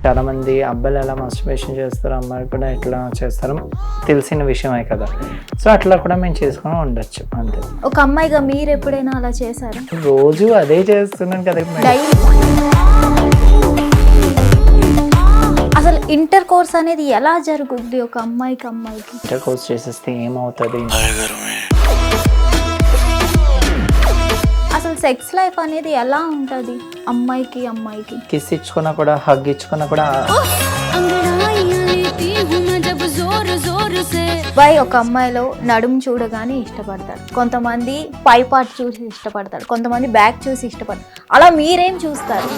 చాలామంది అబ్బాయిలు ఎలా మాస్టర్బేషన్ చేస్తారో అమ్మాయిలు కూడా ఎట్లా చేస్తారో తెలిసిన విషయమే కదా. సో అట్లా కూడా మేము చేసుకొని ఉండొచ్చు అంతే. ఒక అమ్మాయిగా మీరు ఎప్పుడైనా అలా చేశారా? రోజు అదే చేస్తున్నాను కదా. డైలీ అసలు ఇంటర్ కోర్స్ అనేది ఎలా జరుగుద్ది ఒక అమ్మాయికి? ఇంటర్ కోర్స్ చేసేస్తే ఏమవుతుంది? అసలు సెక్స్ లైఫ్ అనేది ఎలా ఉంటుంది అమ్మాయికి? కిస్ ఇచ్చుకున్నా కూడా, హగ్ ఇచ్చుకున్నా కూడా అబ్బాయి ఒక అమ్మాయిలో నడుము చూడగానే ఇష్టపడతాడు, కొంతమంది పై పార్ట్ చూసి ఇష్టపడతాడు, కొంతమంది బ్యాక్ చూసి ఇష్టపడతాడు. అలా మీరేం చూస్తారు?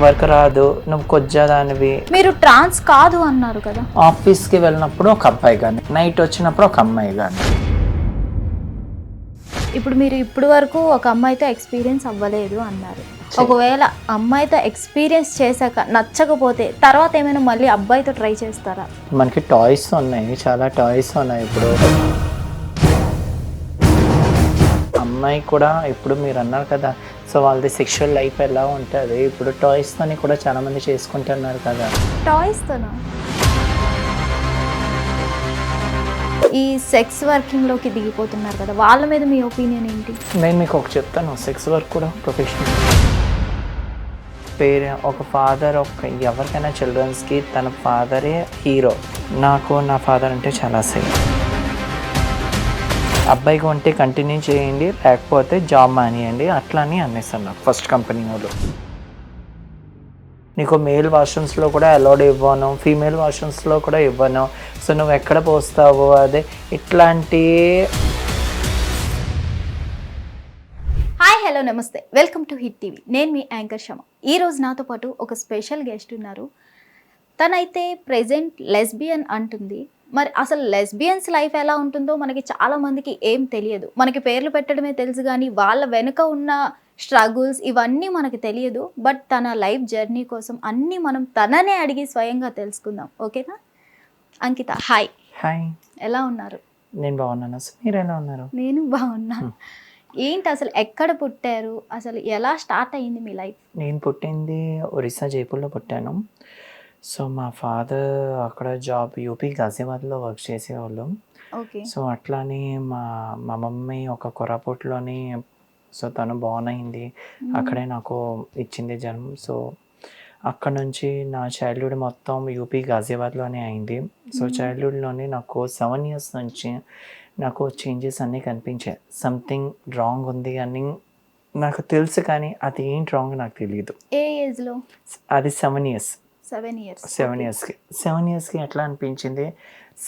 వర్క్ రాదు, నువ్వు కొజ్జాదానివి. మీరు ట్రాన్స్ కాదు అన్నారు కదా. ఆఫీస్కి వెళ్ళినప్పుడు ఒక అబ్బాయి కానీ, నైట్ వచ్చినప్పుడు ఒక అమ్మాయి కానీ. ఇప్పుడు మీరు ఇప్పుడు వరకు ఒక అమ్మాయితో ఎక్స్పీరియన్స్ అవ్వలేదు అన్నారు. ఒకవేళ అమ్మాయితో ఎక్స్పీరియన్స్ చేశాక నచ్చకపోతే తర్వాత ఏమైనా మళ్ళీ అబ్బాయితో ట్రై చేస్తారా? మనకి టాయ్స్ ఉన్నాయి, చాలా టాయ్స్ ఉన్నాయి. ఇప్పుడు అమ్మాయి కూడా ఇప్పుడు మీరు అన్నారు కదా, సో వాళ్ళది సెక్షువల్ లైఫ్ ఎలా ఉంటుంది, ఇప్పుడు టాయ్స్తోని కూడా చాలా మంది చేసుకుంటున్నారు కదా. టాయ్స్తోనా? ఈ సెక్స్ వర్కింగ్లోకి దిగిపోతున్నారు కదా, వాళ్ళ మీద మీ ఒపీనియన్ ఏంటి? నేను మీకు ఒక చెప్తాను, సెక్స్ వర్క్ కూడా ప్రొఫెషనల్. ఒక ఫాదర్ ఎవరికైనా చిల్డ్రన్స్కి తన ఫాదరే హీరో. నాకు నా ఫాదర్ అంటే చాలా సేమ్. అబ్బాయికి ఉంటే కంటిన్యూ చేయండి, లేకపోతే జాబ్ మానేయండి అట్లా అని అనేసాను నాకు ఫస్ట్ కంపెనీ వాళ్ళు. నీకు మేల్ వాష్రూమ్స్లో కూడా అలౌడ్ ఇవ్వను, ఫీమేల్ వాష్రూమ్స్లో కూడా ఇవ్వను, సో నువ్వు ఎక్కడ పోస్తావు అదే ఇట్లాంటి. హాయ్, హలో, నమస్తే, వెల్కమ్ టు హిట్ టీవీ. నేను మీ యాంకర్ శమ. ఈరోజు నాతో పాటు ఒక స్పెషల్ గెస్ట్ ఉన్నారు. తనైతే ప్రెజెంట్ లెస్బియన్ అంటుంది. మరి అసలు లెస్బియన్స్ లైఫ్ ఎలా ఉంటుందో మనకి చాలా మందికి ఏం తెలియదు. మనకి పేర్లు పెట్టడమే తెలుసు కానీ వాళ్ళ వెనుక ఉన్న స్ట్రగుల్స్ ఇవన్నీ మనకి తెలియదు. బట్ తన లైఫ్ జర్నీ కోసం అన్నీ మనం తననే అడిగి స్వయంగా తెలుసుకుందాం. ఓకేనా? అంకిత, హాయ్. హాయ్, ఎలా ఉన్నారు? నేను బాగున్నాను. మీరు ఎలా ఉన్నారు? నేను బాగున్నా. ఏంటి అసలు ఎక్కడ పుట్టారు? అసలు ఎలా స్టార్ట్ అయ్యింది మీ లైఫ్? నేను పుట్టింది ఒరిస్సా, జైపూర్లో పుట్టాను. సో మా ఫాదర్ అక్కడ జాబ్ యూపీ గాజియాబాద్లో వర్క్ చేసేవాళ్ళు. ఓకే. సో అట్లానే మా మమ్మీ ఒక కొరాపుట్లోని, సో తను బాన్ అయింది, అక్కడే నాకు ఇచ్చింది జన్మ. సో అక్కడ నుంచి నా చైల్డ్హుడ్ మొత్తం యూపీ గాజియాబాద్లోనే అయింది. సో చైల్డ్హుడ్లోనే నాకు 7 years నుంచి నాకు చేంజెస్ అన్నీ కనిపించాయి. సంథింగ్ రాంగ్ ఉంది అని నాకు తెలుసు, కానీ అది ఏంటి రాంగ్ నాకు తెలియదు. ఏ ఏజ్లో? అది 7 years. 7 years. 7 yearsకి ఎట్లా అనిపించింది,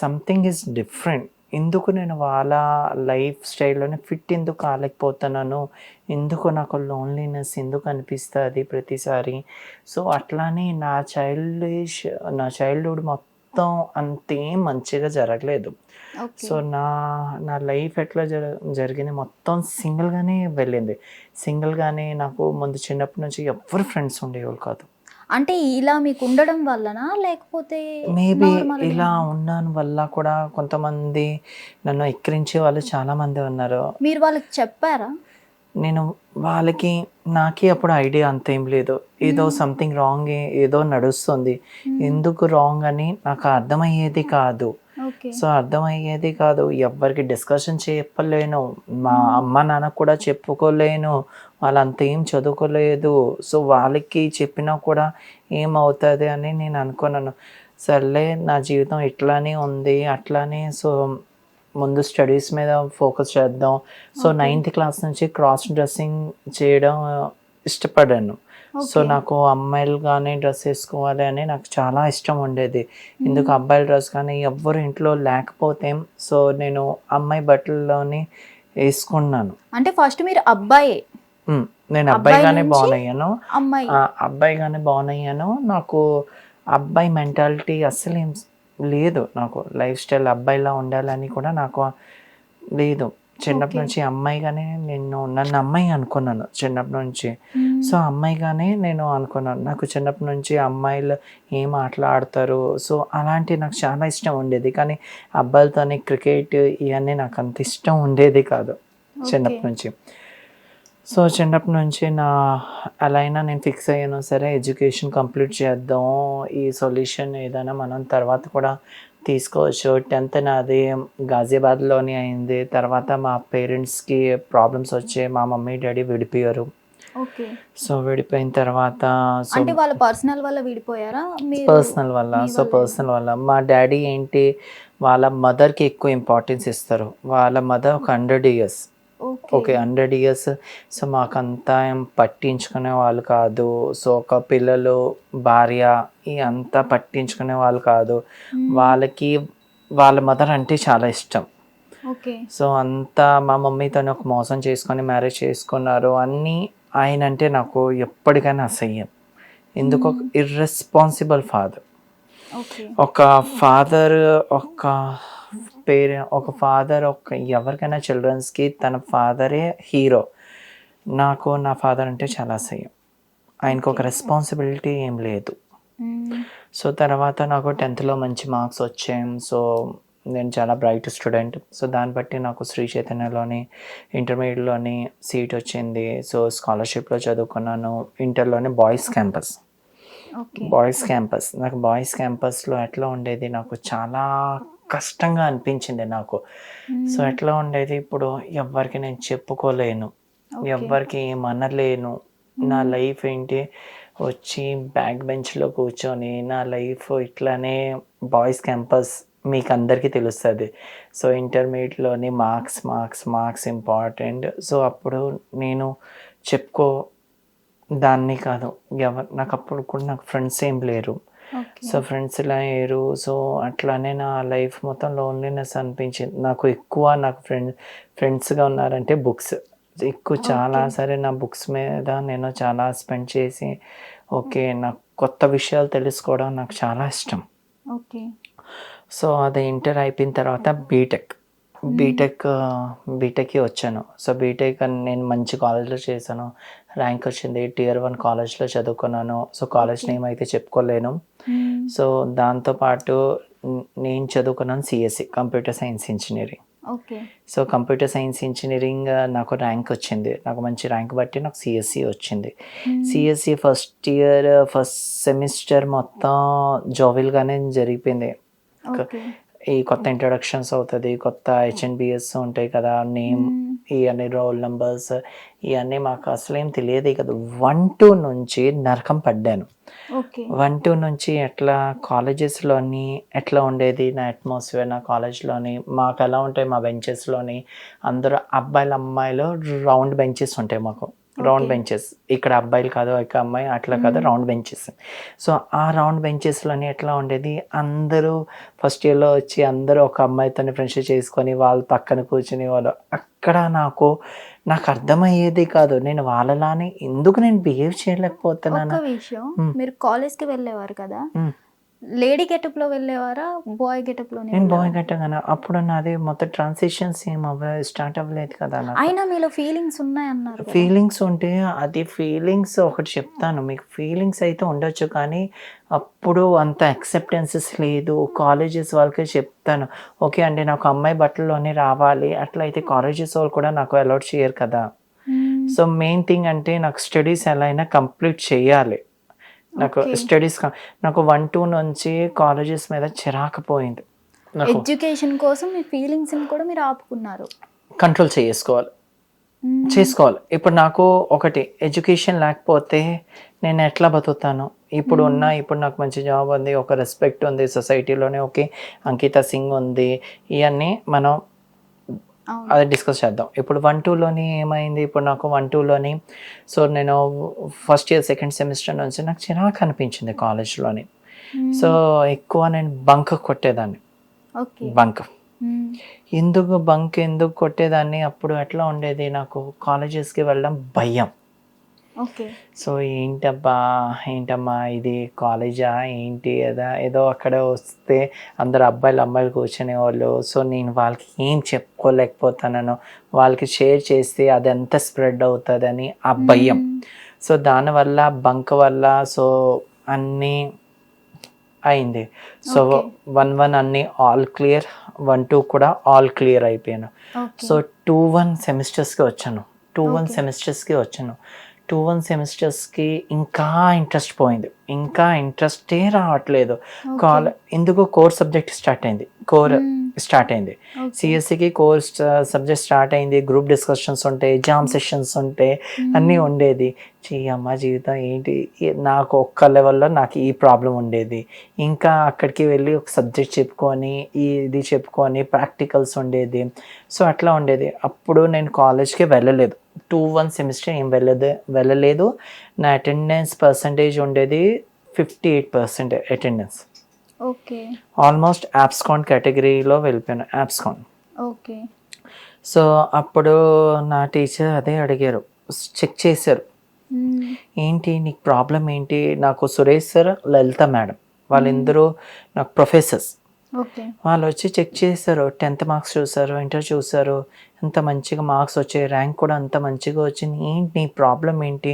సంథింగ్ ఈజ్ డిఫరెంట్. ఎందుకు నేను వాళ్ళ లైఫ్ స్టైల్లోనే ఫిట్ ఎందుకు కాలేకపోతున్నాను, ఎందుకు నాకు లోన్లీనెస్ ఎందుకు అనిపిస్తుంది ప్రతిసారి. సో అట్లానే నా చైల్డ్హుడ్ మొత్తం అంతేం మంచిగా జరగలేదు. సో నా లైఫ్ ఎట్లా జరిగింది, మొత్తం సింగిల్గానే వెళ్ళింది. సింగిల్గానే నాకు ముందు చిన్నప్పటి నుంచి ఎవరు ఫ్రెండ్స్ ఉండేవాళ్ళు కాదు. అంటే ఇలా మీకు ఉండడం వల్లనా, లేకపోతే మేబీ ఇలా ఉండడం వల్ల కూడా కొంతమంది నన్ను ఎక్కిరించే వాళ్ళు చాలామంది ఉన్నారు. మీరు వాళ్ళకి చెప్పారా? నేను వాళ్ళకి, నాకే అప్పుడు ఐడియా అంతేం లేదు. ఏదో సంథింగ్ రాంగ్, ఏదో నడుస్తుంది, ఎందుకు రాంగ్ అని నాకు అర్థమయ్యేది కాదు. సో అర్థమయ్యేది కాదు, ఎవరికి డిస్కషన్ చెప్పలేను, మా అమ్మ నాన్నకు కూడా చెప్పుకోలేను, వాళ్ళంత ఏం చదువుకోలేదు. సో వాళ్ళకి చెప్పినా కూడా ఏమవుతుంది అని నేను అనుకున్నాను. సర్లే నా జీవితం ఇట్లానే ఉంది అట్లానే, సో ముందు స్టడీస్ మీద ఫోకస్ చేద్దాం. సో 9th class నుంచి క్రాస్ డ్రెస్సింగ్ చేయడం ఇష్టపడాను. సో నాకు అమ్మాయిలుగానే డ్రెస్ వేసుకోవాలి అని నాకు చాలా ఇష్టం ఉండేది. ఎందుకు అబ్బాయిల డ్రెస్ కానీ ఎవ్వరు ఇంట్లో లేకపోతే, సో నేను అమ్మాయి బట్టల్లోని వేసుకున్నాను. అంటే ఫస్ట్ మీరు అబ్బాయి? నేను అబ్బాయిగానే బాన్ అయ్యాను. అబ్బాయిగానే బాన్ అయ్యాను. నాకు అబ్బాయి మెంటాలిటీ అస్సలు ఏం లేదు. నాకు లైఫ్ స్టైల్ అబ్బాయిలా ఉండాలని కూడా నాకు లేదు. చిన్నప్పటి నుంచి అమ్మాయిగానే నన్ను అమ్మాయి అనుకున్నాను చిన్నప్పటి నుంచి. సో అమ్మాయిగానే నేను అనుకున్నాను. నాకు చిన్నప్పటి నుంచి అమ్మాయిలు ఏం ఆటలాడతారు, సో అలాంటి నాకు చాలా ఇష్టం ఉండేది. కానీ అబ్బాయిలతోనే క్రికెట్ ఇవన్నీ నాకు అంత ఇష్టం ఉండేది కాదు చిన్నప్పటి నుంచి. సో చిన్నప్పటి నుంచి అలా అయినా నేను ఫిక్స్ అయ్యాను, సరే ఎడ్యుకేషన్ కంప్లీట్ చేద్దాం, ఈ సొల్యూషన్ ఏదైనా మనం తర్వాత కూడా తీసుకోవచ్చు. 10th నాది గాజియాబాద్లోనే అయింది. తర్వాత మా పేరెంట్స్కి ప్రాబ్లమ్స్ వచ్చాయి, మా మమ్మీ డాడీ విడిపోయారు. ఓకే. సో విడిపోయిన తర్వాత అంటే వాళ్ళ పర్సనల్ వల్ల విడిపోయారా? పర్సనల్ వల్ల. సో పర్సనల్ వల్ల మా డాడీ ఏంటి, వాళ్ళ మదర్కి ఎక్కువ ఇంపార్టెన్స్ ఇస్తారు. వాళ్ళ మదర్ ఒక 100 years, ఓకే 100 years. సో మాకంతా ఏం పట్టించుకునే వాళ్ళు కాదు. సో ఒక పిల్లలు భార్య ఈ అంతా పట్టించుకునే వాళ్ళు కాదు. వాళ్ళకి వాళ్ళ మదర్ అంటే చాలా ఇష్టం. ఓకే. సో అంతా మా మమ్మీతోనే ఒక మోసం చేసుకొని మ్యారేజ్ చేసుకున్నారు. అన్నీ ఆయన అంటే నాకు ఎప్పటికైనా అసహ్యం. ఎందుకు, ఇర్రెస్పాన్సిబుల్ ఫాదర్. ఒక ఫాదర్ ఒక ఎవరికైనా చిల్డ్రన్స్కి తన ఫాదరే హీరో. నాకు నా ఫాదర్ అంటే చాలా అసహ్యం. ఆయనకు ఒక రెస్పాన్సిబిలిటీ ఏం లేదు. సో తర్వాత నాకు 10th మంచి మార్క్స్ వచ్చాయి. సో నేను చాలా బ్రైట్ స్టూడెంట్. సో దాన్ని బట్టి నాకు శ్రీ చైతన్యలోని ఇంటర్మీడియట్లోని సీట్ వచ్చింది. సో స్కాలర్షిప్లో చదువుకున్నాను. ఇంటర్లోని బాయ్స్ క్యాంపస్. నాకు బాయ్స్ క్యాంపస్లో ఎట్లా ఉండేది, నాకు చాలా కష్టంగా అనిపించింది నాకు. సో ఎట్లా ఉండేది, ఇప్పుడు ఎవరికి నేను చెప్పుకోలేను, ఎవరికి ఏమనలేను. నా లైఫ్ ఏంటి, వచ్చి బ్యాక్ బెంచ్లో కూర్చొని నా లైఫ్ ఇట్లానే. బాయ్స్ క్యాంపస్ మీకు అందరికీ తెలుస్తుంది. సో ఇంటర్మీడియట్లోని మార్క్స్ ఇంపార్టెంట్. సో అప్పుడు నేను దాన్ని కాదు, నాకు అప్పుడు కూడా నాకు ఫ్రెండ్స్ ఏం లేరు. సో ఫ్రెండ్స్ ఇలా లేరు. సో అట్లానే నా లైఫ్ మొత్తం లోన్లీనెస్ అనిపించింది నాకు. ఎక్కువ నాకు ఫ్రెండ్స్గా ఉన్నారంటే బుక్స్ ఎక్కువ, చాలా సరే నా బుక్స్ మీద నేను చాలా స్పెండ్ చేసి, ఓకే నాకు కొత్త విషయాలు తెలుసుకోవడం నాకు చాలా ఇష్టం. సో అది ఇంటర్ అయిపోయిన తర్వాత బీటెక్కి వచ్చాను. సో బీటెక్ నేను మంచి కాలేజ్లో చేశాను, ర్యాంక్ వచ్చింది, Tier 1 కాలేజ్లో చదువుకున్నాను. సో కాలేజ్ నేమ్ అయితే చెప్పుకోలేను. సో దాంతోపాటు నేను చదువుకున్నాను CSC, computer science engineering. So computer science engineering నాకు ర్యాంక్ వచ్చింది, నాకు మంచి ర్యాంక్ బట్టి నాకు సిఎస్సి వచ్చింది. సిఎస్సి ఫస్ట్ సెమిస్టర్ మొత్తం జోవిల్గానే జరిగిపోయింది. ఈ కొత్త ఇంట్రొడక్షన్స్ అవుతుంది, కొత్త HNBS ఉంటాయి కదా, నేమ్, ఇవన్నీ రోల్ నెంబర్స్, ఇవన్నీ మాకు అసలేం తెలియదు కదా. 1-2 నుంచి నరకం పడ్డాను. 1-2 నుంచి ఎట్లా కాలేజెస్లోని ఎట్లా ఉండేది నా అట్మాస్ఫియర్, నా కాలేజ్లోని మాకు ఎలా ఉంటాయి, మా బెంచెస్లోని అందరూ అమ్మాయిలు రౌండ్ బెంచెస్ ఉంటాయి మాకు. రౌండ్ బెంచెస్, ఇక్కడ అబ్బాయిలు కాదు, ఇక్కడ అమ్మాయి అట్లా కాదు, రౌండ్ బెంచెస్. సో ఆ రౌండ్ బెంచెస్లోని ఎట్లా ఉండేది, అందరూ ఫస్ట్ ఇయర్లో వచ్చి అందరూ ఒక అమ్మాయితో ఫ్రెండ్షిప్ చేసుకొని వాళ్ళు పక్కన కూర్చుని వాళ్ళు. అక్కడ నాకు అర్థమయ్యేది కాదు, నేను వాళ్ళలానే ఎందుకు నేను బిహేవ్ చేయలేకపోతున్నాను. మీరు కాలేజ్కి వెళ్ళేవారు కదా, లేడీ గెటప్ లో వెళ్ళేవారా, బాయ్ గెటప్ లో? నేను బాయ్ గెటప్. అప్పుడు నాది మొత్తం ట్రాన్సిషన్స్ స్టార్ట్ అవ్వలేదు కదా. అయినా మీలో ఫీలింగ్స్ ఉన్నాయన్నారు. ఫీలింగ్స్ ఉంటే అది ఫీలింగ్స్ ఒకటి చెప్తాను మీకు, ఫీలింగ్స్ అయితే ఉండొచ్చు కానీ అప్పుడు అంత యాక్సెప్టెన్సెస్ లేదు. కాలేజెస్ వాళ్ళకే చెప్తాను, ఓకే అండి నాకు అమ్మాయి బట్టల్లోనే రావాలి, అట్లయితే కాలేజెస్ వాళ్ళు కూడా నాకు అలౌట్ చేయరు కదా. సో మెయిన్ థింగ్ అంటే నాకు స్టడీస్ ఎలా అయినా కంప్లీట్ చేయాలి. నాకు స్టడీస్ నాకు 1-2 నుంచి కాలేజెస్ మీద చిరాకపోయింది. ఎడ్యుకేషన్ కోసం మీ ఫీలింగ్స్ కూడా మీరు ఆపుకున్నారు, కంట్రోల్ చేసుకోవాలి. ఇప్పుడు నాకు ఒకటి, ఎడ్యుకేషన్ లేకపోతే నేను ఎట్లా బతుకుతాను. ఇప్పుడు నాకు మంచి జాబ్ ఉంది, ఒక రెస్పెక్ట్ ఉంది సొసైటీలోనే, ఓకే అంకిత సింగ్ ఉంది, ఇవన్నీ మనం అది డిస్కస్ చేద్దాం. ఇప్పుడు 1-2లోని ఏమైంది, ఇప్పుడు నాకు 1-2లోని సో నేను ఫస్ట్ ఇయర్ సెకండ్ సెమిస్టర్ నుంచి నాకు చిరాకు అనిపించింది కాలేజ్లోని. సో ఎక్కువ నేను బంక్ కొట్టేదాన్ని. ఎందుకు కొట్టేదాన్ని, అప్పుడు ఎట్లా ఉండేది, నాకు కాలేజెస్కి వెళ్ళడం భయం. సో ఏంటమ్మా ఇది కాలేజా ఏంటి, ఏదో అక్కడ వస్తే అందరు అమ్మాయిలు కూర్చునేవాళ్ళు. సో నేను వాళ్ళకి ఏం చెప్పుకోలేకపోతున్నాను, వాళ్ళకి షేర్ చేస్తే అది ఎంత స్ప్రెడ్ అవుతుందని ఆ భయం. సో దానివల్ల బంక్ వల్ల సో అన్నీ అయింది. సో 1-1 అన్నీ ఆల్ క్లియర్, 1-2 కూడా ఆల్ క్లియర్ అయిపోయాను. సో 2-1 సెమిస్టర్స్కి వచ్చాను. 2-1 సెమిస్టర్స్కి వచ్చాను. 2-1 సెమిస్టర్స్కి ఇంకా ఇంట్రెస్ట్ పోయింది, ఇంకా ఇంట్రెస్టే రావట్లేదు. ఎందుకు కోర్ సబ్జెక్ట్ స్టార్ట్ అయింది, సిఎస్సికి కోర్ సబ్జెక్ట్ స్టార్ట్ అయింది. గ్రూప్ డిస్కషన్స్ ఉంటాయి, ఎగ్జామ్ సెషన్స్ ఉంటాయి, అన్నీ ఉండేది. అమ్మ జీవితం ఏంటి, నాకు ఒక్క లెవెల్లో నాకు ఈ ప్రాబ్లం ఉండేది. ఇంకా అక్కడికి వెళ్ళి ఒక సబ్జెక్ట్ చెప్పుకొని ఇది చెప్పుకొని ప్రాక్టికల్స్ ఉండేది. సో అట్లా ఉండేది. అప్పుడు నేను కాలేజ్కి వెళ్ళలేదు. 2-1 సెమిస్టర్ ఏం వెళ్ళలేదు. నా అటెండెన్స్ పర్సంటేజ్ ఉండేది 58% అటెండెన్స్. ఓకే. ఆల్మోస్ట్ యాప్స్కాన్ కేటగిరీలో వెళ్ళిపోయాను, యాప్స్కాన్. ఓకే. సో అప్పుడు నా టీచర్ అదే అడిగారు, చెక్ చేశారు, ఏంటి నీకు ప్రాబ్లం ఏంటి. నాకు సురేష్ సార్, లలిత మేడం వాళ్ళిద్దరూ నాకు ప్రొఫెసర్స్. వాళ్ళు వచ్చి చెక్ చేశారు, 10th మార్క్స్ చూసారు, ఇంటర్ చూసారు, ఎంత మంచిగా మార్క్స్ వచ్చాయి, ర్యాంక్ కూడా అంత మంచిగా వచ్చింది. ఏంటి నీ ప్రాబ్లం ఏంటి,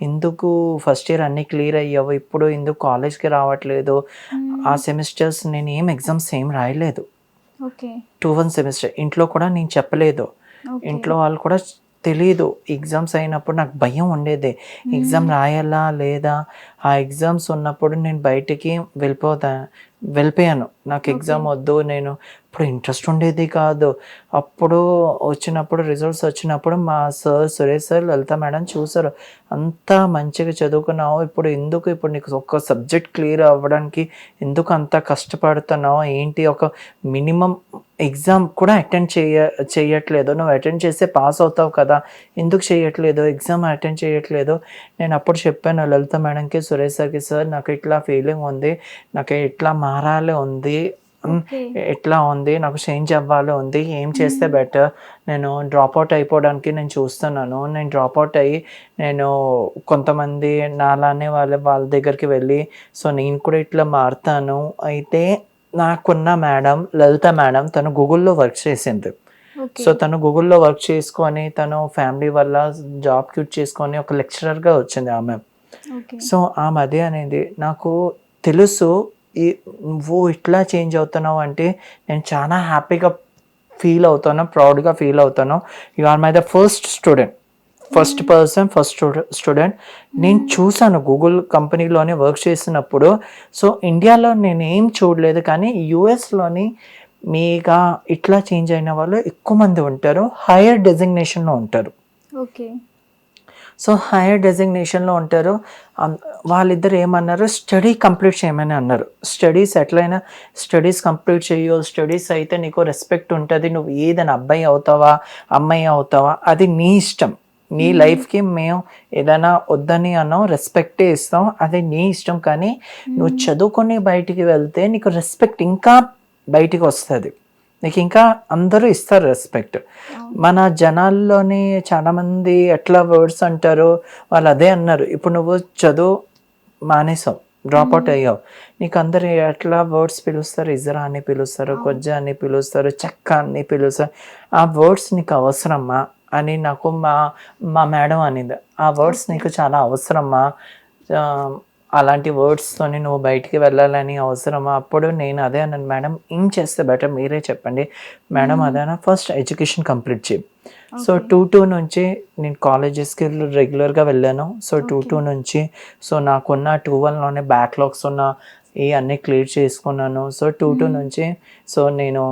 ఎందుకు ఫస్ట్ ఇయర్ అన్నీ క్లియర్ అయ్యావు, ఇప్పుడు ఎందుకు కాలేజ్కి రావట్లేదు. ఆ సెమిస్టర్స్ నేను ఎగ్జామ్స్ ఏం రాయలేదు. 2-1 సెమిస్టర్ ఇంట్లో కూడా నేను చెప్పలేదు, ఇంట్లో వాళ్ళు కూడా తెలీదు. ఎగ్జామ్స్ అయినప్పుడు నాకు భయం ఉండేది, ఎగ్జామ్ రాయాలా లేదా. ఆ ఎగ్జామ్స్ ఉన్నప్పుడు నేను బయటికి వెళ్ళిపోయాను, నాకు ఎగ్జామ్ వద్దు. నేను ఇప్పుడు ఇంట్రెస్ట్ ఉండేది కాదు. అప్పుడు వచ్చినప్పుడు రిజల్ట్స్ వచ్చినప్పుడు మా సార్, సురేష్ సార్, లలిత మేడం చూసారు, అంత మంచిగా చదువుకున్నావు, ఇప్పుడు నీకు ఒక సబ్జెక్ట్ క్లియర్ అవ్వడానికి ఎందుకు అంత కష్టపడుతున్నావు, ఏంటి ఒక మినిమం ఎగ్జామ్ కూడా అటెండ్ చేయట్లేదు, నువ్వు అటెండ్ చేస్తే పాస్ అవుతావు కదా, ఎందుకు చేయట్లేదు, ఎగ్జామ్ అటెండ్ చేయట్లేదు. నేను అప్పుడు చెప్పాను లలిత మేడంకి, సురేష్ సార్కి, సార్ నాకు ఇట్లా ఫీలింగ్ ఉంది, నాకు ఇట్లా మారాలి ఉంది, ఎట్లా ఉంది, నాకు చేంజ్ అవ్వాలి ఉంది, ఏం చేస్తే బెటర్. నేను డ్రాప్ అవుట్ అయిపోవడానికి నేను చూస్తున్నాను, నేను డ్రాప్ అవుట్ అయ్యి నేను కొంతమంది నాలానే వాళ్ళ దగ్గరికి వెళ్ళి సో నేను కూడా ఇట్లా మారుతాను. అయితే నాకున్న మేడం లలిత మేడం, తను గూగుల్లో వర్క్ చేసింది. సో తను గూగుల్లో వర్క్ చేసుకొని తను ఫ్యామిలీ వల్ల జాబ్ క్యూట్ చేసుకొని ఒక లెక్చరర్గా వచ్చింది ఆమె. సో ఆమె అదే అనేది నాకు తెలుసు, నువ్వు ఇట్లా చేంజ్ అవుతున్నావు అంటే నేను చాలా హ్యాపీగా ఫీల్ అవుతాను, ప్రౌడ్గా ఫీల్ అవుతాను. You are my the first student. నేను చూసాను గూగుల్ కంపెనీలోనే వర్క్ చేసినప్పుడు. సో ఇండియాలో నేను ఏం చూడలేదు, కానీ యుఎస్లోని మీగా ఇట్లా చేంజ్ అయిన వాళ్ళు ఎక్కువ మంది ఉంటారు, హైయర్ డెసిగ్నేషన్లో ఉంటారు. సో హైయర్ డెసిగ్నేషన్లో ఉంటారు. వాళ్ళిద్దరు ఏమన్నారు, స్టడీ కంప్లీట్ చేయమని అన్నారు. ఎట్లయినా స్టడీస్ కంప్లీట్ చేయు, స్టడీస్ అయితే నీకు రెస్పెక్ట్ ఉంటుంది, నువ్వు ఏదైనా అబ్బాయి అవుతావా అమ్మాయి అవుతావా అది నీ ఇష్టం, నీ లైఫ్కి మేము ఏదైనా వద్దని అన్నాం, రెస్పెక్టే ఇస్తాం, అది నీ ఇష్టం. కానీ నువ్వు చదువుకొని బయటికి వెళ్తే నీకు రెస్పెక్ట్ ఇంకా బయటికి వస్తుంది, నీకు ఇంకా అందరూ ఇస్తారు రెస్పెక్ట్. మన జనాల్లోని చాలామంది ఎట్లా వర్డ్స్ అంటారు, వాళ్ళు అదే అన్నారు. ఇప్పుడు నువ్వు చదువు మానేసావు, డ్రాప్ అవుట్ అయ్యావు, నీకు అందరు ఎట్లా వర్డ్స్ పిలుస్తారు, ఇజరా అని పిలుస్తారు, కొజ్జా అని పిలుస్తారు, చెక్క అని పిలుస్తారు. ఆ వర్డ్స్ నీకు అవసరమ్మా అని నాకు మా మేడం అనింది. ఆ వర్డ్స్ నీకు చాలా అవసరమ్మా, అలాంటి వర్డ్స్తోని నువ్వు బయటికి వెళ్ళాలని అవసరమా. అప్పుడు నేను అదే అన్నాను, మేడం ఏం చేస్తే బెటర్ మీరే చెప్పండి. మేడం అదేనా, ఫస్ట్ ఎడ్యుకేషన్ కంప్లీట్ చేయి. సో 2-2 నుంచి నేను కాలేజెస్కి రెగ్యులర్గా వెళ్ళాను. సో 2-2 నుంచి సో నాకున్న 2-1లోనే బ్యాక్లాగ్స్ ఉన్న అన్నీ క్లియర్ చేసుకున్నాను. సో 2-2 నుంచి సో నేను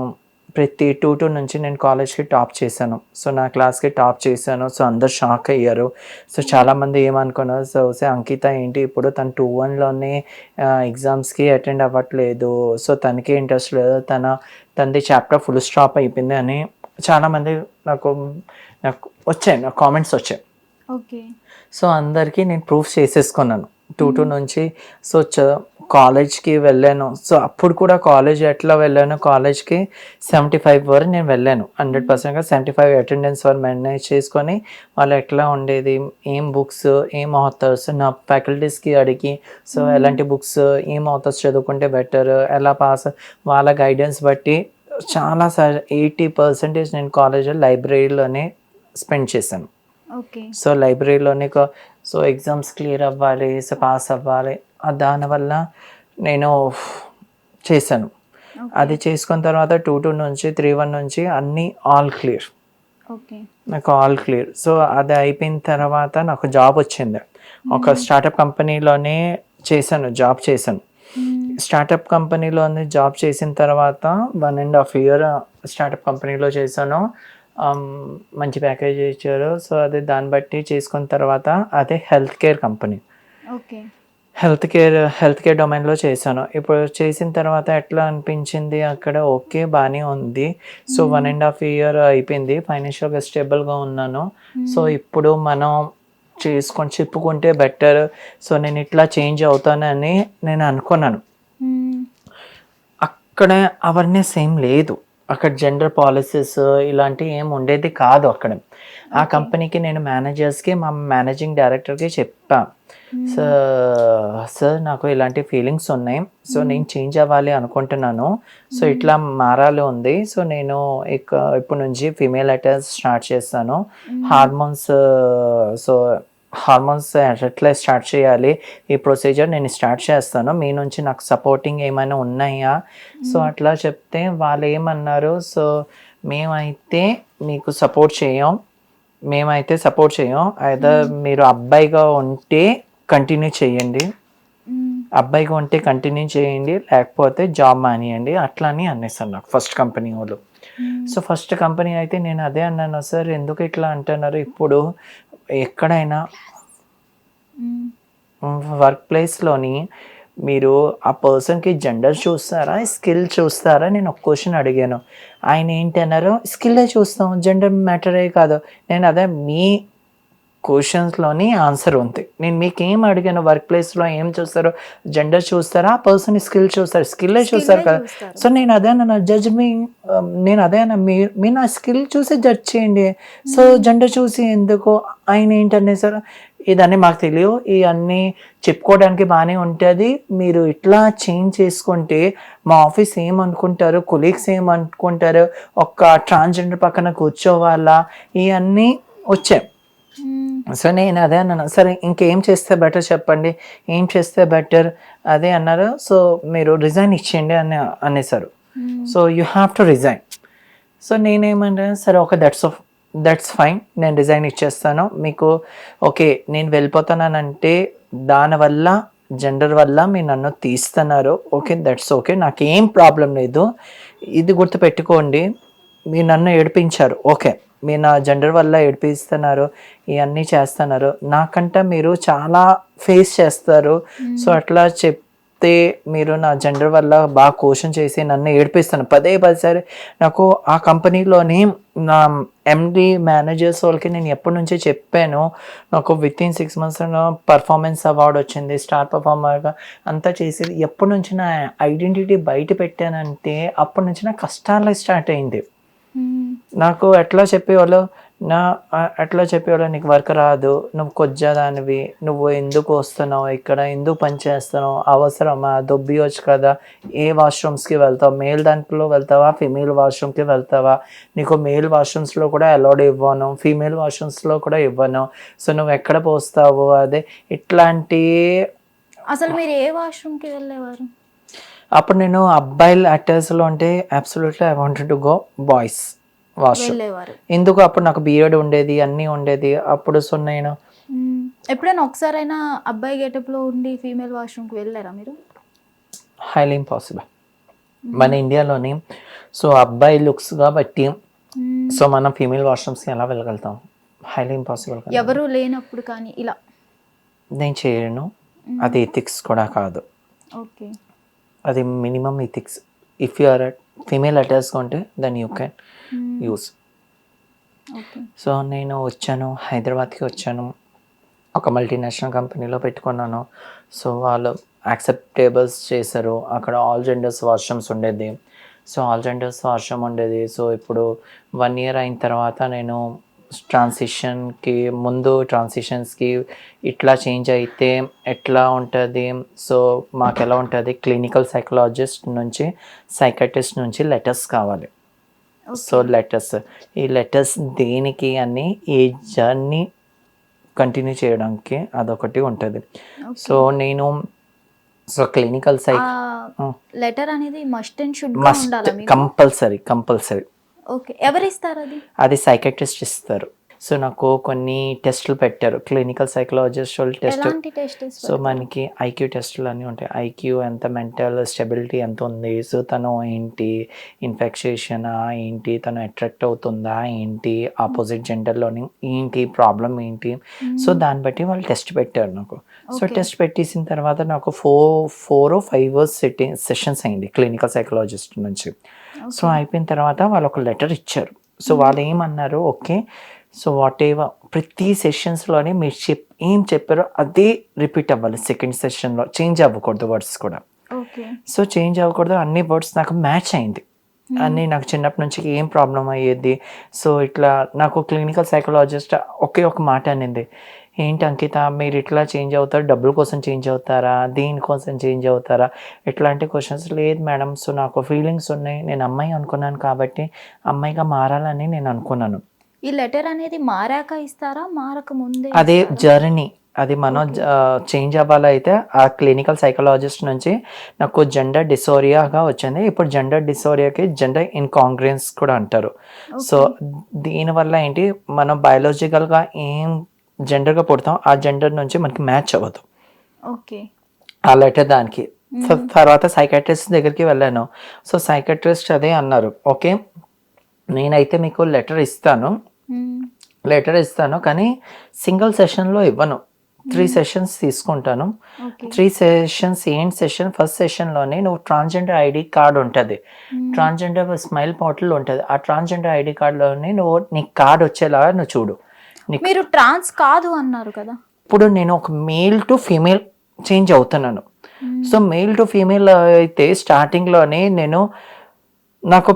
ప్రతి 2-2 నుంచి నేను కాలేజ్కి టాప్ చేశాను. సో నా క్లాస్కి టాప్ చేశాను. సో అందరు షాక్ అయ్యారు. సో చాలామంది ఏమనుకున్నారు, సో అంకిత ఏంటి ఇప్పుడు తను 2-1లోనే ఎగ్జామ్స్కి అటెండ్ అవ్వట్లేదు, సో తనకి ఇంట్రెస్ట్ లేదు, తనది చాప్టర్ ఫుల్ స్టాప్ అయిపోయింది అని చాలామంది నాకు వచ్చాయి, నాకు కామెంట్స్ వచ్చాయి. సో అందరికీ నేను ప్రూఫ్ చేసేసుకున్నాను 2-2 నుంచి. సో కాలేజ్కి వెళ్ళాను. సో అప్పుడు కూడా కాలేజ్ ఎట్లా వెళ్ళాను, కాలేజ్కి 75 వరకు నేను వెళ్ళాను, 100%గా 75 అటెండెన్స్ వరకు మేనేజ్ చేసుకొని వాళ్ళు ఎట్లా ఉండేది, ఏం బుక్స్, ఏం ఆథర్స్, నా ఫ్యాకల్టీస్కి అడిగి సో ఎలాంటి బుక్స్, ఏం ఆథర్స్ చదువుకుంటే బెటర్, ఎలా పాస్, వాళ్ళ గైడెన్స్ బట్టి చాలా 80% నేను కాలేజ్లో లైబ్రరీలోనే స్పెండ్ చేశాను. సో లైబ్రరీలోనే సో ఎగ్జామ్స్ క్లియర్ అవ్వాలి, సో పాస్ అవ్వాలి, దానివల్ల నేను చేశాను. అది చేసుకున్న తర్వాత 2-2 నుంచి 3-1 నుంచి అన్నీ ఆల్ క్లియర్. నాకు ఆల్ క్లియర్. సో అది అయిపోయిన తర్వాత నాకు జాబ్ వచ్చింది. ఒక స్టార్టప్ కంపెనీలోనే జాబ్ చేశాను. స్టార్టప్ కంపెనీలోనే జాబ్ చేసిన తర్వాత 1.5 year స్టార్టప్ కంపెనీలో చేశాను. మంచి ప్యాకేజ్ ఇచ్చారు. సో అది దాన్ని బట్టి చేసుకున్న తర్వాత అదే health care company, okay. Health care డొమైన్లో చేశాను. ఇప్పుడు చేసిన తర్వాత ఎట్లా అనిపించింది అక్కడ, ఓకే బాగానే ఉంది. సో 1.5 year అయిపోయింది, ఫైనాన్షియల్గా స్టేబుల్గా ఉన్నాను. సో ఇప్పుడు మనం చెప్పుకుంటే బెటర్. సో నేను ఇట్లా చేంజ్ అవుతానని నేను అనుకున్నాను. అక్కడ అవేర్నెస్ ఏం లేదు, అక్కడ జెండర్ పాలసీస్ ఇలాంటివి ఏం ఉండేది కాదు అక్కడ. ఆ కంపెనీకి నేను మేనేజర్స్కి, మా మేనేజింగ్ డైరెక్టర్కి చెప్పా, సార్ నాకు ఇలాంటి ఫీలింగ్స్ ఉన్నాయి. సో నేను చేంజ్ అవ్వాలి అనుకుంటున్నాను. సో ఇట్లా మారాలి ఉంది. సో నేను ఇప్పుడు నుంచి ఫీమేల్ అటైర్స్ స్టార్ట్ చేస్తాను. హార్మోన్స్ ఎట్లా స్టార్ట్ చేయాలి, ఈ ప్రొసీజర్ నేను స్టార్ట్ చేస్తాను. మీ నుంచి నాకు సపోర్టింగ్ ఏమైనా ఉన్నాయా? సో అట్లా చెప్తే వాళ్ళు ఏమన్నారు, సో మేమైతే మీకు సపోర్ట్ చేయం, అయితే మీరు అబ్బాయిగా ఉంటే కంటిన్యూ చేయండి, లేకపోతే జాబ్ మానేయండి అట్లా అని అనేసారు నాకు ఫస్ట్ కంపెనీ వాళ్ళు. సో ఫస్ట్ కంపెనీ అయితే నేను అదే అన్నాను, సార్ ఎందుకు ఇట్లా అంటున్నారు? ఇప్పుడు ఎక్కడైనా వర్క్ ప్లేస్లోని మీరు ఆ పర్సన్కి జెండర్ చూస్తారా, స్కిల్ చూస్తారా? నేను ఒక క్వశ్చన్ అడిగాను. ఆయన ఏంటన్నారు, స్కిల్లే చూస్తాం, జెండర్ మ్యాటరే కాదు. నేను అదే మీ క్వశ్చన్స్లోని ఆన్సర్ ఉంది. నేను మీకు ఏం అడిగాను, వర్క్ ప్లేస్లో ఏం చూస్తారు, జెండర్ చూస్తారా, ఆ పర్సన్ స్కిల్లే చూస్తారు కదా. సో నేను అదే అన్న మీరు నా స్కిల్ చూసి జడ్జ్ చేయండి, సో జెండర్ చూసి ఎందుకు? ఆయన ఏంటనే సార్, ఇదన్నీ మాకు తెలియదు, ఇవన్నీ చెప్పుకోవడానికి బాగానే ఉంటుంది, మీరు ఇట్లా చేంజ్ చేసుకుంటే మా ఆఫీస్ ఏమనుకుంటారు, కొలీగ్స్ ఏమనుకుంటారు, ఒక ట్రాన్స్జెండర్ పక్కన కూర్చోవాలా, ఇవన్నీ వచ్చాయి. సో నేను అదే అన్నాను, సరే ఇంకేం చేస్తే బెటర్ చెప్పండి, ఏం చేస్తే బెటర్ అదే అన్నారు. సో మీరు రిజైన్ ఇచ్చేయండి అనేసారు. So you have to resign. So నేనేమంటే సరే ఓకే, దట్స్ ఫైన్, నేను రిజైన్ ఇచ్చేస్తాను మీకు. ఓకే నేను వెళ్ళిపోతానంటే దానివల్ల జెండర్ వల్ల మీరు నన్ను తీస్తున్నారు, ఓకే దట్స్ ఓకే, నాకేం ప్రాబ్లం లేదు. ఇది గుర్తుపెట్టుకోండి, మీరు నన్ను ఏడిపించారు, ఓకే మీరు నా జెండర్ వల్ల ఏడిపిస్తున్నారు, ఇవన్నీ చేస్తున్నారు, నాకంటే మీరు చాలా ఫేస్ చేస్తారు. సో అట్లా చెప్తే మీరు నా జెండర్ వల్ల బాగా క్వశ్చన్ చేసి నన్ను ఏడిపిస్తాను పదే సారి. నాకు ఆ కంపెనీలోని నా ఎండి మేనేజర్స్ వాళ్ళకి నేను ఎప్పటి నుంచో చెప్పాను, నాకు వితిన్ 6 months పర్ఫార్మెన్స్ అవార్డు వచ్చింది, స్టార్ పర్ఫార్మర్గా అంతా చేసేది. ఎప్పటి నుంచి నా ఐడెంటిటీ బయట పెట్టానంటే అప్పటి నుంచి నా కష్టాలు స్టార్ట్ అయింది. నాకు ఎట్లా చెప్పేవాళ్ళు నీకు వర్క్ రాదు, నువ్వు కొజ్జాదానివి, నువ్వు ఎందుకు వస్తున్నావు ఇక్కడ, ఎందుకు పని చేస్తున్నావు, అవసరమా, దొబ్బియొచ్చు కదా, ఏ వాష్రూమ్స్కి వెళ్తావు, మేల్ దాంట్లో వెళ్తావా, ఫీమేల్ వాష్రూమ్కి వెళ్తావా, నీకు మేల్ వాష్రూమ్స్లో కూడా అలౌడ్ ఇవ్వను, ఫీమేల్ వాష్రూమ్స్లో కూడా ఇవ్వను, సో నువ్వు ఎక్కడ పోస్తావు, అదే ఇట్లాంటి. అసలు మీరు ఏ వాష్రూమ్కి వెళ్ళేవారు? అప్పుడు నేను అబ్బాయిల అటైర్స్లో అంటే absolutely I wanted to go boys washroom. ఎందుకు, అప్పుడు నాకు బియర్డ్ ఉండేది, అన్నీ ఉండేది అప్పుడు. సో నేను ఎప్పుడైనా ఒకసారైనా అబ్బాయి గెటప్లో ఉండి ఫీమేల్ వాష్రూమ్కి వెళ్ళారా మీరు? హైలీ ఇంపాసిబుల్ మన ఇండియాలోని. సో అబ్బాయి లుక్స్ కాబట్టి సో మనం ఫీమేల్ వాష్రూమ్స్కి ఎలా వెళ్ళగలుగుతాం? Highly impossible. ఎవరు లేనప్పుడు కానీ ఇలా నేను చేయను, అది ఎథిక్స్ కూడా కాదు. ఓకే, అది minimum ethics. If you are female అటైర్స్గా ఉంటే then you can use. So నేను హైదరాబాద్కి వచ్చాను, ఒక మల్టీనేషనల్ కంపెనీలో పెట్టుకున్నాను. సో వాళ్ళు యాక్సెప్టేబుల్స్ చేశారు, అక్కడ ఆల్ జెండర్స్ వాష్రూమ్స్ ఉండేది. సో ఆల్ జెండర్స్ వాష్రూమ్ ఉండేది. సో ఇప్పుడు 1 year అయిన తర్వాత నేను ట్రాన్సిషన్స్కి ఇట్లా చేంజ్ అయితే ఎట్లా ఉంటుంది, సో మాకు ఎలా ఉంటుంది, క్లినికల్ సైకలాజిస్ట్ నుంచి సైకాట్రిస్ట్ నుంచి లెటర్స్ కావాలి. సో ఈ లెటర్స్ దేనికి అని, ఈ జర్నీ కంటిన్యూ చేయడానికి అదొకటి ఉంటుంది. సో నేను క్లినికల్ లెటర్ అనేది మస్ట్ కంపల్సరీ. ఓకే, ఎవరు ఇస్తారు? అది సైకాట్రిస్ట్ ఇస్తారు. సో నాకు కొన్ని టెస్టులు పెట్టారు, క్లినికల్ సైకలాజిస్ట్ వాళ్ళు టెస్ట్. ఎలాంటి టెస్ట్? సో మనకి ఐక్యూ టెస్టులు అన్నీ ఉంటాయి. ఐక్యూ ఎంత, మెంటల్ స్టెబిలిటీ ఎంత ఉంది, సో తను ఏంటి ఇన్ఫెక్షనా ఏంటి, తను అట్రాక్ట్ అవుతుందా ఏంటి, ఆపోజిట్ జెండర్లోని ఏంటి ప్రాబ్లం ఏంటి, సో దాన్ని బట్టి వాళ్ళు టెస్ట్ పెట్టారు నాకు. సో టెస్ట్ పెట్టేసిన తర్వాత నాకు 4 or 5 సెషన్స్ అయింది క్లినికల్ సైకలాజిస్ట్ నుంచి. సో అయిపోయిన తర్వాత వాళ్ళు ఒక లెటర్ ఇచ్చారు. సో వాళ్ళు ఏమన్నారు, ఓకే సో వాట్ ఎవర్ ప్రతి సెషన్స్లోనే మీరు ఏం చెప్పారో అదే రిపీట్ అవ్వాలి, సెకండ్ సెషన్లో చేంజ్ అవ్వకూడదు వర్డ్స్ కూడా. సో చేంజ్ అవ్వకూడదు, అన్ని వర్డ్స్ నాకు మ్యాచ్ అయింది. అన్నీ నాకు చిన్నప్పటి నుంచి ఏం ప్రాబ్లం అయ్యేది. సో ఇట్లా నాకు క్లినికల్ సైకలాజిస్ట్ ఒకే ఒక మాట అనింది, ఏంటి అంకిత మీరు ఇట్లా చేంజ్ అవుతారు, డబ్బుల కోసం చేంజ్ అవుతారా, దేనికోసం చేంజ్ అవుతారా, ఇట్లాంటి క్వశ్చన్స్. లేదు మేడం, సో నాకు ఫీలింగ్స్ ఉన్నాయి, నేను అమ్మాయి అనుకున్నాను కాబట్టి అమ్మాయిగా మారాలని నేను అనుకున్నాను. ఈ లెటర్ అనేది మారాక ఇస్తారా, మారక ముందే? అదే జర్నీ, అది మనం చేంజ్ అవ్వాలైతే ఆ క్లినికల్ సైకలాజిస్ట్ నుంచి నాకు జెండర్ డిసోరియాగా వచ్చింది. ఇప్పుడు జెండర్ డిసోరియాకి జెండర్ ఇన్కాంగ్రెన్స్ కూడా అంటారు. సో దీనివల్ల ఏంటి, మనం బయాలజికల్గా ఏం జెండర్గా పుడతాం ఆ జెండర్ నుంచి మనకి మ్యాచ్ అవ్వదు. ఓకే, ఆ లెటర్ దానికి. తర్వాత సైకాట్రిస్ట్ దగ్గరికి వెళ్ళాను. సో సైకాట్రిస్ట్ అదే అన్నారు, ఓకే నేనైతే మీకు లెటర్ ఇస్తాను కానీ సింగిల్ సెషన్లో ఇవ్వను, 3 సెషన్స్ తీసుకుంటాను. 3 సెషన్స్ ఏంటి సెషన్, ఫస్ట్ సెషన్లోనే నువ్వు ట్రాన్స్జెండర్ ఐడి కార్డ్ ఉంటుంది, ట్రాన్స్జెండర్ స్మైల్ పోర్టల్ ఉంటుంది, ఆ ట్రాన్స్జెండర్ ఐడి కార్డ్లోనే నువ్వు నీకు కార్డ్ వచ్చేలాగా నువ్వు చూడు. మీరు ట్రాన్స్ కాదు అన్నారు కదా, ఇప్పుడు నేను ఒక మేల్ టు ఫీమేల్ చేంజ్ అవుతున్నాను. సో మేల్ టు ఫీమేల్ అయితే స్టార్టింగ్లోనే నాకు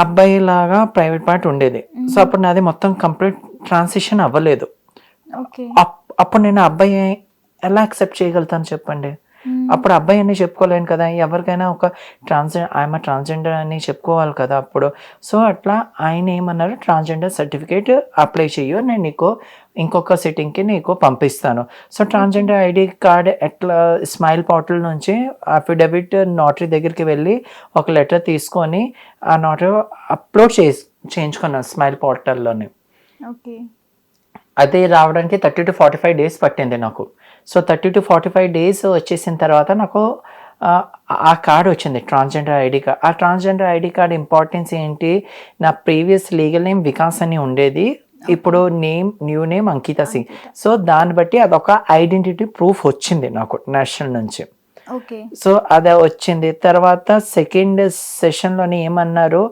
అబ్బాయి లాగా ప్రైవేట్ పార్ట్ ఉండేది. సో అప్పుడు నాది మొత్తం కంప్లీట్ ట్రాన్సిషన్ అవ్వలేదు. అప్పుడు నేను అబ్బాయి ఎలా యాక్సెప్ట్ చేయగలుగుతాను చెప్పండి? అప్పుడు అబ్బాయి అని చెప్పుకోలేను కదా, ఎవరికైనా ఒక ఆయన ట్రాన్స్జెండర్ అని చెప్పుకోవాలి కదా అప్పుడు. సో అట్లా ఆయన ఏమన్నారు, ట్రాన్స్జెండర్ సర్టిఫికేట్ అప్లై చెయ్యు, నేను నీకు ఇంకొక సిట్టింగ్కి నీకు పంపిస్తాను. సో ట్రాన్స్జెండర్ ఐడి కార్డ్ ఎట్లా, స్మైల్ పోర్టల్ నుంచి అఫిడవిట్ నోటరీ దగ్గరికి వెళ్ళి ఒక లెటర్ తీసుకొని ఆ నోటరీ అప్లోడ్ చేయించుకున్నాను స్మైల్ పోర్టల్లోని. అది రావడానికి 30 to 45 days పట్టింది నాకు. సో 30 to 45 days వచ్చేసిన తర్వాత నాకు ఆ కార్డ్ వచ్చింది, ట్రాన్స్జెండర్ ఐడి కార్డ్. ఆ ట్రాన్స్జెండర్ ఐడి కార్డ్ ఇంపార్టెన్స్ ఏంటి, నా ప్రీవియస్ లీగల్ నేమ్ వికాస్ అని ఉండేది, ఇప్పుడు న్యూ నేమ్ అంకిత సింగ్. సో దాన్ని బట్టి అదొక ఐడెంటిటీ ప్రూఫ్ వచ్చింది నాకు నేషనల్ నుంచి. సో అదే వచ్చింది. తర్వాత సెకండ్ సెషన్లోనే ఏమన్నారు,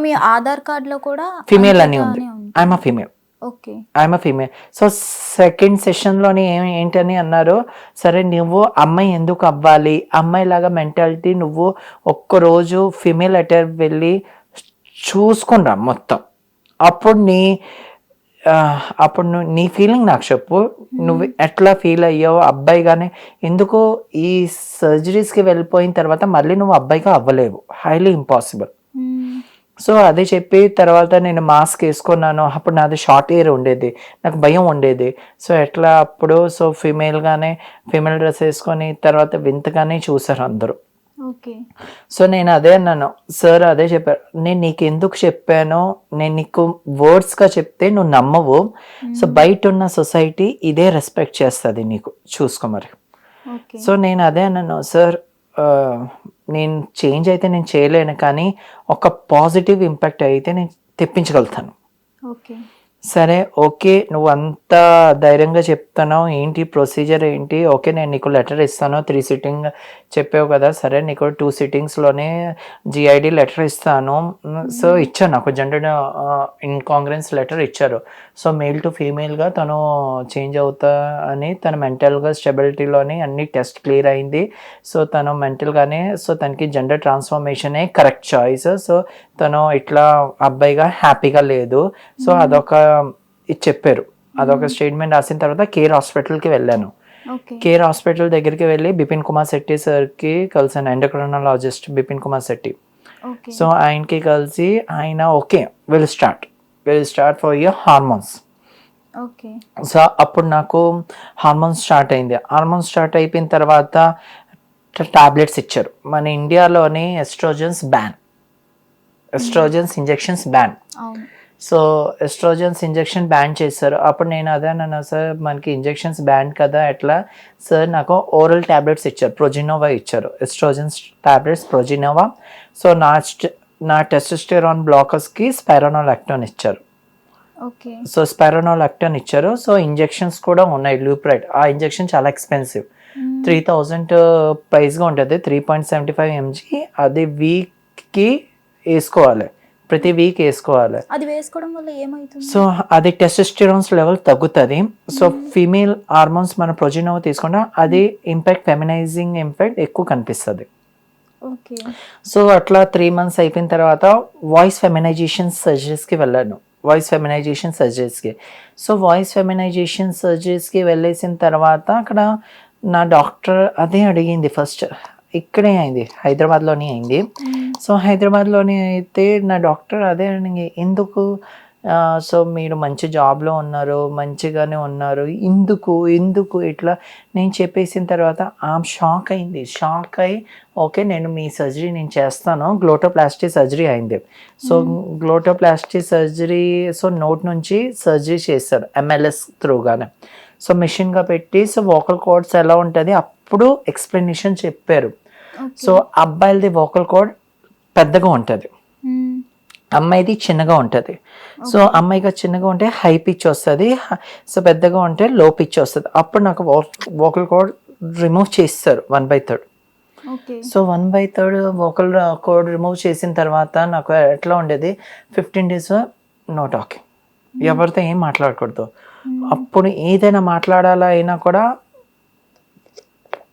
మీ ఆధార్ కార్డులో కూడా ఫీమేల్ అని ఉంది, I'm a female. So second సెషన్లోని ఏంటని అన్నారు, సరే నువ్వు అమ్మాయి ఎందుకు అవ్వాలి, అమ్మాయి లాగా మెంటాలిటీ నువ్వు ఒక్కరోజు ఫీమేల్ అటైర్ వెళ్ళి చూసుకున్నా మొత్తం, అప్పుడు నీ ఫీలింగ్ నాకు చెప్పు, నువ్వు ఎట్లా ఫీల్ అయ్యావు అబ్బాయిగానే, ఎందుకు ఈ సర్జరీస్కి వెళ్ళిపోయిన తర్వాత మళ్ళీ నువ్వు అబ్బాయిగా అవ్వలేవు, హైలీ ఇంపాసిబుల్. సో అదే చెప్పి తర్వాత నేను మాస్క్ వేసుకున్నాను. అప్పుడు నాది షార్ట్ హెయిర్ ఉండేది, నాకు భయం ఉండేది. సో ఎట్లా అప్పుడు సో ఫీమేల్ డ్రెస్ వేసుకొని తర్వాత వింతగానే చూసారు అందరూ. సో నేను అదే అన్నాను, సార్ అదే చెప్పారు, నేను నీకు ఎందుకు చెప్పానో, నేను నీకు వర్డ్స్గా చెప్తే నువ్వు నమ్మవు. సో బయట ఉన్న సొసైటీ ఇదే రెస్పెక్ట్ చేస్తుంది నీకు, చూసుకో మరి. సో నేను అదే అన్నాను, సార్ నేను చేంజ్ అయితే నేను చేయలేను కానీ ఒక పాజిటివ్ ఇంపాక్ట్ అయితే నేను తెప్పించగలుగుతాను. సరే ఓకే, నువ్వు అంత ధైర్యంగా చెప్తున్నావు, ఏంటి ప్రొసీజర్ ఏంటి, ఓకే నేను నీకు లెటర్ ఇస్తాను, 3 సిట్టింగ్ చెప్పావు కదా, సరే నీకు 2 సిట్టింగ్స్లోనే జిఐడి లెటర్ ఇస్తాను. సో ఇచ్చాను, నాకు జెండర్ ఇన్కాంగ్రెన్స్ లెటర్ ఇచ్చారు. సో మేల్ టు ఫీమేల్గా తను చేంజ్ అవుతా అని, తన మెంటల్గా స్టెబిలిటీలోని అన్ని టెస్ట్ క్లియర్ అయింది. సో తను మెంటల్గానే, సో తనకి జెండర్ ట్రాన్స్ఫర్మేషనే కరెక్ట్ చాయిస్. సో తను ఇట్లా అబ్బాయిగా హ్యాపీగా లేదు. సో అదొక చెప్పారు, అదొక స్టేట్మెంట్ రాసిన తర్వాత కేర్ హాస్పిటల్కి వెళ్ళాను. కేర్ హాస్పిటల్ దగ్గరికి వెళ్ళి బిపిన్ కుమార్ శెట్టి సార్కి కలిసాను, ఎండోక్రైనాలజిస్ట్ బిపిన్ కుమార్ శెట్టి. సో ఆయనకి కలిసి ఆయన okay will start for your hormones. So అప్పుడు నాకు హార్మోన్స్ స్టార్ట్ అయింది. హార్మోన్స్ స్టార్ట్ అయిపోయిన తర్వాత టాబ్లెట్స్ ఇచ్చారు. మన ఇండియాలోని estrogens injections ban. So estrogens injection ban చేశారు. అప్పుడు నేను అదే అన్నా, సార్ మనకి ఇంజెక్షన్స్ బ్యాన్ కదా ఎట్లా సార్? నాకు ఓరల్ ట్యాబ్లెట్స్ ఇచ్చారు, ప్రొజినోవా ఇచ్చారు, ఎస్ట్రోజన్స్ ట్యాబ్లెట్స్ ప్రొజినోవా. సో నా టెస్టోస్టెరాన్ బ్లాకర్స్కి స్పైరోనోలాక్టోన్ ఇచ్చారు. ఓకే. సో స్పైరోనోలాక్టోన్ ఇచ్చారు. సో ఇంజెక్షన్స్ కూడా ఉన్నాయి, లూప్రైడ్. ఆ ఇంజెక్షన్ చాలా ఎక్స్పెన్సివ్, 3000 ప్రైస్గా ఉంటుంది, 3.75 mg. అది వీక్కి వేసుకోవాలి, ప్రతి వీక్ వేసుకోవాలి. అది వేసుకోవడం వల్ల ఏమవుతుంది? సో అది టెస్టోస్టెరాన్స్ లెవెల్ తగ్గుతుంది. సో ఫీమేల్ హార్మోన్స్ మన ప్రొజినోవా తీసుకుంటే అది ఇంపాక్ట్, ఫెమినైజింగ్ ఇంపాక్ట్ ఎక్కువ కనిపిస్తుంది. ఓకే. సో అట్లా 3 months అయిపోయిన తర్వాత వాయిస్ ఫెమినైజేషన్ సర్జరీస్కి వెళ్ళాను, వాయిస్ ఫెమినైజేషన్ సర్జరీస్కి. సో వాయిస్ ఫెమినైజేషన్ సర్జరీస్కి వెళ్ళేసిన తర్వాత అక్కడ నా డాక్టర్ అదే అడిగింది ఫస్ట్. ఇక్కడే అయింది, హైదరాబాద్లోనే అయింది. సో హైదరాబాద్లోనే అయితే నా డాక్టర్ అదే అడిగి, ఎందుకు సో మీరు మంచి జాబ్లో ఉన్నారు, మంచిగానే ఉన్నారు, ఎందుకు ఇట్లా నేను చెప్పేసిన తర్వాత ఆమె షాక్ అయింది. షాక్ అయ్యి ఓకే నేను మీ సర్జరీ నేను చేస్తాను. గ్లోటోప్లాస్టీ సర్జరీ అయింది. సో గ్లోటోప్లాస్టీ సర్జరీ, సో నోట్ నుంచి సర్జరీ చేస్తారు MLS త్రూగానే. సో మెషిన్గా పెట్టి, సో వోకల్ కార్డ్స్ ఎలా ఉంటుంది అప్పుడు ఎక్స్ప్లెనేషన్ చెప్పారు. సో అబ్బాయిలది వోకల్ కార్డ్ పెద్దగా ఉంటుంది, అమ్మాయిది చిన్నగా ఉంటుంది. సో అమ్మాయిగా చిన్నగా ఉంటే హై పిచ్ వస్తుంది, సో పెద్దగా ఉంటే లో పిచ్ వస్తుంది. అప్పుడు నాకు వోకల్ కార్డ్ రిమూవ్ చేస్తారు 1/3. సో 1/3 వోకల్ కార్డ్ రిమూవ్ చేసిన తర్వాత నాకు ఎట్లా ఉండేది, 15 days నో టాకింగ్, ఎవరితో ఏం మాట్లాడకూడదు. అప్పుడు ఏదైనా మాట్లాడాలా అయినా కూడా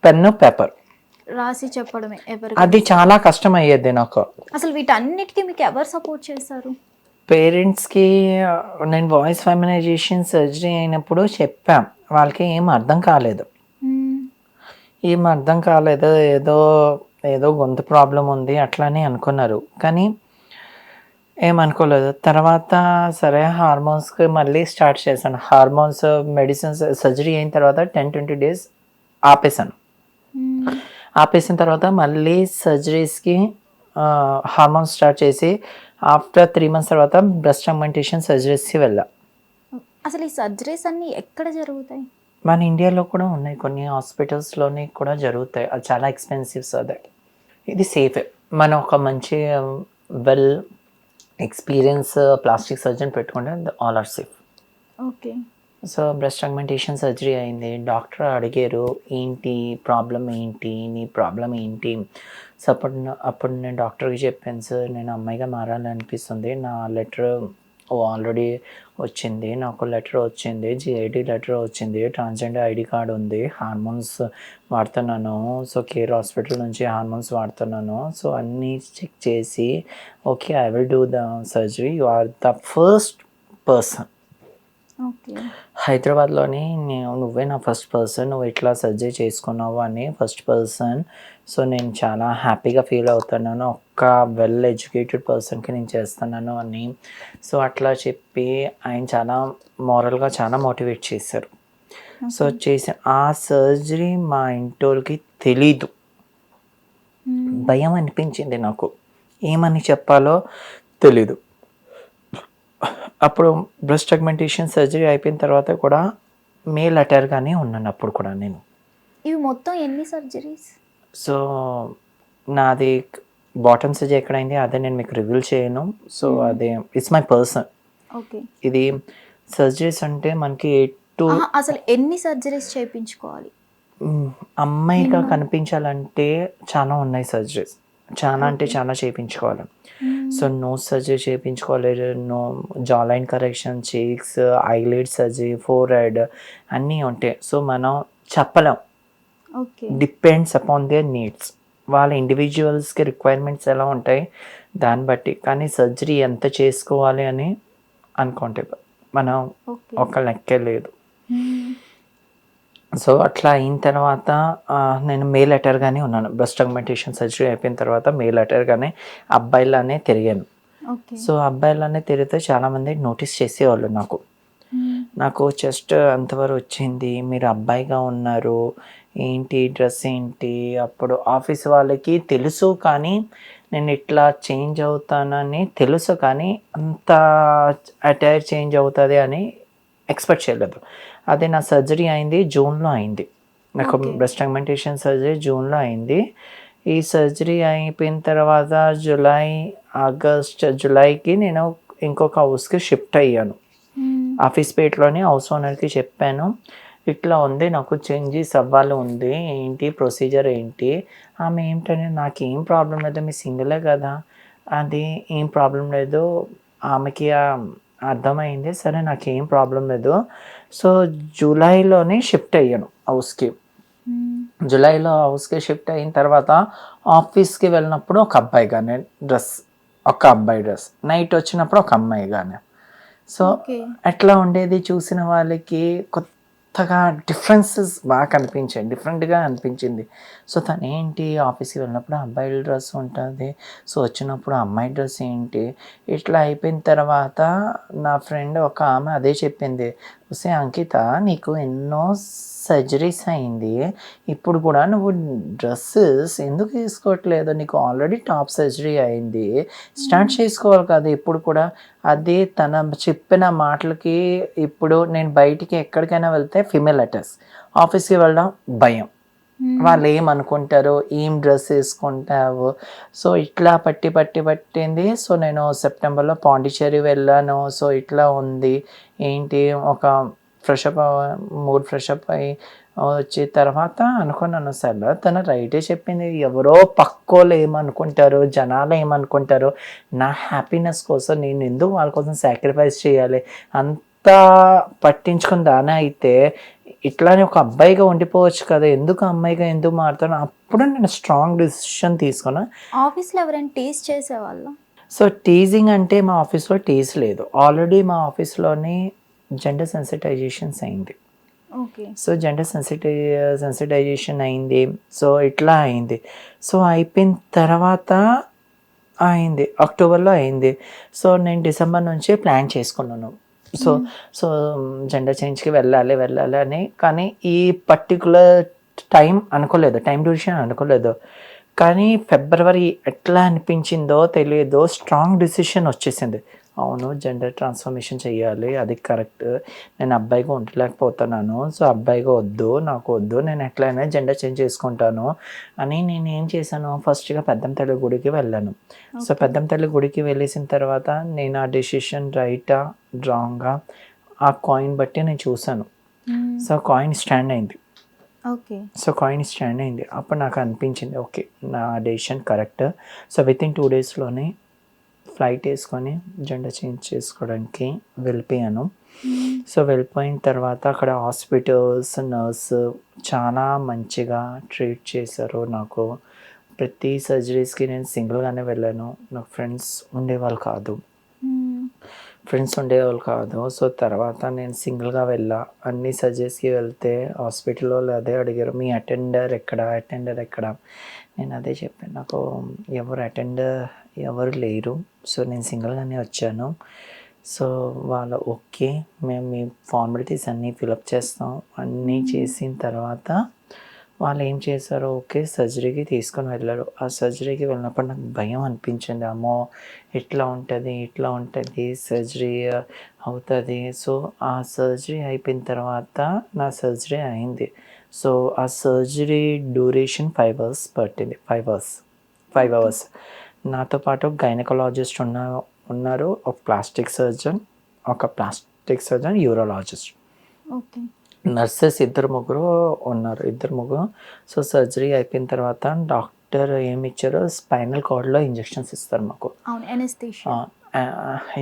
పెన్ను పేపర్ రాసి చెప్పడమే ఎవరు. అది చాలా కష్టం అయ్యేది నాకు. అసలు వీటన్నిటికీ మీకు ఎవరు సపోర్ట్ చేశారు? పేరెంట్స్కి నేను వాయిస్ ఫెమినైజేషన్ సర్జరీ అయినప్పుడు చెప్పాం, వాళ్ళకి ఏం అర్థం కాలేదు. ఏదో గొంతు ప్రాబ్లం ఉంది అట్లానే అనుకున్నారు, కానీ ఏమనుకోలేదు. తర్వాత సరే హార్మోన్స్కి మళ్ళీ స్టార్ట్ చేశాను. హార్మోన్స్ మెడిసిన్స్ సర్జరీ అయిన తర్వాత 10-20 days ఆపేసిన తర్వాత మళ్ళీ సర్జరీస్కి హార్మోన్స్ స్టార్ట్ చేసి ఆఫ్టర్ 3 months తర్వాత బ్రెస్ట్ ఆగ్మెంటేషన్ సర్జరీస్కి వెళ్ళా. అసలు ఈ సర్జరీస్ అన్నీ ఎక్కడ జరుగుతాయి? మన ఇండియాలో కూడా ఉన్నాయి, కొన్ని హాస్పిటల్స్లోని కూడా జరుగుతాయి. అది చాలా ఎక్స్పెన్సివ్స్. అదే ఇది సేఫ్. మనం ఒక మంచి వెల్ ఎక్స్పీరియన్స్ ప్లాస్టిక్ సర్జన్ పెట్టుకుంటే all are safe. Okay. So breast augmentation surgery అయింది. డాక్టర్ అడిగారు ఏంటి ప్రాబ్లం ఏంటి, నీ ప్రాబ్లం ఏంటి. సో అప్పుడు నేను డాక్టర్కి చెప్పాను, సార్ నేను అమ్మాయిగా మారాలనిపిస్తుంది, నా లెటర్ ఆల్రెడీ వచ్చింది, నాకు లెటర్ వచ్చింది, GID లెటర్ వచ్చింది, ట్రాన్స్జెండర్ ID కార్డ్ ఉంది, హార్మోన్స్ వాడుతున్నాను, సో కేర్ హాస్పిటల్ నుంచి హార్మోన్స్ వాడుతున్నాను. సో అన్నీ చెక్ చేసి okay I will do the surgery, you are the first person హైదరాబాద్లోని, నువ్వే నా ఫస్ట్ పర్సన్, నువ్వు ఇట్లా సర్జరీ చేసుకున్నావు అని ఫస్ట్ పర్సన్. సో నేను చాలా హ్యాపీగా ఫీల్ అవుతున్నాను, ఒక్క వెల్ ఎడ్యుకేటెడ్ పర్సన్కి నేను చేస్తున్నాను అని. సో అట్లా చెప్పి ఆయన చాలా మోరల్గా చాలా మోటివేట్ చేశారు. సో చేసి ఆ సర్జరీ మా ఇంటోళ్ళకి తెలీదు, భయం అనిపించింది నాకు, ఏమని చెప్పాలో తెలీదు. అప్పుడు బ్రెస్ట్ ఆగ్మెంటేషన్ సర్జరీ అయిపోయిన తర్వాత కూడా మేల్ అటైర్గానే ఉన్నాను అప్పుడు కూడా నేను. ఇవి మొత్తం ఎన్ని సర్జరీస్? సో నాది బాటమ్ సర్జరీ ఎక్కడైంది అదే నేను మీకు రివీల్ చేయను. సో అదే ఇట్స్ మై పర్సన్. ఓకే. ఇది సర్జరీస్ అంటే మనకి అసలు ఎన్ని సర్జరీస్ చేయించుకోవాలి? అమ్మాయిగా కనిపించాలంటే చాలా ఉన్నాయి సర్జరీస్, చాలా అంటే చాలా చేయించుకోవాలి. సో నోస్ సర్జరీ చేయించుకోవాలి, jaw line correction, cheeks, eyelid surgery, four head అన్నీ ఉంటాయి. సో మనం చెప్పలేం, డిపెండ్స్ అపాన్ దేర్ నీడ్స్. వాళ్ళ ఇండివిజువల్స్కి రిక్వైర్మెంట్స్ ఎలా ఉంటాయి దాన్ని బట్టి. కానీ సర్జరీ ఎంత చేసుకోవాలి అని అనుకుంటే మనం ఒక లెక్కే లేదు. సో అట్లా అయిన తర్వాత నేను మేల్ అటైర్గానే ఉన్నాను. బ్రెస్ట్ ఆగ్మెంటేషన్ సర్జరీ అయిపోయిన తర్వాత మేల్ అటైర్గానే అబ్బాయిలానే తిరిగాను. సో అబ్బాయిలానే తిరిగితే చాలామంది నోటీస్ చేసేవాళ్ళు నాకు చెస్ట్ అంతవరకు వచ్చింది, మీరు అబ్బాయిగా ఉన్నారు, ఏంటి డ్రెస్ ఏంటి. అప్పుడు ఆఫీస్ వాళ్ళకి తెలుసు, కానీ నేను ఇట్లా చేంజ్ అవుతానని తెలుసు, కానీ అంత అటైర్ చేంజ్ అవుతుంది అని ఎక్స్పెక్ట్ చేయలేదు. అదే నా సర్జరీ అయింది జూన్లో అయింది. నాకు బ్రెస్ట్ ఆగ్మెంటేషన్ సర్జరీ జూన్లో అయింది. ఈ సర్జరీ అయిపోయిన తర్వాత జూలైకి నేను ఇంకొక హౌస్కి షిఫ్ట్ అయ్యాను. ఆఫీస్ పేట్లోని హౌస్ ఓనర్కి చెప్పాను, ఇట్లా ఉంది, నాకు చేంజెస్ అవ్వాలి ఉంది, ఏంటి ప్రొసీజర్ ఏంటి. ఆమె ఏంటంటే నాకేం ప్రాబ్లం లేదు, మీ సింగిలే కదా, అది ఏం ప్రాబ్లం లేదు. ఆమెకి అర్థమైంది, సరే నాకేం ప్రాబ్లం లేదు. సో జూలైలోనే షిఫ్ట్ అయ్యాను హౌస్కి. జూలైలో హౌస్కి షిఫ్ట్ అయిన తర్వాత ఆఫీస్కి వెళ్ళినప్పుడు ఒక అబ్బాయి డ్రెస్, నైట్ వచ్చినప్పుడు ఒక అమ్మాయి కానీ. సో ఎట్లా ఉండేది చూసిన వాళ్ళకి కొత్తగా డిఫరెన్సెస్ బాగా కనిపించాయి, డిఫరెంట్గా అనిపించింది. సో తను ఏంటి ఆఫీస్కి వెళ్ళినప్పుడు అబ్బాయి డ్రెస్ ఉంటుంది, సో వచ్చినప్పుడు అమ్మాయి డ్రెస్ ఏంటి. ఇట్లా అయిపోయిన తర్వాత నా ఫ్రెండ్ ఒక ఆమె అదే చెప్పింది, వస్తే అంకిత నీకు ఎన్నో సర్జరీస్ అయింది, ఇప్పుడు కూడా నువ్వు డ్రెస్సెస్ ఎందుకు వేసుకోవట్లేదు, నీకు ఆల్రెడీ టాప్ సర్జరీ అయింది, స్టార్ట్ చేసుకోవాలి కదా ఇప్పుడు కూడా. అదే తన చెప్పిన మాటలకి ఇప్పుడు నేను బయటికి ఎక్కడికైనా వెళ్తే ఫిమేల్ అటెస్, ఆఫీస్కి వెళ్ళడం భయం, వాళ్ళు ఏమనుకుంటారు, ఏం డ్రెస్ వేసుకుంటావు. సో ఇట్లా పట్టింది. సో నేను సెప్టెంబర్లో పాండిచ్చేరి వెళ్ళాను. సో ఇట్లా ఉంది ఏంటి, ఒక ఫ్రెషప్ అయ్యి వచ్చే తర్వాత అనుకున్నాను, సరే తను రైటే చెప్పింది, ఎవరో పక్కోళ్ళు ఏమనుకుంటారు, జనాలు ఏమనుకుంటారు, నా హ్యాపీనెస్ కోసం నేను ఎందుకు వాళ్ళ కోసం సాక్రిఫైస్ చేయాలి, అంతా పట్టించుకుని దానే అయితే ఇట్లానే ఒక అబ్బాయిగా ఉండిపోవచ్చు కదా, ఎందుకు అమ్మాయిగా ఎందుకు మారుతాను. అప్పుడు నేను స్ట్రాంగ్ డిసిషన్ తీసుకున్నా. ఆఫీస్లో ఎవరైనా టీజ్ చేసేవాళ్ళు? సో టీజింగ్ అంటే మా ఆఫీస్లో టీజ్ లేదు, ఆల్రెడీ మా ఆఫీస్లోని జెండర్ సెన్సిటైజేషన్స్ అయింది. సో జెండర్ సెన్సిటైజేషన్ అయింది. సో ఇట్లా అయింది. సో అయిపోయిన తర్వాత అయింది, అక్టోబర్లో అయింది. సో నేను డిసెంబర్ నుంచి ప్లాన్ చేసుకున్నాను. సో జెండర్ చేంజ్కి వెళ్ళాలి అని, కానీ ఈ పర్టికులర్ టైం డ్యూరేషన్ అనుకోలేదు. కానీ ఫిబ్రవరి ఎట్లా అనిపించిందో తెలియదు, స్ట్రాంగ్ డిసిషన్ వచ్చేసింది, అవును జెండర్ ట్రాన్స్ఫర్మేషన్ చేయాలి, అది కరెక్ట్, నేను అబ్బాయిగా ఉండలేకపోతున్నాను, సో అబ్బాయిగా నాకు వద్దు, నేను ఎట్లయినా జెండర్ చేంజ్ చేసుకుంటాను అని నేను ఏం చేశాను, ఫస్ట్గా పెద్దమ్మ తల్లి గుడికి వెళ్ళాను. సో పెద్దమ్మ తల్లి గుడికి వెళ్ళేసిన తర్వాత నేను ఆ డెసిషన్ రైటా రాంగా ఆ కాయిన్ బట్టి నేను చూసాను. సో కాయిన్ స్టాండ్ అయింది. అప్పుడు నాకు అనిపించింది, ఓకే నా డెసిషన్ కరెక్ట్. సో వితిన్ 2 డేస్లోనే ఫ్లైట్ వేసుకొని జెండర్ చేంజ్ చేసుకోవడానికి వెళ్ళిపోయాను. సో వెళ్ళిపోయిన తర్వాత అక్కడ హాస్పిటల్స్, నర్సు చాలా మంచిగా ట్రీట్ చేశారు నాకు. ప్రతి సర్జరీస్కి నేను సింగిల్గానే వెళ్ళాను, నాకు ఫ్రెండ్స్ ఉండేవాళ్ళు కాదు. సో తర్వాత నేను సింగిల్గా వెళ్ళా. అన్ని సర్జరీస్కి వెళ్తే హాస్పిటల్లో అదే అడిగారు, మీ అటెండర్ ఎక్కడ. నేను అదే చెప్పాను, నాకు ఎవరు లేరు, సో నేను సింగిల్గానే వచ్చాను. సో వాళ్ళు ఓకే, మేము మీ ఫార్మాలిటీస్ అన్నీ ఫిలప్ చేస్తాం. అన్నీ చేసిన తర్వాత వాళ్ళు ఏం చేశారు, ఓకే సర్జరీకి తీసుకొని వెళ్ళారు. ఆ సర్జరీకి వెళ్ళినప్పుడు నాకు భయం అనిపించింది, అమ్మో ఇట్లా ఉంటుంది సర్జరీ అవుతుంది. సో ఆ సర్జరీ అయిపోయిన తర్వాత నా సర్జరీ అయింది. సో ఆ సర్జరీ డ్యూరేషన్ 5 hours పట్టింది. 5 hours. నాతో పాటు గైనకాలజిస్ట్ ఉన్నారు, ఒక ప్లాస్టిక్ సర్జన్, యూరాలజిస్ట్, నర్సెస్ ఇద్దరు ముగ్గురు. సో సర్జరీ అయిపోయిన తర్వాత డాక్టర్ ఏమి ఇచ్చారు, స్పైనల్ కార్డ్లో ఇంజెక్షన్స్ ఇస్తారు మాకు,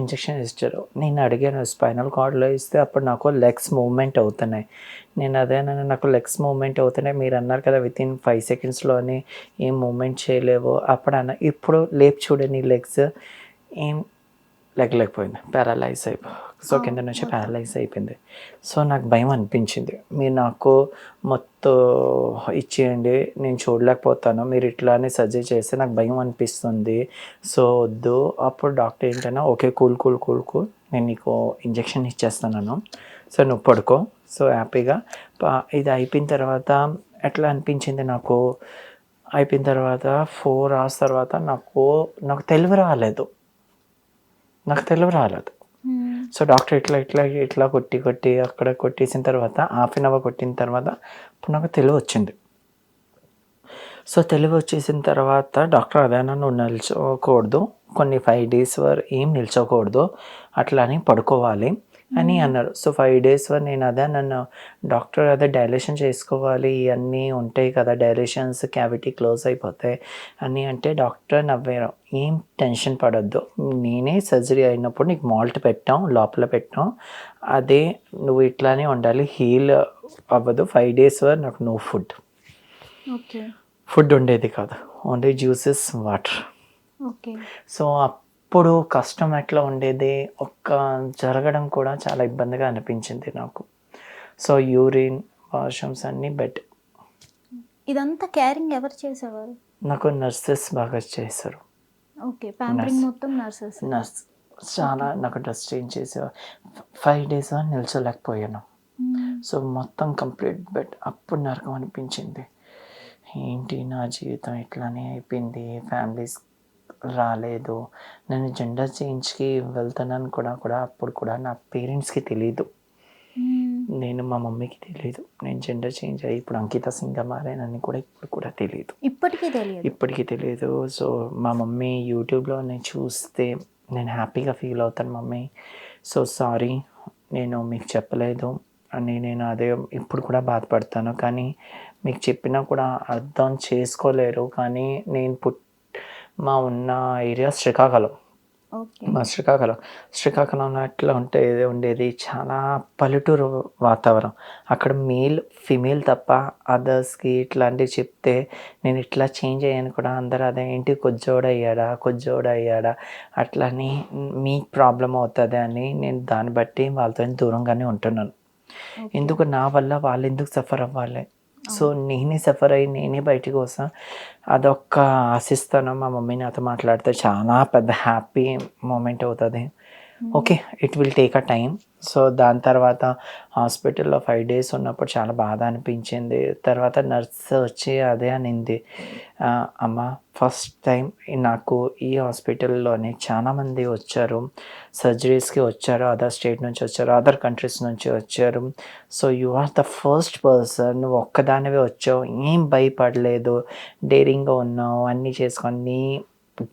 ఇంజెక్షన్ ఇచ్చారు. నేను అడిగాను, స్పైనల్ కార్డ్లో ఇస్తే అప్పుడు నాకు లెగ్స్ మూవ్మెంట్ అవుతున్నాయి. నాకు లెగ్స్ మూవ్మెంట్ అవుతున్నాయి, మీరు అన్నారు కదా వితిన్ 5 secondsలోనే ఏం మూవ్మెంట్ చేయలేవు. ఇప్పుడు లేపు చూడండి లెగ్స్, ఏం లేకపోయింది, ప్యారలైజ్ సో కింద నుంచి ప్యారలైజ్ అయిపోయింది. సో నాకు భయం అనిపించింది, మీరు నాకు మొత్తం ఇచ్చేయండి, నేను చూడలేకపోతాను, మీరు ఇట్లానే సర్జరీ చేస్తే నాకు భయం అనిపిస్తుంది, సో వద్దు. అప్పుడు డాక్టర్ ఏంటన్నా, ఓకే కూల్, నేను నీకు ఇంజెక్షన్ ఇచ్చేస్తున్నాను, సో నువ్వు పడుకో. సో హ్యాపీగా ఇది అయిపోయిన తర్వాత ఎట్లా అనిపించింది నాకు, అయిపోయిన తర్వాత 4 hours తర్వాత నాకు తెలివి రాలేదు. సో డాక్టర్ ఇట్లా కొట్టి అక్కడ కొట్టేసిన తర్వాత హాఫ్ అన్ అవర్ కొట్టిన తర్వాత ఇప్పుడు నాకు తెలివి వచ్చింది. సో తెలివి వచ్చేసిన తర్వాత డాక్టర్ అదేనా నువ్వు నిల్చోకూడదు, కొన్ని 5 days వరకు ఏం నిల్చోకూడదు, అట్లా అని పడుకోవాలి అని అన్నారు. సో 5 days వరకు నేను నన్ను డాక్టర్ డైలేషన్ చేసుకోవాలి, ఇవన్నీ ఉంటాయి కదా, డైలేషన్స్, క్యావిటీ క్లోజ్ అయిపోతాయి అని అంటే డాక్టర్ నవ్వారు. ఏం టెన్షన్ పడొద్దు, నేనే సర్జరీ అయినప్పుడు నీకు మాల్ట్ లోపల పెట్టాం, అదే నువ్వు ఇట్లానే ఉండాలి, హీల్ అవ్వదు. 5 days వరకు నాకు నో ఫుడ్ ఉండేది కాదు, ఓన్లీ జ్యూసెస్, వాటర్. సో అప్పుడు కష్టం ఎట్లా ఉండేది, జరగడం కూడా చాలా ఇబ్బందిగా అనిపించింది నాకు. సో యూరిన్, వాష్రూమ్స్ అన్నీ బెడ్. ఇదంతా క్యారింగ్ ఎవరు చేసేవారు? నాకు నర్సెస్ బాగా చేశారు. నర్స్ చాలా నాకు డ్రెస్ చేంజ్ చేసేవారు. 5 days నిల్చోలేకపోయాను. సో మొత్తం కంప్లీట్ బెడ్. అప్పుడు నరకం అనిపించింది, ఏంటి నా జీవితం ఇట్లానే అయిపోయింది, ఫ్యామిలీస్ రాలేదు, నేను జెండర్ చేంజ్కి వెళ్తున్నాను కూడా అప్పుడు కూడా నా పేరెంట్స్కి తెలీదు, నేను మా మమ్మీకి తెలీదు నేను జెండర్ చేంజ్ అయ్యి ఇప్పుడు అంకిత సింగ్గా మారానని కూడా ఇప్పుడు కూడా తెలీదు, ఇప్పటికీ తెలియదు. సో మా మమ్మీ యూట్యూబ్లో నేను చూస్తే నేను హ్యాపీగా ఫీల్ అవుతాను, మమ్మీ సో సారీ నేను మీకు చెప్పలేదు అని నేను అదే ఇప్పుడు కూడా బాధపడతాను. కానీ మీకు చెప్పినా కూడా అర్థం చేసుకోలేరు. కానీ నేను మా ఉన్న ఏరియా శ్రీకాకుళం. శ్రీకాకుళంలో ఎట్లా ఉండేది చాలా పల్లెటూరు వాతావరణం. అక్కడ మేల్ ఫిమేల్ తప్ప అదర్స్కి ఇట్లాంటివి చెప్తే నేను ఇట్లా చేంజ్ అయ్యాను కూడా అందరూ అదేంటి కొజ్జోడయ్యాడా అట్లని మీకు ప్రాబ్లం అవుతుంది అని నేను దాన్ని బట్టి వాళ్ళతో దూరంగానే ఉంటున్నాను. ఎందుకు నా వల్ల వాళ్ళు ఎందుకు సఫర్ అవ్వాలి? సో నేనే సఫర్ అయ్యి నేనే బయటికి వస్తాను, అదొక్క ఆశిస్తాను. మా మమ్మీ నాతో మాట్లాడితే చాలా పెద్ద హ్యాపీ మూమెంట్ అవుతుంది. Okay, it will take a time. So దాని తర్వాత హాస్పిటల్లో 5 days ఉన్నప్పుడు చాలా బాధ అనిపించింది. తర్వాత నర్స్ వచ్చి అదే అనింది, అమ్మ ఫస్ట్ టైం నాకు ఈ హాస్పిటల్లోనే చాలామంది వచ్చారు, సర్జరీస్కి వచ్చారు, అదర్ స్టేట్ నుంచి వచ్చారు, అదర్ కంట్రీస్ నుంచి వచ్చారు. So you are the first person, నువ్వు ఒక్కదానివే వచ్చావు, ఏం భయపడలేదు, డేరింగ్గా ఉన్నావు, అన్నీ చేసుకొని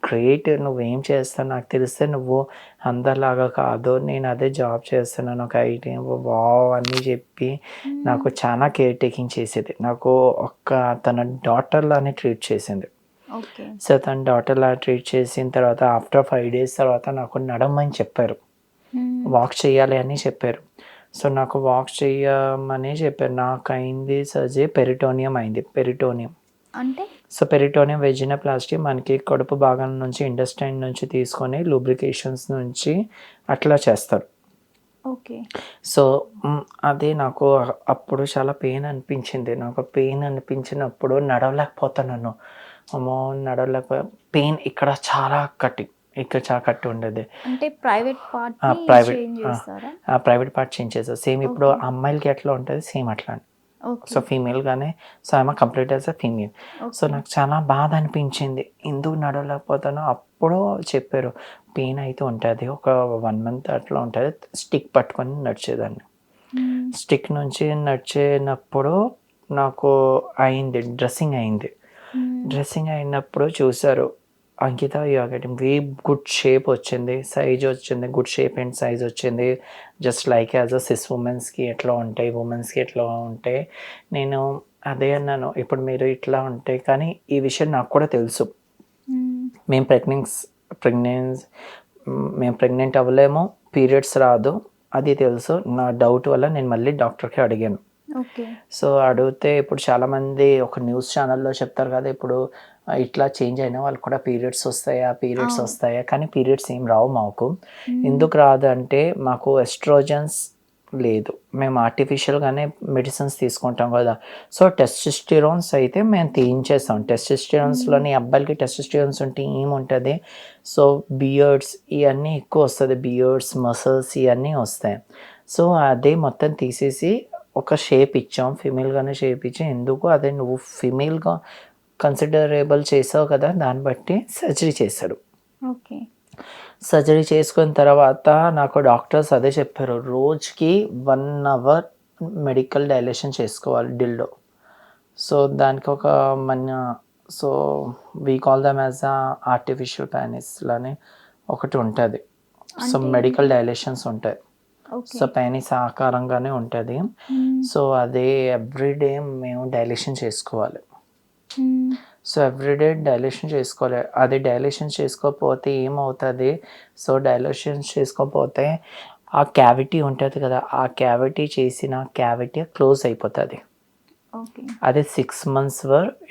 గ్రేట్, నువ్వేం చేస్తావు నాకు తెలిస్తే నువ్వు అందరిలాగా కాదు, నేను అదే జాబ్ చేస్తున్నాను ఒక ఐటీ వావ్ అన్నీ చెప్పి నాకు చాలా కేర్ టేకింగ్ చేసేది. నాకు తన డాటర్లానే ట్రీట్ చేసింది. సో తన డాటర్లా ట్రీట్ చేసిన తర్వాత ఆఫ్టర్ 5 days తర్వాత నాకు నడమని చెప్పారు, వాక్ చేయాలి అని చెప్పారు. సో నాకు వాక్ చేయమని చెప్పారు. నాకు అయింది సర్జరీ, పెరిటోనియం అయింది. అంటే సో పెరిటోనియం వెజినోప్లాస్టీ మనకి కడుపు భాగం నుంచి ఇంటెస్టైన్ నుంచి తీసుకొని లూబ్రికేషన్స్ నుంచి అట్లా చేస్తారు. సో అది నాకు అప్పుడు చాలా పెయిన్ అనిపించింది. నాకు పెయిన్ అనిపించినప్పుడు నడవలేకపోతున్నాను, అమ్మో పెయిన్ ఇక్కడ చాలా కట్టి ఉండేది. అంటే ప్రైవేట్ పార్ట్ చేంజ్ చేస్తారు. సేమ్ ఇప్పుడు అమ్మాయిలకి ఎట్లా ఉంటుంది సేమ్ అట్లా. సో ఫీమేల్గానే, so I'm complete as a female. So నాకు చాలా బాధ అనిపించింది, ఎందుకు నడవలేకపోతానో. అప్పుడు చెప్పారు పెయిన్ అయితే ఉంటుంది, ఒక 1 month అట్లా ఉంటుంది, స్టిక్ పట్టుకొని నడిచేదాన్ని. స్టిక్ నుంచి నడిచినప్పుడు నాకు అయింది, డ్రెస్సింగ్ అయినప్పుడు చూసారు, Ankita you are getting very good shape వచ్చింది, సైజ్ వచ్చింది, గుడ్ షేప్ అండ్ సైజ్ వచ్చింది, just like as a cis ఉమెన్స్కి ఎట్లా ఉంటాయి, ఉమెన్స్కి ఎట్లా ఉంటాయి. నేను అదే అన్నాను, ఇప్పుడు మీరు ఇట్లా ఉంటాయి. కానీ ఈ విషయం నాకు కూడా తెలుసు, మేము ప్రెగ్నెంట్ అవ్వలేము, పీరియడ్స్ రాదు, అది తెలుసు. నా డౌట్ వల్ల నేను మళ్ళీ డాక్టర్కి అడిగాను. సో అడిగితే ఇప్పుడు చాలామంది ఒక న్యూస్ ఛానల్లో చెప్తారు కదా, ఇప్పుడు ఇట్లా చేంజ్ అయిన వాళ్ళు కూడా పీరియడ్స్ వస్తాయా, కానీ పీరియడ్స్ ఏం రావు మాకు. ఎందుకు రాదు అంటే మాకు ఎస్ట్రోజన్స్ లేదు, మేము ఆర్టిఫిషియల్గానే మెడిసిన్స్ తీసుకుంటాం కదా. సో టెస్టోస్టెరాన్స్ అయితే మేము తీయించేస్తాం. టెస్టోస్టెరాన్స్లోని అబ్బాయిలకి టెస్టోస్టెరాన్స్ ఉంటే ఏముంటుంది, సో బియర్డ్స్ ఇవన్నీ ఎక్కువ వస్తుంది, బియర్డ్స్, మసిల్స్ ఇవన్నీ వస్తాయి. సో అదే మొత్తం తీసేసి ఒక షేప్ ఇచ్చాం, ఫిమేల్గానే షేప్ ఇచ్చి, ఎందుకు అదే నువ్వు ఫిమేల్గా కన్సిడరబుల్ చేసావు కదా, దాన్ని బట్టి సర్జరీ చేశాడు. ఓకే. సర్జరీ చేసుకున్న తర్వాత నాకు డాక్టర్స్ అదే చెప్పారు, రోజుకి 1 అవర్ మెడికల్ డైలేషన్ చేసుకోవాలి డిల్డో. సో దానికి ఒక so we call them as a artificial penis అని ఒకటి ఉంటుంది. సో మెడికల్ డైలేషన్స్ ఉంటాయి. సో పెనిస్ ఆకారంగానే ఉంటుంది. సో అదే ఎవ్రీడే మేము డైలేషన్ చేసుకోవాలి. సో ఎవ్రీడే డైలేషన్ చేసుకోవాలి. అది డైలేషన్ చేసుకోకపోతే ఏమవుతుంది, సో డైలేషన్ చేసుకోకపోతే ఆ క్యావిటీ ఉంటుంది కదా, ఆ క్యావిటీ చేసిన క్యావిటీ క్లోజ్ అయిపోతుంది. అదే 6 months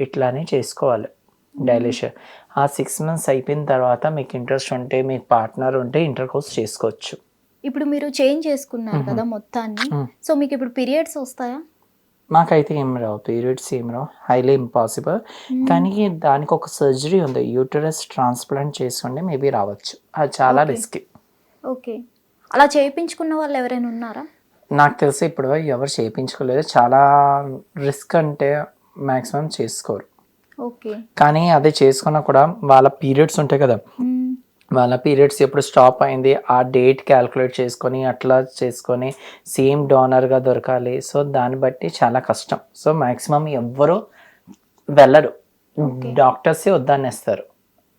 ఇట్లానే చేసుకోవాలి డైలేషన్. ఆ 6 months అయిపోయిన తర్వాత మీకు ఇంట్రెస్ట్ ఉంటే, మీకు పార్ట్నర్ ఉంటే ఇంటర్ కోర్స్ చేసుకోవచ్చు. ఇప్పుడు మీరు చేంజ్ చేసుకున్నారు కదా మొత్తాన్ని, సో మీకు ఇప్పుడు పీరియడ్స్ వస్తాయా? మాకైతే ఏం రావు పీరియడ్స్, ఏం రావు, హైలీ ఇంపాసిబుల్. కానీ దానికి ఒక సర్జరీ ఉంది, యూటరస్ ట్రాన్స్ప్లాంట్ చేసుకుంటే మేబీ రావచ్చు. అది చాలా రిస్క్. ఓకే. అలా చేయించుకున్న వాళ్ళు ఎవరైనా ఉన్నారా? నాకు తెలిసి ఇప్పుడు ఎవరు చేయించుకోలేదు. చాలా రిస్క్, అంటే మ్యాక్సిమం చేసుకోరు. ఓకే. కానీ అదే చేసుకున్నా కూడా వాళ్ళ పీరియడ్స్ ఉంటాయి కదా, వాళ్ళ పీరియడ్స్ ఎప్పుడు స్టాప్ అయింది ఆ డేట్ క్యాల్కులేట్ చేసుకొని అట్లా చేసుకొని సేమ్ డోనర్గా దొరకాలి. సో దాన్ని బట్టి చాలా కష్టం. సో మ్యాక్సిమం ఎవ్వరు వెళ్ళరు, డాక్టర్సే వద్దనేస్తారు.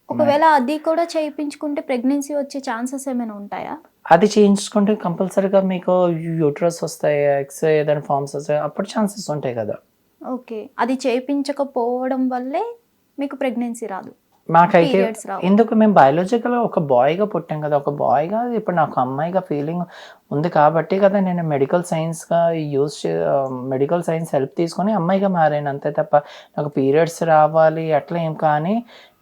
ఒకవేళ అది కూడా చేయించుకుంటే ప్రెగ్నెన్సీ వచ్చే ఛాన్సెస్ ఏమైనా ఉంటాయా? అది చేయించుకుంటే కంపల్సరీగా మీకు యూట్రస్ వస్తాయి, ఎగ్స్ ఏదైనా ఫార్మ్స్ వస్తాయి, అప్పుడు ఛాన్సెస్ ఉంటాయి కదా. ఓకే. అది చేయించకపోవడం వల్లే మీకు ప్రెగ్నెన్సీ రాదు? మాకైతే ఎందుకు, మేము బయాలజికల్గా ఒక బాయ్గా పుట్టాం కదా, ఒక బాయ్గా ఇప్పుడు నాకు అమ్మాయిగా ఫీలింగ్ ఉంది కాబట్టి కదా నేను మెడికల్ సైన్స్గా మెడికల్ సైన్స్ హెల్ప్ తీసుకొని అమ్మాయిగా మారాను, అంతే తప్ప నాకు పీరియడ్స్ రావాలి అట్లా ఏం. కానీ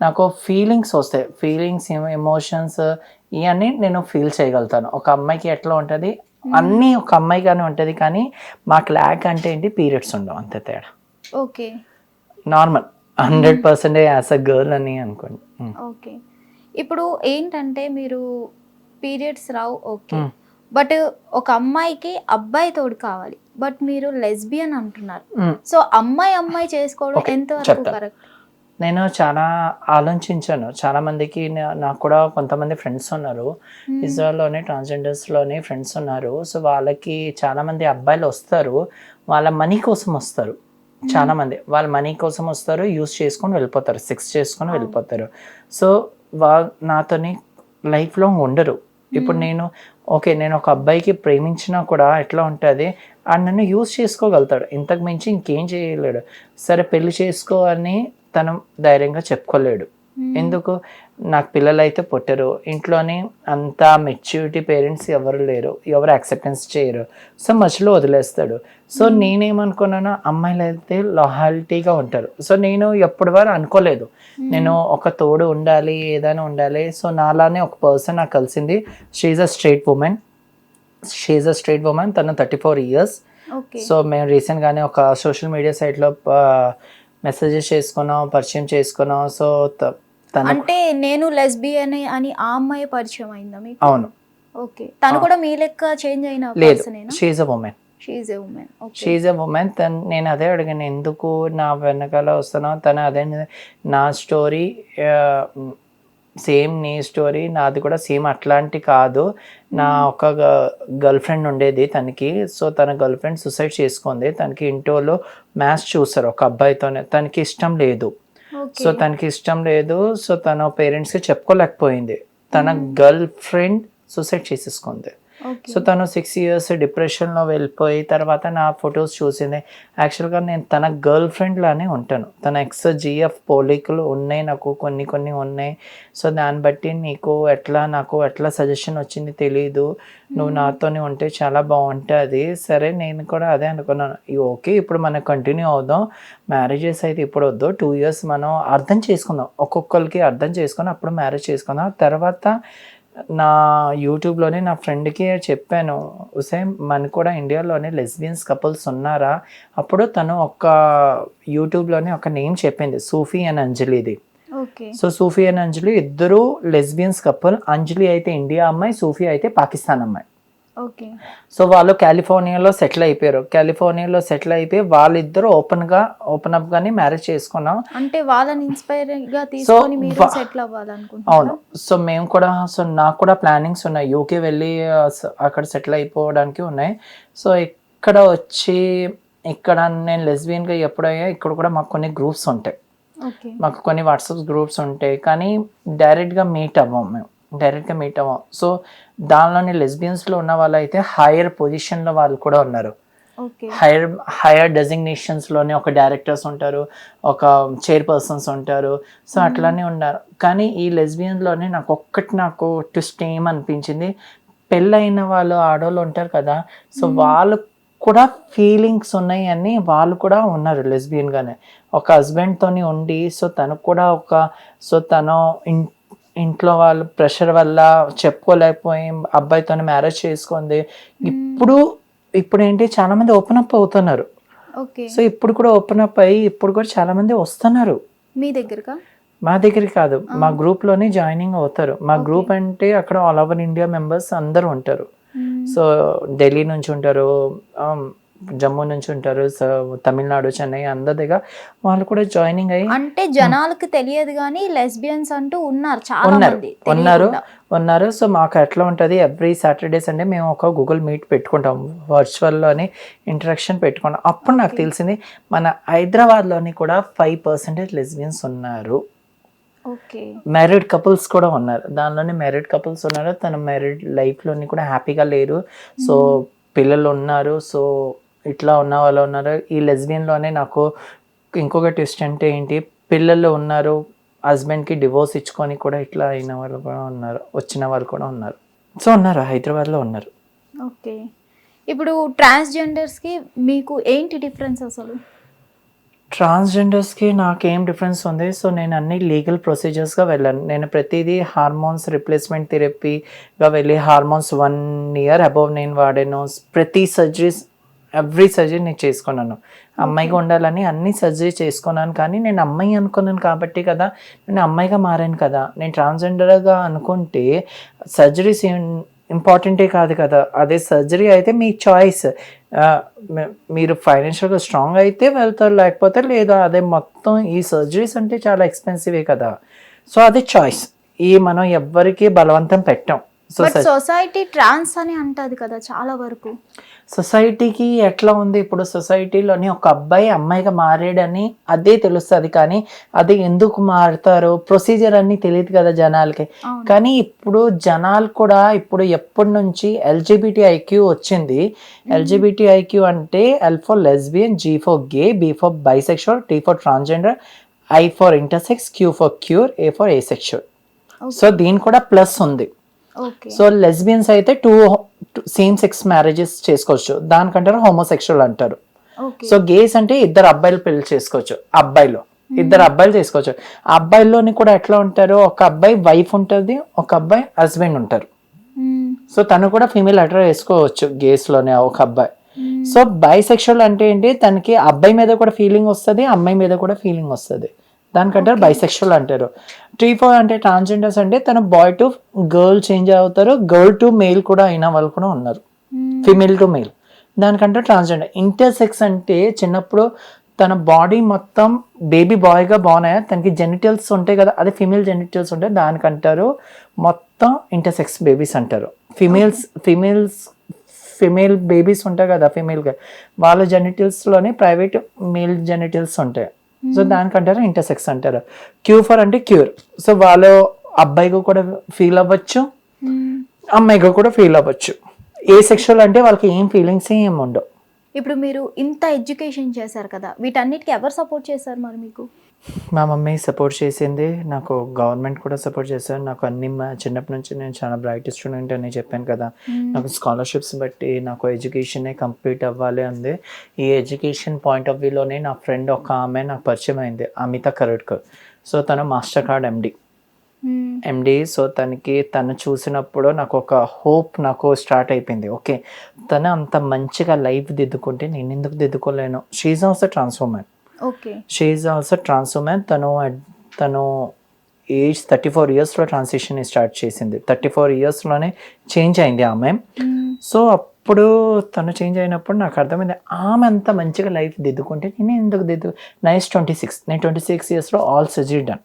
నాకు ఫీలింగ్స్ వస్తాయి, ఫీలింగ్స్, ఎమోషన్స్ ఇవన్నీ నేను ఫీల్ చేయగలుగుతాను. ఒక అమ్మాయికి ఎట్లా ఉంటుంది అన్నీ ఒక అమ్మాయిగానే ఉంటుంది, కానీ మాకు ల్యాక్ అంటే ఏంటి, పీరియడ్స్ ఉండవు, అంతే తేడా. Okay. Normal 100% as a girl అని అనుకోండి. ఓకే. ఇప్పుడు ఏంటంటే మీరు పీరియడ్స్ రావు, ఓకే, బట్ ఒక అమ్మాయికి అబ్బాయి తోడు కావాలి, బట్ మీరు లెస్బియన్ అంటున్నారు. సో అమ్మాయి చేసుకోవడం ఎంతవరకు కరెక్ట్? నేను చాలా ఆలోచించాను. చాలా మందికి నాకు కూడా కొంతమంది ఫ్రెండ్స్ ఉన్నారు, ఇజ్రాయల్లోనే ట్రాన్స్జెండర్స్లోనే ఫ్రెండ్స్ ఉన్నారు. సో వాళ్ళకి చాలా మంది అబ్బాయిలు వస్తారు, వాళ్ళ మనీ కోసం వస్తారు. చాలా మంది వాళ్ళ మనీ కోసం వస్తారు, యూస్ చేసుకొని వెళ్ళిపోతారు, సెక్స్ చేసుకొని వెళ్ళిపోతారు. సో నాతోని లైఫ్ లాంగ్ ఉండరు. ఇప్పుడు నేను ఒక అబ్బాయికి ప్రేమించినా కూడా ఎట్లా ఉంటుంది, నన్ను యూస్ చేసుకోగలుగుతాడు, ఇంతకు మించి ఇంకేం చేయలేడు. సరే పెళ్లి చేసుకో అని తను ధైర్యంగా చెప్పుకోలేడు. ఎందుకు, నాకు పిల్లలు అయితే పుట్టరు, ఇంట్లోనే అంత మెచ్యూరిటీ పేరెంట్స్ ఎవరు లేరు, ఎవరు యాక్సెప్టెన్స్ చేయరు. సో మధ్యలో వదిలేస్తాడు. సో నేనేమనుకున్నాను, అమ్మాయిలు అయితే లాయాలిటీగా ఉంటారు. సో నేను ఎప్పటి వరకు అనుకోలేదు నేను ఒక తోడు ఉండాలి, ఏదైనా ఉండాలి. సో నాలానే ఒక పర్సన్ నాకు కలిసింది, షీఈ్ అ స్ట్రైట్ ఉమెన్, తను 34 years. సో మేము రీసెంట్గానే ఒక సోషల్ మీడియా సైట్లో మెసేజెస్ పరిచయం చేసుకున్నాం. సో అంటే నేను లెస్బియన్ అని ఆ అమ్మాయి పరిచయం అయిందా మీకు? అవును. ఓకే. తను కూడా మీ లెక్క చేంజ్ అయిన పర్సనేనా? She is a women. నేను అదే అడిగాను, ఎందుకు నా వెనకాల వస్తున్నావు? తను అదే, నా స్టోరీ సేమ్, నీ స్టోరీ నాది కూడా సేమ్, అట్లాంటి కాదు. నా ఒక గర్ల్ ఫ్రెండ్ ఉండేది తనకి. సో తన గర్ల్ ఫ్రెండ్ సూసైడ్ చేసుకుంది. తనకి ఇంటోలో మ్యాచ్ చూసారు ఒక అబ్బాయితోనే, తనకి ఇష్టం లేదు. సో తనకి ఇష్టం లేదు, సో తన పేరెంట్స్కి చెప్పుకోలేకపోయింది. తన గర్ల్ ఫ్రెండ్ సూసైడ్ చేసేసుకుంది. సో తను 6 years డిప్రెషన్లో వెళ్ళిపోయి తర్వాత నా ఫొటోస్ చూసింది. యాక్చువల్గా నేను తన గర్ల్ ఫ్రెండ్ లానే ఉంటాను. తన XGF పోలికలు ఉన్నాయి నాకు, కొన్ని ఉన్నాయి. సో దాన్ని బట్టి నాకు ఎట్లా సజెషన్ వచ్చింది తెలీదు, నువ్వు నాతోనే ఉంటే చాలా బాగుంటుంది. సరే నేను కూడా అదే అనుకున్నాను, ఓకే ఇప్పుడు మనం కంటిన్యూ అవుదాం, మ్యారేజెస్ అయితే ఇప్పుడు వద్దు, 2 years మనం అర్థం చేసుకుందాం, ఒక్కొక్కరికి అర్థం చేసుకొని అప్పుడు మ్యారేజ్ చేసుకుందాం. తర్వాత నా యూట్యూబ్లోనే నా ఫ్రెండ్కి చెప్పాను, హుసేన్ మన కూడా ఇండియాలోనే లెస్బియన్స్ కపుల్స్ ఉన్నారా? అప్పుడు తను ఒక యూట్యూబ్లోనే ఒక నేమ్ చెప్పింది, సూఫీ అండ్ అంజలిది. సో సూఫీ అండ్ అంజలి ఇద్దరు లెస్బియన్స్ కపుల్. అంజలి అయితే ఇండియా అమ్మాయి, సూఫీ అయితే పాకిస్తాన్ అమ్మాయి. ఓకే. సో వాళ్ళు కాలిఫోర్నియాలో సెటిల్ అయిపోయారు. కాలిఫోర్నియాలో సెటిల్ అయిపోయి వాళ్ళిద్దరు ఓపెన్ అప్ గానీ మ్యారేజ్ చేసుకున్నాం. అంటే వాళ్ళని ఇన్స్పైర్ గా తీసుకొని మీరు సెటిల్ అవ్వాలనుకుంటున్నారు. అవును. సో మేము కూడా, సో నాకు కూడా ప్లానింగ్స్ ఉన్నాయి, యూకే వెళ్ళి అక్కడ సెటిల్ అయిపోవడానికి ఉన్నాయి. సో ఇక్కడ వచ్చి ఇక్కడ నేను లెస్బియన్గా ఎప్పుడయ్యా ఇక్కడ కూడా మాకు కొన్ని గ్రూప్స్ ఉంటాయి, ఓకే. మాకు కొన్ని వాట్సాప్ గ్రూప్స్ ఉంటాయి, కానీ డైరెక్ట్గా మీట్ అవ్వం మేము, డైరెక్ట్గా మీట్ అవ్వం. సో దానిలోని లెస్బియన్స్లో ఉన్న వాళ్ళు అయితే హైయర్ పొజిషన్లో వాళ్ళు కూడా ఉన్నారు. ఓకే. హైయర్ డెసిగ్నేషన్స్లోనే ఒక డైరెక్టర్స్ ఉంటారు, ఒక చైర్పర్సన్స్ ఉంటారు. సో అట్లానే ఉన్నారు. కానీ ఈ లెస్బియన్లోనే నాకు ట్విస్ట్ ఏమనిపించింది, పెళ్ళైన వాళ్ళు ఆడవాళ్ళు ఉంటారు కదా, సో వాళ్ళు కూడా ఫీలింగ్స్ ఉన్నాయి అని వాళ్ళు కూడా ఉన్నారు లెస్బియన్గానే. ఒక హస్బెండ్తోని ఉండి, సో తనకు కూడా తను ఇంట్లో వాళ్ళు ప్రెషర్ వల్ల చెప్పుకోలేకపోయి అబ్బాయితో మ్యారేజ్ చేసుకుంది. ఇప్పుడు ఏంటి చాలా మంది ఓపెన్ అప్ అవుతున్నారు. ఓకే. సో ఇప్పుడు కూడా ఓపెన్ అప్ అయ్యి ఇప్పుడు కూడా చాలా మంది వస్తున్నారు మీ దగ్గరకా? మా దగ్గరికి కాదు, మా గ్రూప్ లోనే జాయినింగ్ అవుతారు. మా గ్రూప్ అంటే అక్కడ ఆల్ ఓవర్ ఇండియా మెంబర్స్ అందరూ ఉంటారు. సో ఢిల్లీ నుంచి ఉంటారు, జమ్మూ నుంచి ఉంటారు, తమిళనాడు, చెన్నై అందరి దగ్గర వాళ్ళు కూడా జాయినింగ్ అయ్యి. అంటే జనాలకు తెలియదు కానీ లెస్బియన్స్ అంటూ ఉన్నారు, చాలా మంది ఉన్నారు. సో మాకు ఎట్లా ఉంటుంది, ఎవ్రీ సాటర్డే సండే మేము ఒక గూగుల్ మీట్ పెట్టుకుంటాం, వర్చువల్లోని ఇంటరాక్షన్ పెట్టుకుంటాం. అప్పుడు నాకు తెలిసింది మన హైదరాబాద్లోని కూడా 5% లెస్బియన్స్ ఉన్నారు. మ్యారీడ్ కపుల్స్ కూడా ఉన్నారు, దానిలోనే మ్యారీడ్ కపుల్స్ ఉన్నారు. తన మ్యారీడ్ లైఫ్లోని కూడా హ్యాపీగా లేరు, సో పిల్లలు ఉన్నారు. సో ఇట్లా ఉన్న వాళ్ళు ఉన్నారు. ఈ లెస్బియన్లోనే నాకు ఇంకొక ట్విస్ట్ అంటే ఏంటి, పిల్లలు ఉన్నారు, హస్బెండ్కి డివోర్స్ ఇచ్చుకొని కూడా ఇట్లా అయిన వాళ్ళు కూడా ఉన్నారు, వచ్చిన వాళ్ళు కూడా ఉన్నారు. సో ఉన్నారు, హైదరాబాద్లో ఉన్నారు. ఓకే. ఇప్పుడు ట్రాన్స్జెండర్స్కి మీకు ఏంటి డిఫరెన్స్ అసలు? ట్రాన్స్జెండర్స్కి నాకేం డిఫరెన్స్ ఉంది, సో నేను అన్ని లీగల్ ప్రొసీజర్స్గా వెళ్ళాను. నేను ప్రతిదీ హార్మోన్స్ రిప్లేస్మెంట్ థెరపీగా వెళ్ళి హార్మోన్స్ 1 year అబౌవ్ నేను వాడాను. ప్రతి ఎవ్రీ సర్జరీ నేను చేసుకున్నాను. అమ్మాయిగా ఉండాలని అన్ని సర్జరీ చేసుకున్నాను. కానీ నేను అమ్మాయి అనుకున్నాను కాబట్టి కదా నేను అమ్మాయిగా మారాను కదా. నేను ట్రాన్స్జెండర్గా అనుకుంటే సర్జరీస్ ఇంపార్టెంటే కాదు కదా. అదే సర్జరీ అయితే మీ చాయిస్, మీరు ఫైనాన్షియల్గా స్ట్రాంగ్ అయితే వెళ్తారు, లేకపోతే లేదా. అదే మొత్తం ఈ సర్జరీస్ అంటే చాలా ఎక్స్పెన్సివే కదా. సో అది చాయిస్, మనం ఎవ్వరికి బలవంతం పెట్టాం. సొసైటీ ట్రాన్స్ అని అంటది కదా చాలా వరకు. సొసైటీకి ఎట్లా ఉంది, ఇప్పుడు సొసైటీలోని ఒక అబ్బాయి అమ్మాయిగా మారాడని అదే తెలుస్తుంది, కానీ అది ఎందుకు మారుతారో ప్రొసీజర్ అన్ని తెలియదు కదా జనాలకి. కానీ ఇప్పుడు జనాలు కూడా ఇప్పుడు ఎప్పటి నుంచి LGBTIQ వచ్చింది. LGBTIQ అంటే L for lesbian, G for gay, B for bisexual, T for transgender, I for intersex, Q for queer, A for asexual. So దీని కూడా ప్లస్ ఉంది. సో లెస్బియన్స్ అయితే 2 సేమ్ సెక్స్ మ్యారేజెస్ చేసుకోవచ్చు, దానికంటారు హోమోసెక్షువల్ అంటారు. So gas అంటే 2 అబ్బాయిలు పెళ్లి చేసుకోవచ్చు, అబ్బాయిలు 2 అబ్బాయిలు చేసుకోవచ్చు. ఆ అబ్బాయిల్లోని కూడా ఎట్లా ఉంటారు, ఒక అబ్బాయి వైఫ్ ఉంటుంది, ఒక అబ్బాయి హస్బెండ్ ఉంటారు. సో తను కూడా ఫీమేల్ అట్రాక్ట్ చేసుకోవచ్చు గేస్ లోనే ఒక అబ్బాయి. సో బైసెక్షువల్ అంటే ఏంటి, తనకి అబ్బాయి మీద కూడా ఫీలింగ్ వస్తుంది, అమ్మాయి మీద కూడా ఫీలింగ్ వస్తుంది, దానికంటారు బైసెక్షువల్ అంటారు. 3-4 అంటే ట్రాన్స్జెండర్స్ అంటే తన బాయ్ టు గర్ల్ చేంజ్ అవుతారు, గర్ల్ టు మేల్ కూడా అయిన వాళ్ళు కూడా ఉన్నారు, ఫిమేల్ టు మేల్, దానికంటారు ట్రాన్స్జెండర్. ఇంటర్సెక్స్ అంటే చిన్నప్పుడు తన బాడీ మొత్తం బేబీ బాయ్గా బాగున్నాయా, తనకి జెనిటల్స్ ఉంటాయి కదా, అదే ఫిమేల్ జెనిటల్స్ ఉంటాయి, దానికంటారు మొత్తం ఇంటర్సెక్స్ బేబీస్ అంటారు. ఫిమేల్ బేబీస్ ఉంటాయి కదా ఫిమేల్గా, వాళ్ళ జెనిటల్స్లోనే ప్రైవేట్ మేల్ జెనిటల్స్ ఉంటాయి, సో దానికంటారు ఇంటర్సెక్స్ అంటారు. Q4 అంటే క్యూర్, సో వాళ్ళు అబ్బాయిగా కూడా ఫీల్ అవ్వచ్చు, అమ్మాయిగా కూడా ఫీల్ అవ్వచ్చు. ఏ సెక్షువల్ అంటే వాళ్ళకి ఏం ఫీలింగ్స్ ఏమి ఉండవు. ఇప్పుడు మీరు ఇంత ఎడ్యుకేషన్ చేశారు కదా, వీటన్నిటికి ఎవరు సపోర్ట్ చేశారు మరి మీకు? మా మమ్మీ సపోర్ట్ చేసింది, నాకు గవర్నమెంట్ కూడా సపోర్ట్ చేశారు. నాకు అన్ని చిన్నప్పటి నుంచి నేను చాలా బ్రైట్ స్టూడెంట్ అని చెప్పాను కదా, నాకు స్కాలర్షిప్స్ బట్టి నాకు ఎడ్యుకేషనే కంప్లీట్ అవ్వాలి అంది. ఈ ఎడ్యుకేషన్ పాయింట్ ఆఫ్ వ్యూలోనే నా ఫ్రెండ్ ఒక ఆమె నాకు పరిచయం అయింది, అమిత కరడ్కర్. సో తను మాస్టర్ కార్డ్ ఎండి. సో తను చూసినప్పుడు నాకు ఒక హోప్ నాకు స్టార్ట్ అయిపోయింది. ఓకే, తను అంత మంచిగా లైఫ్ దిద్దుకుంటే నేను ఎందుకు దిద్దుకోలేను. She also transformer. She also transformer. తను ఏజ్ 34 yearsలో ట్రాన్సిషన్ స్టార్ట్ చేసింది. 34 yearsలోనే చేంజ్ అయింది ఆమె. సో అప్పుడు తను చేంజ్ అయినప్పుడు నాకు అర్థమైంది ఆమె అంత మంచిగా లైఫ్ దిద్దుకుంటే నేను ఎందుకు నైస్ 26 నేను 26 ఇయర్స్లో ఆల్ సర్జరీ డన్.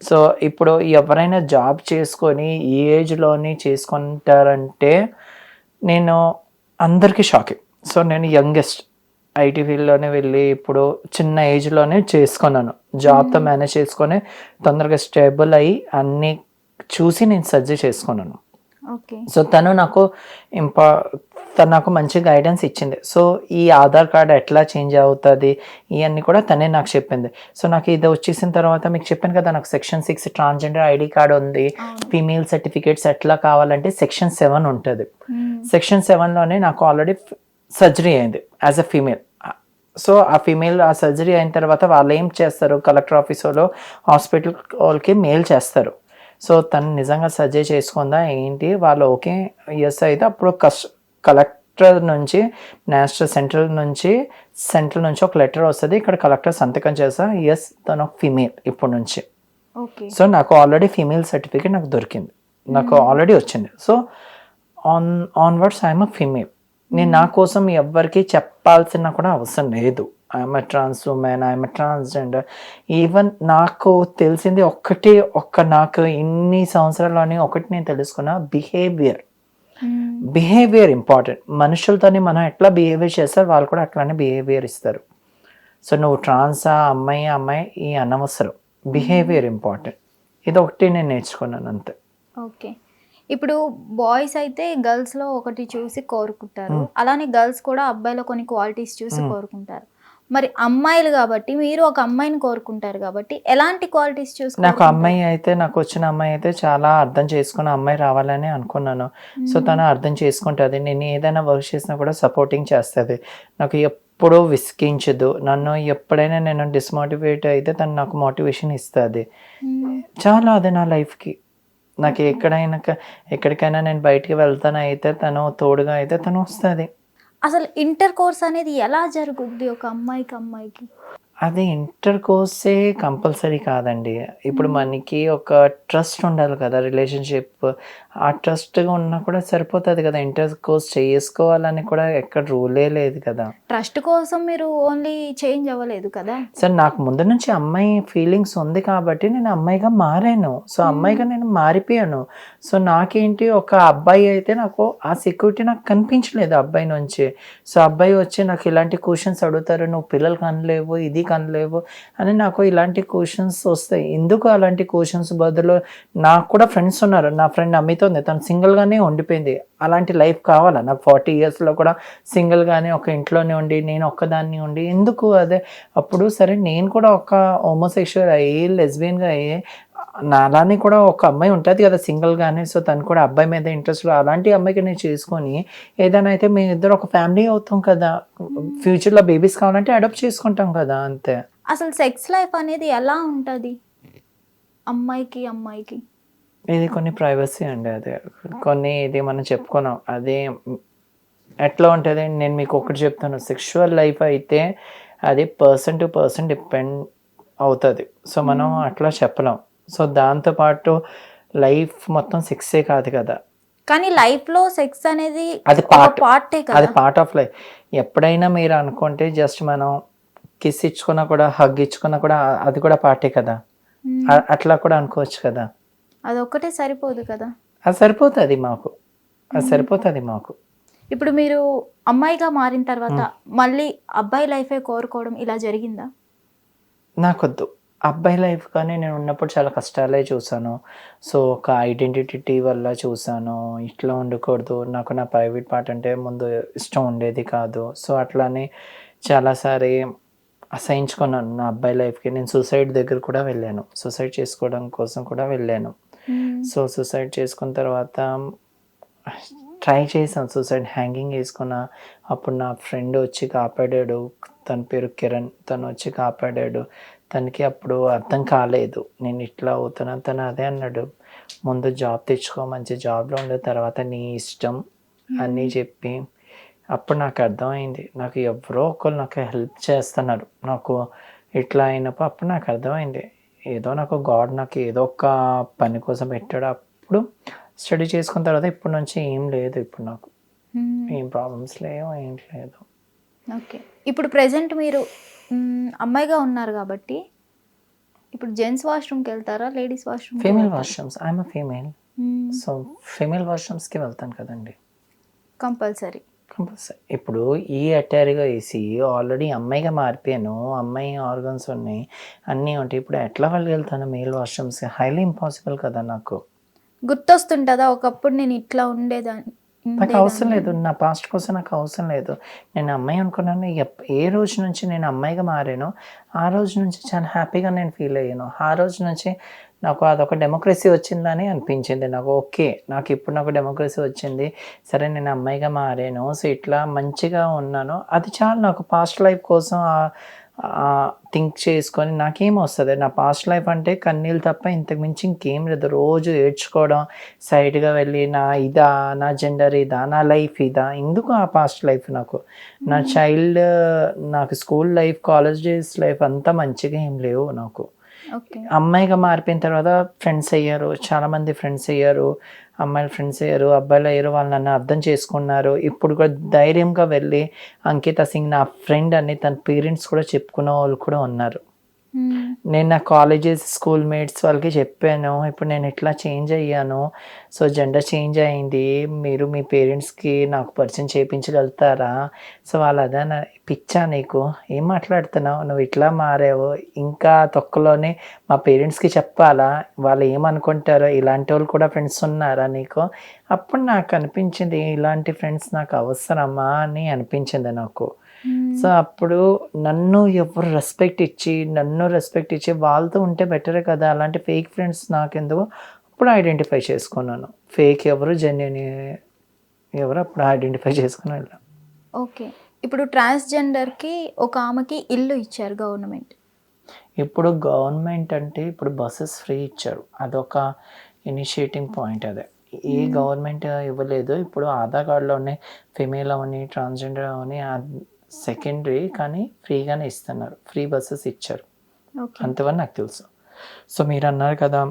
సో ఇప్పుడు ఎవరైనా జాబ్ చేసుకొని ఈ ఏజ్లోని చేసుకుంటారంటే నేను అందరికీ షాకింగ్. సో నేను యంగెస్ట్ ఐటీ ఫీల్డ్లోనే వెళ్ళి ఇప్పుడు చిన్న ఏజ్లోనే చేసుకున్నాను, జాబ్తో మేనేజ్ చేసుకొని తొందరగా స్టేబుల్ అయ్యి అన్నీ చూసి నేను సర్జరీ చేసుకున్నాను. సో తను నాకు మంచి గైడెన్స్ ఇచ్చింది. సో ఈ ఆధార్ కార్డ్ ఎట్లా చేంజ్ అవుతుంది ఇవన్నీ కూడా తనే నాకు చెప్పింది. సో నాకు ఇది వచ్చేసిన తర్వాత మీకు చెప్పాను కదా, నాకు సెక్షన్ 6 ట్రాన్స్జెండర్ ఐడి కార్డ్ ఉంది, ఫీమేల్ సర్టిఫికేట్స్ ఎట్లా కావాలంటే సెక్షన్ 7 ఉంటుంది. సెక్షన్ 7లోనే నాకు ఆల్రెడీ సర్జరీ అయింది యాజ్ అ ఫీమేల్. సో ఆ ఫీమేల్ ఆ సర్జరీ అయిన తర్వాత వాళ్ళు ఏం చేస్తారు, కలెక్టర్ ఆఫీస్ వాళ్ళు హాస్పిటల్ వాళ్ళకి మెయిల్ చేస్తారు. సో తను నిజంగా సర్జరీ చేసుకుందా ఏంటి, వాళ్ళు ఓకే ఎస్ అయితే అప్పుడు కలెక్టర్ నుంచి సెంట్రల్ నుంచి ఒక లెటర్ వస్తుంది, ఇక్కడ కలెక్టర్ సంతకం చేస్తా ఎస్ తను ఒక ఫీమేల్ ఇప్పుడు నుంచి. సో నాకు ఆల్రెడీ ఫీమేల్ సర్టిఫికేట్ నాకు దొరికింది, నాకు ఆల్రెడీ వచ్చింది. So onwards I'm a female. నేను నా కోసం ఎవరికి చెప్పాల్సిన కూడా అవసరం లేదు. I'm a trans woman, I'm a transgender. Even నాకు తెలిసింది నాకు ఇన్ని సంవత్సరాల్లోని ఒకటి నేను తెలుసుకున్న బిహేవియర్ ఇంపార్టెంట్. మనుషులతోని మనం ఎట్లా బిహేవియర్ చేస్తారు వాళ్ళు కూడా అట్లానే బిహేవియర్ ఇస్తారు. సో నువ్వు ట్రాన్సా అమ్మాయి ఈ అనవసరం, బిహేవియర్ ఇంపార్టెంట్. ఇది ఒకటి నేను నేర్చుకున్నాను అంతే. ఓకే, ఇప్పుడు బాయ్స్ అయితే గర్ల్స్లో ఒకటి చూసి కోరుకుంటారు, అలానే గర్ల్స్ కూడా అబ్బాయిలో కొన్ని క్వాలిటీస్ చూసి కోరుకుంటారు. మరి అమ్మాయిలు కాబట్టి మీరు ఒక అమ్మాయిని కోరుకుంటారు కాబట్టి ఎలాంటి క్వాలిటీస్ చూసి? నాకు వచ్చిన అమ్మాయి అయితే చాలా అర్థం చేసుకున్న అమ్మాయి రావాలని అనుకున్నాను. సో తను అర్థం చేసుకుంటుంది, నేను ఏదైనా వర్క్ చేసినా కూడా సపోర్టింగ్ చేస్తుంది, నాకు ఎప్పుడూ విసిగించదు. నన్ను ఎప్పుడైనా నేను డిస్మోటివేట్ అయితే తను నాకు మోటివేషన్ ఇస్తుంది. చాలా అది నా లైఫ్కి. నాకు ఎక్కడికైనా నేను బయటికి వెళ్తాను అయితే తను తోడుగా అయితే తను వస్తుంది. అసలు ఇంటర్ కోర్స్ అనేది ఎలా జరుగుద్ది ఒక అమ్మాయికి? అది ఇంటర్ కోర్సే కంపల్సరీ కాదండి. ఇప్పుడు మనకి ఒక ట్రస్ట్ ఉండాలి కదా, రిలేషన్షిప్. ఆ ట్రస్ట్గా ఉన్నా కూడా సరిపోతుంది కదా, ఇంటర్ కోర్స్ చేసుకోవాలని కూడా ఎక్కడ రూలే లేదు కదా. ట్రస్ట్ కోసం మీరు ఓన్లీ చేంజ్ అవ్వలేదు కదా సార్. నాకు ముందు నుంచి అమ్మాయి ఫీలింగ్స్ ఉంది కాబట్టి నేను అమ్మాయిగా మారాను. సో అమ్మాయిగా నేను మారిపోయాను. సో నాకేంటి, ఒక అబ్బాయి అయితే నాకు ఆ సెక్యూరిటీ నాకు కనిపించలేదు అబ్బాయి నుంచి. సో అబ్బాయి వచ్చి నాకు ఇలాంటి క్వశ్చన్స్ అడుగుతారు, నువ్వు పిల్లలు కనలేవు, ఇది కనలేవు అని నాకు ఇలాంటి క్వశ్చన్స్ వస్తాయి. ఎందుకు అలాంటి క్వశ్చన్స్ బదులు నాకు కూడా ఫ్రెండ్స్ ఉన్నారు. నా ఫ్రెండ్ అమిత ఉంది, తను సింగిల్గానే ఉండిపోయింది. అలాంటి లైఫ్ కావాలా నాకు? 40 yearsలో కూడా సింగిల్గానే ఒక ఇంట్లోనే ఉండి నేను ఒక్కదాన్ని ఉండి ఎందుకు? అదే అప్పుడు సరే నేను కూడా ఒక హోమోసెక్షువల్ అయ్యి లెస్బియన్గా అయ్యి నాలానే కూడా ఒక అమ్మాయి ఉంటుంది కదా సింగిల్గానే. సో తను కూడా అబ్బాయి మీద ఇంట్రెస్ట్, అలాంటి అమ్మాయికి నేను చేసుకొని ఏదైనా అయితే మేము ఇద్దరు ఒక ఫ్యామిలీ అవుతాం కదా, ఫ్యూచర్లో బేబీస్ కావాలంటే అడాప్ట్ చేసుకుంటాం కదా, అంతే. అసలు సెక్స్ లైఫ్ అనేది ఎలా ఉంటుంది అమ్మాయికి? ఇది కొన్ని ప్రైవసీ అండి, అదే కొన్ని ఇది మనం చెప్పుకున్నాం. అదే ఎట్లా ఉంటుంది, నేను మీకు ఒకటి చెప్తాను. సెక్షువల్ లైఫ్ అయితే అది పర్సన్ టు పర్సన్ డిపెండ్ అవుతుంది. సో మనం అట్లా చెప్పలేం. సో దాంతోపాటు లైఫ్ మొత్తం సెక్సే కాదు కదా, కానీ లైఫ్లో సెక్స్ అనేది అది పార్ట్ ఆఫ్ లైఫ్. ఎప్పుడైనా మీరు అనుకుంటే జస్ట్ మనం కిస్ ఇచ్చుకున్నా కూడా, హగ్ ఇచ్చుకున్నా కూడా అది కూడా పార్టే కదా, అట్లా కూడా అనుకోవచ్చు కదా. అదొక్కటే సరిపోదు కదా. అది సరిపోతుంది మాకు. ఇప్పుడు మీరు అమ్మాయిగా మారిన తర్వాత మళ్ళీ అబ్బాయి లైఫే కోరుకోవడం ఇలా జరిగిందా? నాకొద్దు అబ్బాయి లైఫ్, కానీ నేను ఉన్నప్పుడు చాలా కష్టాలే చూసాను. సో ఒక ఐడెంటిటీ వల్ల చూసాను, ఇట్లా ఉండకూడదు. నాకు నా ప్రైవేట్ పార్ట్ అంటే ముందు ఇష్టం ఉండేది కాదు. సో అట్లానే చాలాసారి అసహించుకున్నాను నా అబ్బాయి లైఫ్కి. నేను సూసైడ్ దగ్గర కూడా వెళ్ళాను, సూసైడ్ చేసుకోవడం కోసం కూడా వెళ్ళాను. సో సూసైడ్ చేసుకున్న తర్వాత ట్రై చేశాను, సూసైడ్ హ్యాంగింగ్ వేసుకున్నా. అప్పుడు నా ఫ్రెండ్ వచ్చి కాపాడాడు, తన పేరు కిరణ్. తను వచ్చి కాపాడాడు. తనకి అప్పుడు అర్థం కాలేదు నేను ఇట్లా అవుతున్నాను. తను అదే అన్నాడు, ముందు జాబ్ తెచ్చుకో, మంచి జాబ్లో ఉండే తర్వాత నీ ఇష్టం అని చెప్పి. అప్పుడు నాకు అర్థమైంది, నాకు ఎవరో ఒకరు నాకు హెల్ప్ చేస్తున్నారు. నాకు ఇట్లా అయినప్పుడు అప్పుడు నాకు అర్థమైంది, ఏదో నాకు గాడ్ నాకు ఏదో ఒక పని కోసం పెట్టాడు. అప్పుడు స్టడీ చేసుకున్న తర్వాత ఇప్పటి నుంచి ఏం లేదు ఇప్పుడు నాకు. ఏం ప్రాబ్లమ్స్ లేవు, ఏం లేదు. ఓకే. ఇప్పుడు ప్రెజెంట్ మీరు అమ్మాయిగా ఉన్నారు కాబట్టి ఇప్పుడు జెంట్స్ వాష్రూమ్కి వెళ్తారా, ladies washroom? Female washrooms, I'm female, so female వాష్రూమ్స్కి వెళ్తాను కదండి. కంపల్సరీ. కంపల్సరీ. ఇప్పుడు ఈ అటారీగా వేసి ఆల్రెడీ అమ్మాయిగా మారిపోయాను, అమ్మాయి ఆర్గన్స్ ఉన్నాయి, అన్నీ ఉంటాయి. ఇప్పుడు ఎట్లా వెళ్ళగలుగుతాను మేల్ వాష్రూమ్స్? హైలీ ఇంపాసిబుల్ కదా నాకు. గుర్తొస్తుంటుందా ఒకప్పుడు నేను ఇట్లా ఉండేదాన్ని? నాకు అవసరం లేదు, నా పాస్ట్ కోసం నాకు అవసరం లేదు. నేను అమ్మాయి అనుకున్నాను. ఏ రోజు నుంచి నేను అమ్మాయిగా మారానో ఆ రోజు నుంచి చాలా హ్యాపీగా నేను ఫీల్ అయ్యాను. ఆ రోజు నుంచి నాకు అదొక డెమోక్రసీ వచ్చిందని అనిపించింది నాకు. ఓకే, నాకు ఇప్పుడు నాకు డెమోక్రసీ వచ్చింది, సరే నేను అమ్మాయిగా మారాను, సో ఇట్లా మంచిగా ఉన్నాను, అది చాలు నాకు. పాస్ట్ లైఫ్ కోసం థింక్ చేసుకొని నాకేం వస్తుంది? నా పాస్ట్ లైఫ్ అంటే కన్నీళ్ళు తప్ప ఇంతకు మించి ఇంకేం లేదు. రోజు ఏడ్చుకోవడం, సైడ్గా వెళ్ళి నా ఇదా, నా జెండర్ ఇదా, నా లైఫ్ ఇదా, ఎందుకు ఆ పాస్ట్ లైఫ్? నాకు నా చైల్డ్, నాకు school life, college days life అంతా మంచిగా ఏం లేవు నాకు. అమ్మాయిగా మారిపోయిన తర్వాత ఫ్రెండ్స్ అయ్యారు, చాలామంది ఫ్రెండ్స్ అయ్యారు, అమ్మాయిలు ఫ్రెండ్స్ అయ్యారు, అబ్బాయిలు అయ్యారు, వాళ్ళు నన్ను అర్థం చేసుకున్నారు. ఇప్పుడు కూడా ధైర్యంగా వెళ్ళి అంకిత సింగ్ నా ఫ్రెండ్ అని తన పేరెంట్స్ కూడా చెప్పుకున్న వాళ్ళు కూడా ఉన్నారు. నేను నా కాలేజెస్ స్కూల్ మేట్స్ వాళ్ళకి చెప్పాను, ఇప్పుడు నేను ఇట్లా చేంజ్ అయ్యాను, సో జెండర్ చేంజ్ అయింది, మీరు మీ పేరెంట్స్కి నాకు పరిచయం చేయించగలుగుతారా? సో వాళ్ళు అదే పిచ్చా నీకు, ఏం మాట్లాడుతున్నావు, నువ్వు ఇట్లా మారావు, ఇంకా తొక్కలోనే మా పేరెంట్స్కి చెప్పాలా, వాళ్ళు ఏమనుకుంటారో, ఇలాంటి వాళ్ళు కూడా ఫ్రెండ్స్ ఉన్నారా నీకు? అప్పుడు నాకు అనిపించింది ఇలాంటి ఫ్రెండ్స్ నాకు అవసరమా అని అనిపించింది నాకు. సో అప్పుడు నన్ను ఎవరు రెస్పెక్ట్ ఇచ్చి వాళ్ళతో ఉంటే బెటరే కదా. అలాంటి ఫేక్ ఫ్రెండ్స్ నాకెందుకు అప్పుడు ఐడెంటిఫై చేసుకున్నాను. ఫేక్ ఎవరు, జెన్యున్ ఎవరు అప్పుడు ఐడెంటిఫై చేసుకున్నాను. ఓకే. ఇప్పుడు ట్రాన్స్జెండర్కి ఒక ఆమెకి ఇల్లు ఇచ్చారు గవర్నమెంట్. ఇప్పుడు గవర్నమెంట్ అంటే ఇప్పుడు బస్సెస్ ఫ్రీ ఇచ్చారు, అదొక ఇనిషియేటింగ్ పాయింట్. అదే ఏ గవర్నమెంట్ ఇవ్వలేదు. ఇప్పుడు ఆధార్ కార్డులోనే ఫిమేల్ అవని, ట్రాన్స్జెండర్ అవని సెకండరీ, కానీ ఫ్రీగానే ఇస్తున్నారు, ఫ్రీ బస్సెస్ ఇచ్చారు, అంతవరకు నాకు తెలుసు. సో మీరు అన్నారు కదా,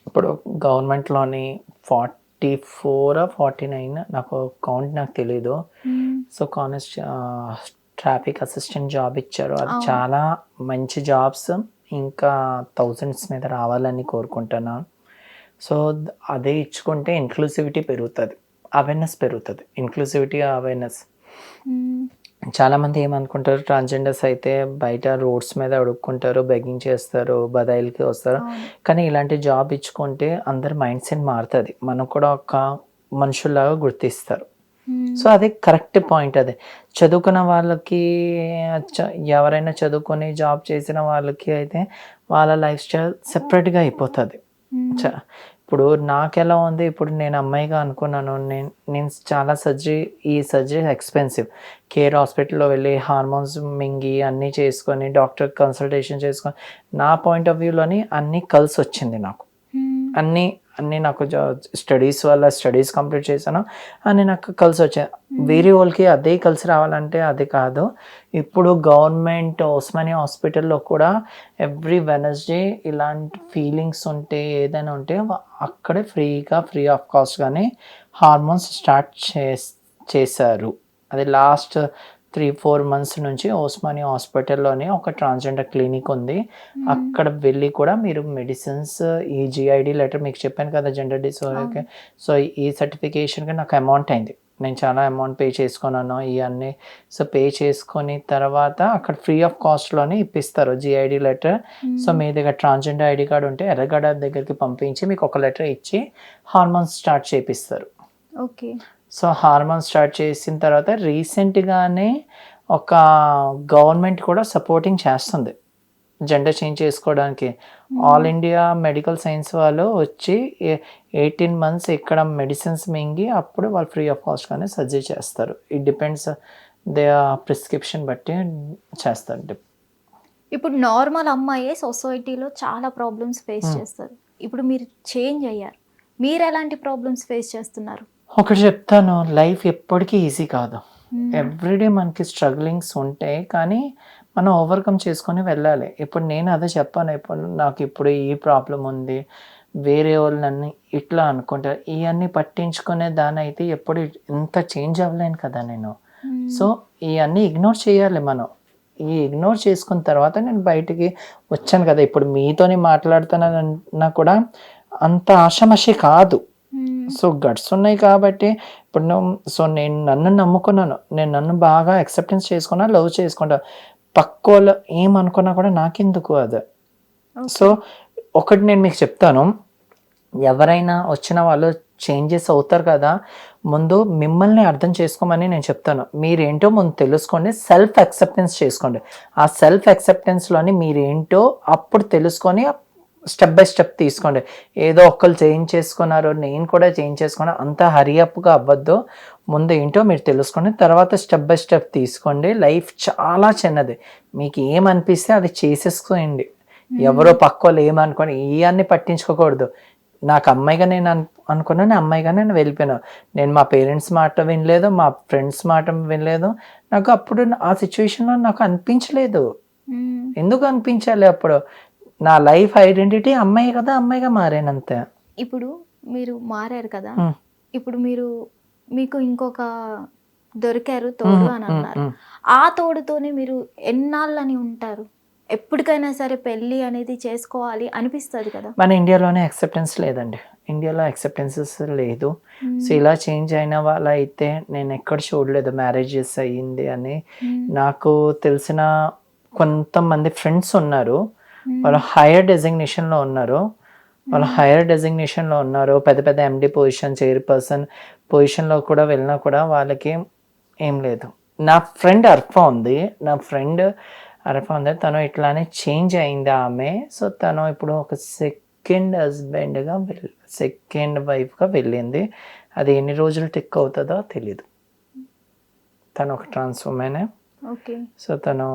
ఇప్పుడు గవర్నమెంట్లోని 44 49 నాకు కౌంట్ నాకు తెలీదు. సో ట్రాఫిక్ అసిస్టెంట్ జాబ్ ఇచ్చారు, అది చాలా మంచి జాబ్స్, ఇంకా థౌజండ్స్ మీద రావాలని కోరుకుంటున్నాను. సో అదే ఇచ్చుకుంటే ఇంక్లూసివిటీ పెరుగుతుంది, అవేర్నెస్ పెరుగుతుంది. Inclusivity, awareness. చాలామంది ఏమనుకుంటారు, ట్రాన్స్జెండర్స్ అయితే బయట రోడ్స్ మీద అడుక్కుంటారు, బెగ్గింగ్ చేస్తారు, బదాయిలకి వస్తారు, కానీ ఇలాంటి జాబ్ ఇచ్చుకుంటే అందరి మైండ్ సెట్ మారుతుంది, మనం కూడా ఒక మనుషుల్లాగా గుర్తిస్తారు. సో అది కరెక్ట్ పాయింట్. అదే చదువుకున్న వాళ్ళకి, ఎవరైనా చదువుకొని జాబ్ చేసిన వాళ్ళకి అయితే వాళ్ళ లైఫ్ స్టైల్ సెపరేట్గా అయిపోతుంది. ఇప్పుడు నాకు ఎలా ఉంది, ఇప్పుడు నేను అమ్మాయిగా అనుకున్నాను, నేను చాలా ఈ సర్జరీ ఎక్స్పెన్సివ్, కేర్ హాస్పిటల్లో వెళ్ళి హార్మోన్స్ మింగి అన్నీ చేసుకొని డాక్టర్ కన్సల్టేషన్ చేసుకొని నా పాయింట్ ఆఫ్ వ్యూలోని అన్నీ కలిసి వచ్చింది నాకు. అన్నీ నాకు స్టడీస్ కంప్లీట్ చేశాను, అన్నీ నాకు కలిసి వచ్చాయి. వేరే వాళ్ళకి అదే కలిసి రావాలంటే అది కాదు. ఇప్పుడు గవర్నమెంట్ ఉస్మానియా హాస్పిటల్లో కూడా ఎవ్రీ వెనస్డే ఇలాంటి ఫీలింగ్స్ ఉంటే, ఏదైనా ఉంటే అక్కడే ఫ్రీ ఆఫ్ కాస్ట్గానే హార్మోన్స్ స్టార్ట్ చేశారు. అది లాస్ట్ 3-4 months నుంచి ఉస్మానియా హాస్పిటల్లోనే ఒక ట్రాన్స్జెండర్ క్లినిక్ ఉంది. అక్కడ వెళ్ళి కూడా మీరు మెడిసిన్స్, ఈ జిఐడి లెటర్ మీకు చెప్పాను కదా, జెండర్ డిసార్డర్కి, సో ఈ సర్టిఫికేషన్కి నాకు అమౌంట్ అయింది, నేను చాలా అమౌంట్ పే చేసుకున్నాను ఇవన్నీ. సో పే చేసుకొని తర్వాత అక్కడ ఫ్రీ ఆఫ్ కాస్ట్లోనే ఇప్పిస్తారు జిఐడి లెటర్. సో మీ దగ్గర ట్రాన్స్జెండర్ ఐడి కార్డు ఉంటే ఎర్రగడ్డ దగ్గరికి పంపించి మీకు ఒక లెటర్ ఇచ్చి హార్మోన్స్ స్టార్ట్ చేపిస్తారు. ఓకే. సో హార్మోన్ స్టార్ట్ చేసిన తర్వాత రీసెంట్గానే ఒక గవర్నమెంట్ కూడా సపోర్టింగ్ చేస్తుంది జెండర్ చేంజ్ చేసుకోవడానికి. ఆల్ ఇండియా మెడికల్ సైన్స్ వాళ్ళు వచ్చి 18 months ఇక్కడ మెడిసిన్స్ మింగి అప్పుడు వాళ్ళు ఫ్రీ ఆఫ్ కాస్ట్గానే సర్జరీ చేస్తారు. ఇట్ డిపెండ్స్ దే ప్రిస్క్రిప్షన్ బట్టి చేస్తారు. ఇప్పుడు నార్మల్ అమ్మాయే సొసైటీలో చాలా ప్రాబ్లమ్స్ ఫేస్ చేస్తారు. ఇప్పుడు మీరు చేంజ్ అయ్యారు, మీరు ఎలాంటి ప్రాబ్లమ్స్ ఫేస్ చేస్తున్నారు? ఒకటి చెప్తాను, లైఫ్ ఎప్పటికీ ఈజీ కాదు. ఎవ్రీడే మనకి స్ట్రగ్లింగ్స్ ఉంటాయి, కానీ మనం ఓవర్కమ్ చేసుకొని వెళ్ళాలి. ఇప్పుడు నేను అదే చెప్పాను, ఇప్పుడు నాకు ఇప్పుడు ఈ ప్రాబ్లం ఉంది, వేరే వాళ్ళు నన్ను ఇట్లా అనుకుంటారు, ఇవన్నీ పట్టించుకునే దాని అయితే ఎప్పుడు ఇంత చేంజ్ అవ్వలేను కదా నేను. సో ఇవన్నీ ఇగ్నోర్ చేయాలి మనం. ఈ ఇగ్నోర్ చేసుకున్న తర్వాత నేను బయటికి వచ్చాను కదా, ఇప్పుడు మీతోని మాట్లాడుతున్నానన్నా కూడా అంత ఆషామాషి కాదు. సో గట్స్ ఉన్నాయి కాబట్టి ఇప్పుడు సో నేను నన్ను నమ్ముకున్నాను, నేను నన్ను బాగా యాక్సెప్టెన్స్ చేసుకున్నా, లవ్ చేసుకుంటా. పక్కోళ్ళు ఏమనుకున్నా కూడా నాకెందుకు అది. సో ఒకటి నేను మీకు చెప్తాను, ఎవరైనా వచ్చిన వాళ్ళు చేంజెస్ అవుతారు కదా, ముందు మిమ్మల్ని అర్థం చేసుకోమని నేను చెప్తాను. మీరేంటో ముందు తెలుసుకోండి, సెల్ఫ్ యాక్సెప్టెన్స్ చేసుకోండి. ఆ సెల్ఫ్ యాక్సెప్టెన్స్లోని మీరేంటో అప్పుడు తెలుసుకొని స్టెప్ బై స్టెప్ తీసుకోండి. ఏదో ఒక్కరు చేంజ్ చేసుకున్నారు, నేను కూడా చేంజ్ చేసుకున్నా, అంత హరియప్గా అవ్వద్దు. ముందు ఏంటో మీరు తెలుసుకోండి, తర్వాత స్టెప్ బై స్టెప్ తీసుకోండి. లైఫ్ చాలా చిన్నది, మీకు ఏమనిపిస్తే అది చేసేసుకోండి. ఎవరో పక్కోళ్ళు ఏమనుకోండి ఇవన్నీ పట్టించుకోకూడదు. నాకు అమ్మాయిగా నేను అనుకున్నాను, అమ్మాయిగా నేను వెళ్ళిపోయాను. నేను మా పేరెంట్స్ మాట వినలేదు, మా ఫ్రెండ్స్ మాట వినలేదు. నాకు అప్పుడు ఆ సిచ్యువేషన్లో నాకు అనిపించలేదు. ఎందుకు అనిపించాలి అప్పుడు? నా లైఫ్ ఐడెంటిటీ అమ్మాయి కదా, అమ్మాయిగా మారానంతే. ఇప్పుడు మీరు మారారు కదా, ఇప్పుడు మీకు ఇంకొక దొరికారు తోడు అని అన్నారు. ఆ తోడుతోనే మీరు ఎన్నాళ్ళని ఉంటారు? ఎప్పటికైనా సరే పెళ్ళి అనేది చేసుకోవాలి అనిపిస్తుంది కదా. మన ఇండియాలోనే యాక్సెప్టెన్స్ లేదండి, ఇండియాలో యాక్సెప్టెన్సెస్ లేదు. సో ఇలా చేంజ్ అయిన వాళ్ళ అయితే నేను ఎక్కడ చూడలేదు మ్యారేజెస్ అయ్యింది అని. నాకు తెలిసిన కొంతమంది ఫ్రెండ్స్ ఉన్నారు, వాళ్ళు హైయర్ డెసిగ్నేషన్లో ఉన్నారు, పెద్ద పెద్ద ఎండి పొజిషన్, చైర్పర్సన్ పొజిషన్లో కూడా వెళ్ళినా కూడా వాళ్ళకి ఏం లేదు. నా ఫ్రెండ్ అర్ఫా ఉంది, తను ఇట్లానే చేంజ్ అయింది ఆమె. సో తను ఇప్పుడు ఒక సెకండ్ వైఫ్గా వెళ్ళింది. అది ఎన్ని రోజులు టిక్ అవుతుందో తెలీదు. తను ఒక ట్రాన్స్ ఉమెనే. సో తను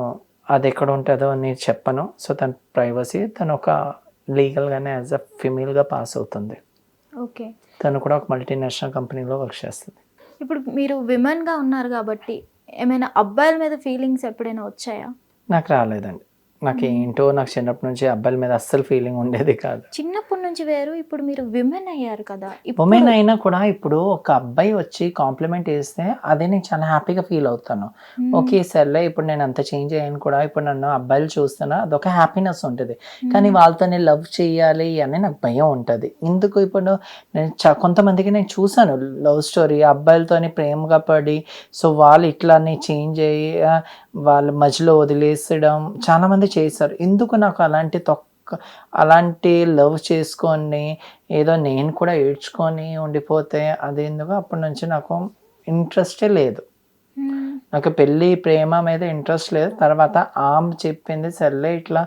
అది ఎక్కడ ఉంటుందో అని చెప్పను. సో తన ప్రైవసీ, తను ఒక లీగల్గానే యాజ్ అ ఫిమేల్గా పాస్ అవుతుంది. తను కూడా ఒక మల్టీనేషనల్ కంపెనీలో వర్క్ చేస్తుంది. ఇప్పుడు మీరు విమెన్గా ఉన్నారు కాబట్టి ఏమైనా అబ్బాయిల మీద ఫీలింగ్స్ ఎప్పుడైనా వచ్చాయా? నాకు రాలేదండి. నాకు ఏంటో నాకు చిన్నప్పటి నుంచి అబ్బాయిల మీద అస్సలు ఫీలింగ్ ఉండేది కాదు. చిన్నప్పటి నుంచి వేరు, ఇప్పుడు మీరు విమెన్ అయ్యారు కదా. ఉమెన్ అయినా కూడా ఇప్పుడు ఒక అబ్బాయి వచ్చి కాంప్లిమెంట్ చేస్తే అదే నేను చాలా హ్యాపీగా ఫీల్ అవుతాను. ఓకే సర్లే, ఇప్పుడు నేను అంత చేంజ్ అయ్యాను కూడా, ఇప్పుడు నన్ను అబ్బాయిలు చూస్తున్నా, అదొక హ్యాపీనెస్ ఉంటుంది. కానీ వాళ్ళతో నేను లవ్ చేయాలి అని నాకు భయం ఉంటుంది. ఎందుకు? ఇప్పుడు నేను కొంతమందికి నేను చూసాను లవ్ స్టోరీ, అబ్బాయిలతోని ప్రేమగా పడి సో వాళ్ళు ఇట్లానే చేంజ్ అయ్యి వాళ్ళ మధ్యలో వదిలేసడం చాలా మంది చేశారు. ఎందుకు నాకు అలాంటి లవ్ చేసుకొని ఏదో నేను కూడా ఏడ్చుకొని ఉండిపోతే అది ఎందుకు? అప్పటి నుంచి నాకు ఇంట్రెస్టే లేదు, నాకు పెళ్ళి ప్రేమ మీద ఇంట్రెస్ట్ లేదు. తర్వాత ఆమె చెప్పింది సర్లే ఇట్లా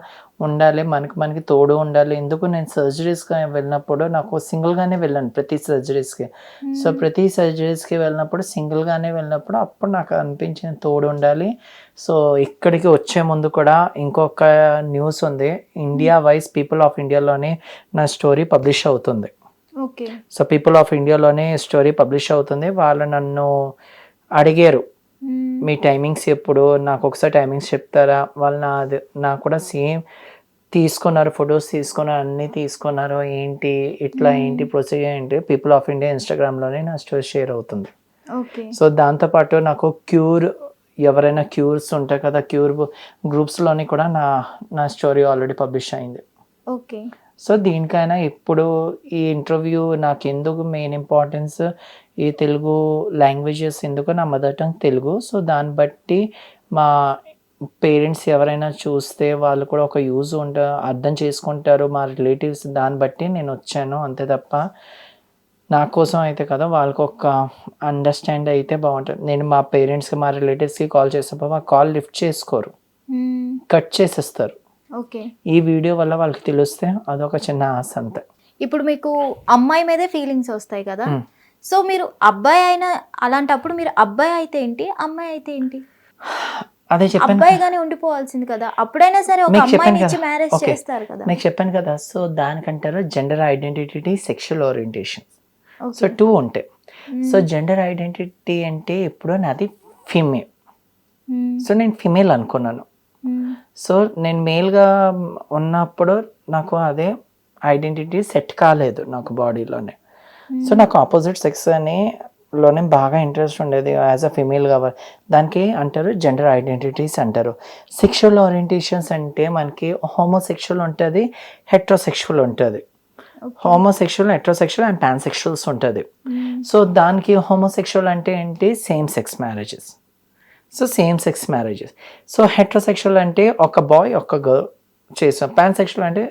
ఉండాలి, మనకి తోడు ఉండాలి. ఎందుకు? నేను సర్జరీస్కి వెళ్ళినప్పుడు నాకు సింగిల్గానే వెళ్ళాను ప్రతి సర్జరీస్కి. సో ప్రతి సర్జరీస్కి వెళ్ళినప్పుడు సింగిల్గానే వెళ్ళినప్పుడు అప్పుడు నాకు అనిపించిన తోడు ఉండాలి. సో ఇక్కడికి వచ్చే ముందు కూడా ఇంకొక న్యూస్ ఉంది, ఇండియా వైజ్ పీపుల్ ఆఫ్ ఇండియాలోనే నా స్టోరీ పబ్లిష్ అవుతుంది. సో పీపుల్ ఆఫ్ ఇండియాలోనే స్టోరీ పబ్లిష్ అవుతుంది. వాళ్ళు నన్ను అడిగారు మీ టైమింగ్స్ ఎప్పుడు, నాకు ఒకసారి టైమింగ్స్ చెప్తారా? వాళ్ళు నాకు కూడా సేమ్ తీసుకున్నారు, ఫొటోస్ తీసుకున్నారు, అన్నీ తీసుకున్నారు. ఏంటి ఇట్లా ఏంటి ప్రొసీజర్ ఏంటి? పీపుల్ ఆఫ్ ఇండియా ఇన్స్టాగ్రామ్లోనే నా స్టోరీ షేర్ అవుతుంది. సో దాంతోపాటు నాకు ఎవరైనా క్యూర్స్ ఉంటాయి కదా, క్యూర్ గ్రూప్స్లోని కూడా నా స్టోరీ ఆల్రెడీ పబ్లిష్ అయింది. సో దీనికైనా ఇప్పుడు ఈ ఇంటర్వ్యూ నాకు ఎందుకు మెయిన్ ఇంపార్టెన్స్, ఈ తెలుగు లాంగ్వేజెస్ ఎందుకు, నా మదర్ టంగ్ తెలుగు. సో దాన్ని బట్టి మా పేరెంట్స్ ఎవరైనా చూస్తే వాళ్ళు కూడా ఒక యూజ్ అర్థం చేసుకుంటారు, మా రిలేటివ్స్. దాన్ని బట్టి నేను వచ్చాను అంతే తప్ప నా కోసం అయితే కదా, వాళ్ళకి ఒక అండర్స్టాండ్ అయితే బాగుంటుంది. నేను మా పేరెంట్స్కి మా రిలేటివ్స్కి కాల్ చేసినప్పుడు మా కాల్ లిఫ్ట్ చేసుకోరు, కట్ చేసేస్తారు. ఈ వీడియో వల్ల వాళ్ళకి తెలిస్తే అదొక చిన్న ఆశ అంతే. ఇప్పుడు మీకు అమ్మాయి మీదే ఫీలింగ్స్ వస్తాయి కదా, సో మీరు అబ్బాయి అయినా అలాంటప్పుడు మీరు అబ్బాయి అయితే ఏంటి, అమ్మాయి అయితే ఏంటి? అదే చెప్పాను, అబ్బాయిగానే ఉండిపోవాల్సింది కదా. అప్పుడైనా సరే ఒక అమ్మాయిని ఇచ్చి మ్యారేజ్ చేస్తారు కదా. మీకు చెప్పాను కదా. సో దానికంటారు gender identity, sexual orientation. So 2 ఉంటాయి. సో జెండర్ ఐడెంటిటీ అంటే ఇప్పుడు నాది ఫీమేల్. సో నేను ఫీమేల్ అనుకున్నాను. సో నేను మేల్గా ఉన్నప్పుడు నాకు అదే ఐడెంటిటీ సెట్ కాలేదు నాకు బాడీలోనే. సో నాకు ఆపోజిట్ సెక్స్ అని లోనే బాగా ఇంట్రెస్ట్ ఉండేది యాజ్ అ ఫిమేల్ కావాలి. దానికి అంటారు జెండర్ ఐడెంటిటీస్ అంటారు. సెక్షువల్ ఓరియంటేషన్స్ అంటే మనకి హోమోసెక్షువల్ ఉంటుంది, హెట్రోసెక్షువల్ ఉంటుంది. హోమోసెక్షువల్, హెట్రోసెక్షువల్ అండ్ పాన్సెక్షువల్స్ ఉంటుంది. సో దానికి హోమోసెక్షువల్ అంటే ఏంటి, same sex marriages. So same sex marriages. So heterosexual అంటే ఒక బాయ్ ఒక గర్ల్ చేసాం. పాన్సెక్షువల్ అంటే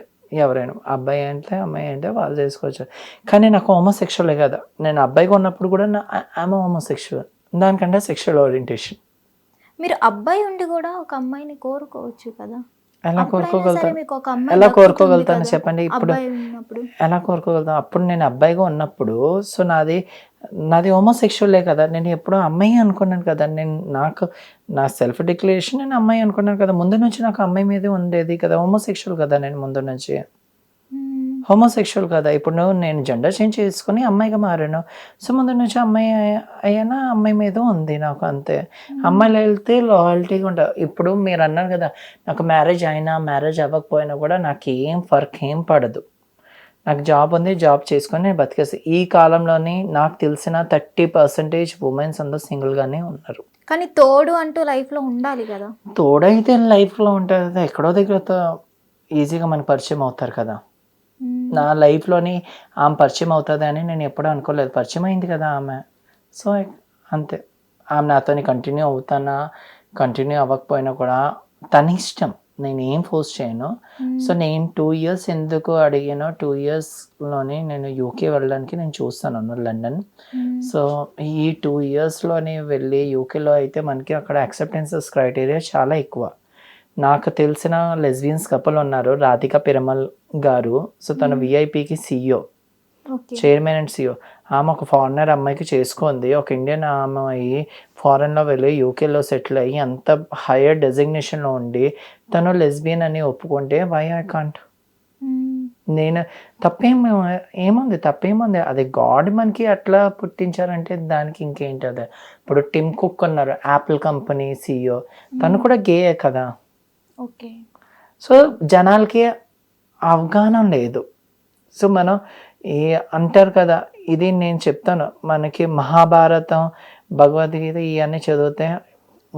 ఎవరైనా అబ్బాయి అంటే అమ్మాయి అంటే వాళ్ళు చేసుకోవచ్చు. కానీ నాకు హోమోసెక్షువలే కదా, నేను అబ్బాయిగా ఉన్నప్పుడు కూడా ఐఎమ్ హోమోసెక్షువల్. దానికంటే సెక్షువల్ ఓరియంటేషన్. మీరు అబ్బాయి ఉండి కూడా ఒక అమ్మాయిని కోరుకోవచ్చు కదా. ఎలా కోరుకోగలుగుతాను, మీకు ఒక అమ్మాయి ఎలా దక్కుతుంది కోరుకోగలుగుతాను కదా, చెప్పండి. ఇప్పుడు అబ్బాయి ఉన్నప్పుడు. ఎలా కోరుకోగలుగుతాను, అప్పుడు నేను అబ్బాయిగా ఉన్నప్పుడు. సో నాది హోమోసెక్షువలే కదా, నేను ఎప్పుడూ అమ్మాయి అనుకున్నాను కదా. నా సెల్ఫ్ డిక్లరేషన్ నేను అమ్మాయి అనుకున్నాను కదా. ముందు నుంచి నాకు అమ్మాయి మీదే ఉండేది కదా, హోమోసెక్షువల్ కదా నేను ముందు నుంచి. హోమోసెక్షువల్ కదా. ఇప్పుడు నేను జెండర్ చేంజ్ చేసుకుని అమ్మాయిగా మారాను. సో ముందు నుంచి అమ్మాయి అయ్యానా, అమ్మాయి మీద ఉంది నాకు అంతే. అమ్మాయిలు వెళ్తే లాయల్టీగా ఉంటారు. ఇప్పుడు మీరు అన్నారు కదా, నాకు మ్యారేజ్ అయినా మ్యారేజ్ అవ్వకపోయినా కూడా నాకు ఏం ఫర్క్ ఏం పడదు. నాకు జాబ్ ఉంది, జాబ్ చేసుకొని నేను బతికేస్తాను. ఈ కాలంలోని నాకు తెలిసిన 30% ఉమెన్స్ అందరూ సింగిల్గానే ఉన్నారు. కానీ తోడు అంటూ లైఫ్లో ఉండాలి కదా. తోడైతే లైఫ్లో ఉంటుంది కదా, ఎక్కడో దగ్గర ఈజీగా మనకు పరిచయం అవుతారు కదా. నా లైఫ్లోని ఆమె పరిచయం అవుతుంది అని నేను ఎప్పుడూ అనుకోలేదు. పరిచయం అయింది కదా ఆమె. సో అంతే. ఆమె నాతోని కంటిన్యూ అవుతానా, కంటిన్యూ అవ్వకపోయినా కూడా తన ఇష్టం, నేను ఏం ఫోర్స్ చేయను. సో నేను 2 years ఎందుకు అడిగానో, 2 yearsలోనే నేను యూకే వెళ్ళడానికి నేను చూస్తాను లండన్. సో ఈ 2 yearsలోనే వెళ్ళి యూకేలో అయితే మనకి అక్కడ యాక్సెప్టెన్సెస్ క్రైటీరియా చాలా ఎక్కువ. నాకు తెలిసిన లెస్బియన్స్ కపుల్ ఉన్నారు, రాధిక పిరమల్ గారు. సో తను విఐపికి CEO, చైర్మన్ అండ్ CEO. ఆమె ఒక ఫారినర్ అమ్మాయికి చేసుకుంది. ఒక ఇండియన్ అమ్మాయి ఫారెన్లో వెళ్ళి యూకేలో సెటిల్ అయ్యి అంత హైయర్ డెసిగ్నేషన్లో ఉండి తను లెస్బియన్ అని ఒప్పుకుంటే వై ఐ కాంట్. నేను తప్పేముంది, అది గాడ్ మనకి అట్లా పుట్టించారంటే దానికి ఇంకేంటి. అదే ఇప్పుడు టిమ్ కుక్ ఉన్నారు, యాపిల్ కంపెనీ CEO, తను కూడా గేయే కదా. ఓకే. సో జనాలకి అవగాహన లేదు. సో మనం అంటారు కదా, ఇది నేను చెప్తాను, మనకి మహాభారతం, భగవద్గీత ఇవన్నీ చదివితే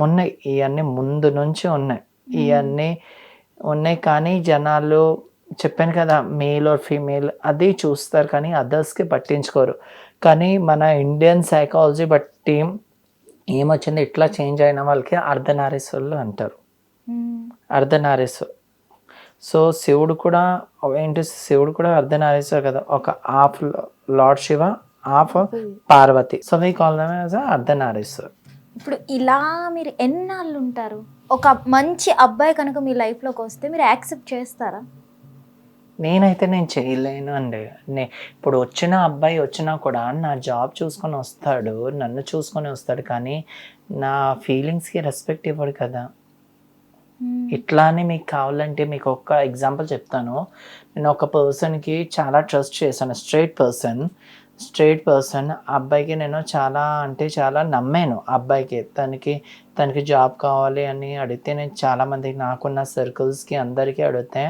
ఉన్నాయి, ఇవన్నీ ముందు నుంచి ఉన్నాయి, ఇవన్నీ ఉన్నాయి. కానీ జనాలు చెప్పాను కదా, మేల్ ఆర్ ఫీమేల్ అది చూస్తారు కానీ అదర్స్కి పట్టించుకోరు. కానీ మన ఇండియన్ సైకాలజీ బట్టి ఏమొచ్చింది, ఇట్లా చేంజ్ అయిన వాళ్ళకి అర్ధనారీశ్వరులు అంటారు. అర్ధనారీశ్వరు. సో శివుడు కూడా అర్ధనారీశ్వరు కదా, ఒక half lord Shiva, half Parvati. So we call them as Ardhanarishwar. ఇప్పుడు ఇలా మీరు ఎన్నాళ్ళు ఉంటారు? ఒక మంచి అబ్బాయి కనుక మీ లైఫ్లోకి వస్తే మీరు యాక్సెప్ట్ చేస్తారా? నేను చేయలేను అండి. ఇప్పుడు వచ్చిన అబ్బాయి వచ్చినా కూడా నా జాబ్ చూసుకొని వస్తాడు, నన్ను చూసుకొని వస్తాడు, కానీ నా ఫీలింగ్స్కి రెస్పెక్ట్ ఇవ్వడు కదా. ఇట్లా అని మీకు కావాలంటే మీకు ఒక ఎగ్జాంపుల్ చెప్తాను. నేను ఒక పర్సన్కి చాలా ట్రస్ట్ చేశాను, స్ట్రైట్ పర్సన్. అబ్బాయికి నేను చాలా నమ్మాను. అబ్బాయికి తనకి జాబ్ కావాలి అని అడిగితే నేను చాలామందికి, నాకున్న సర్కిల్స్కి అందరికీ అడిగితే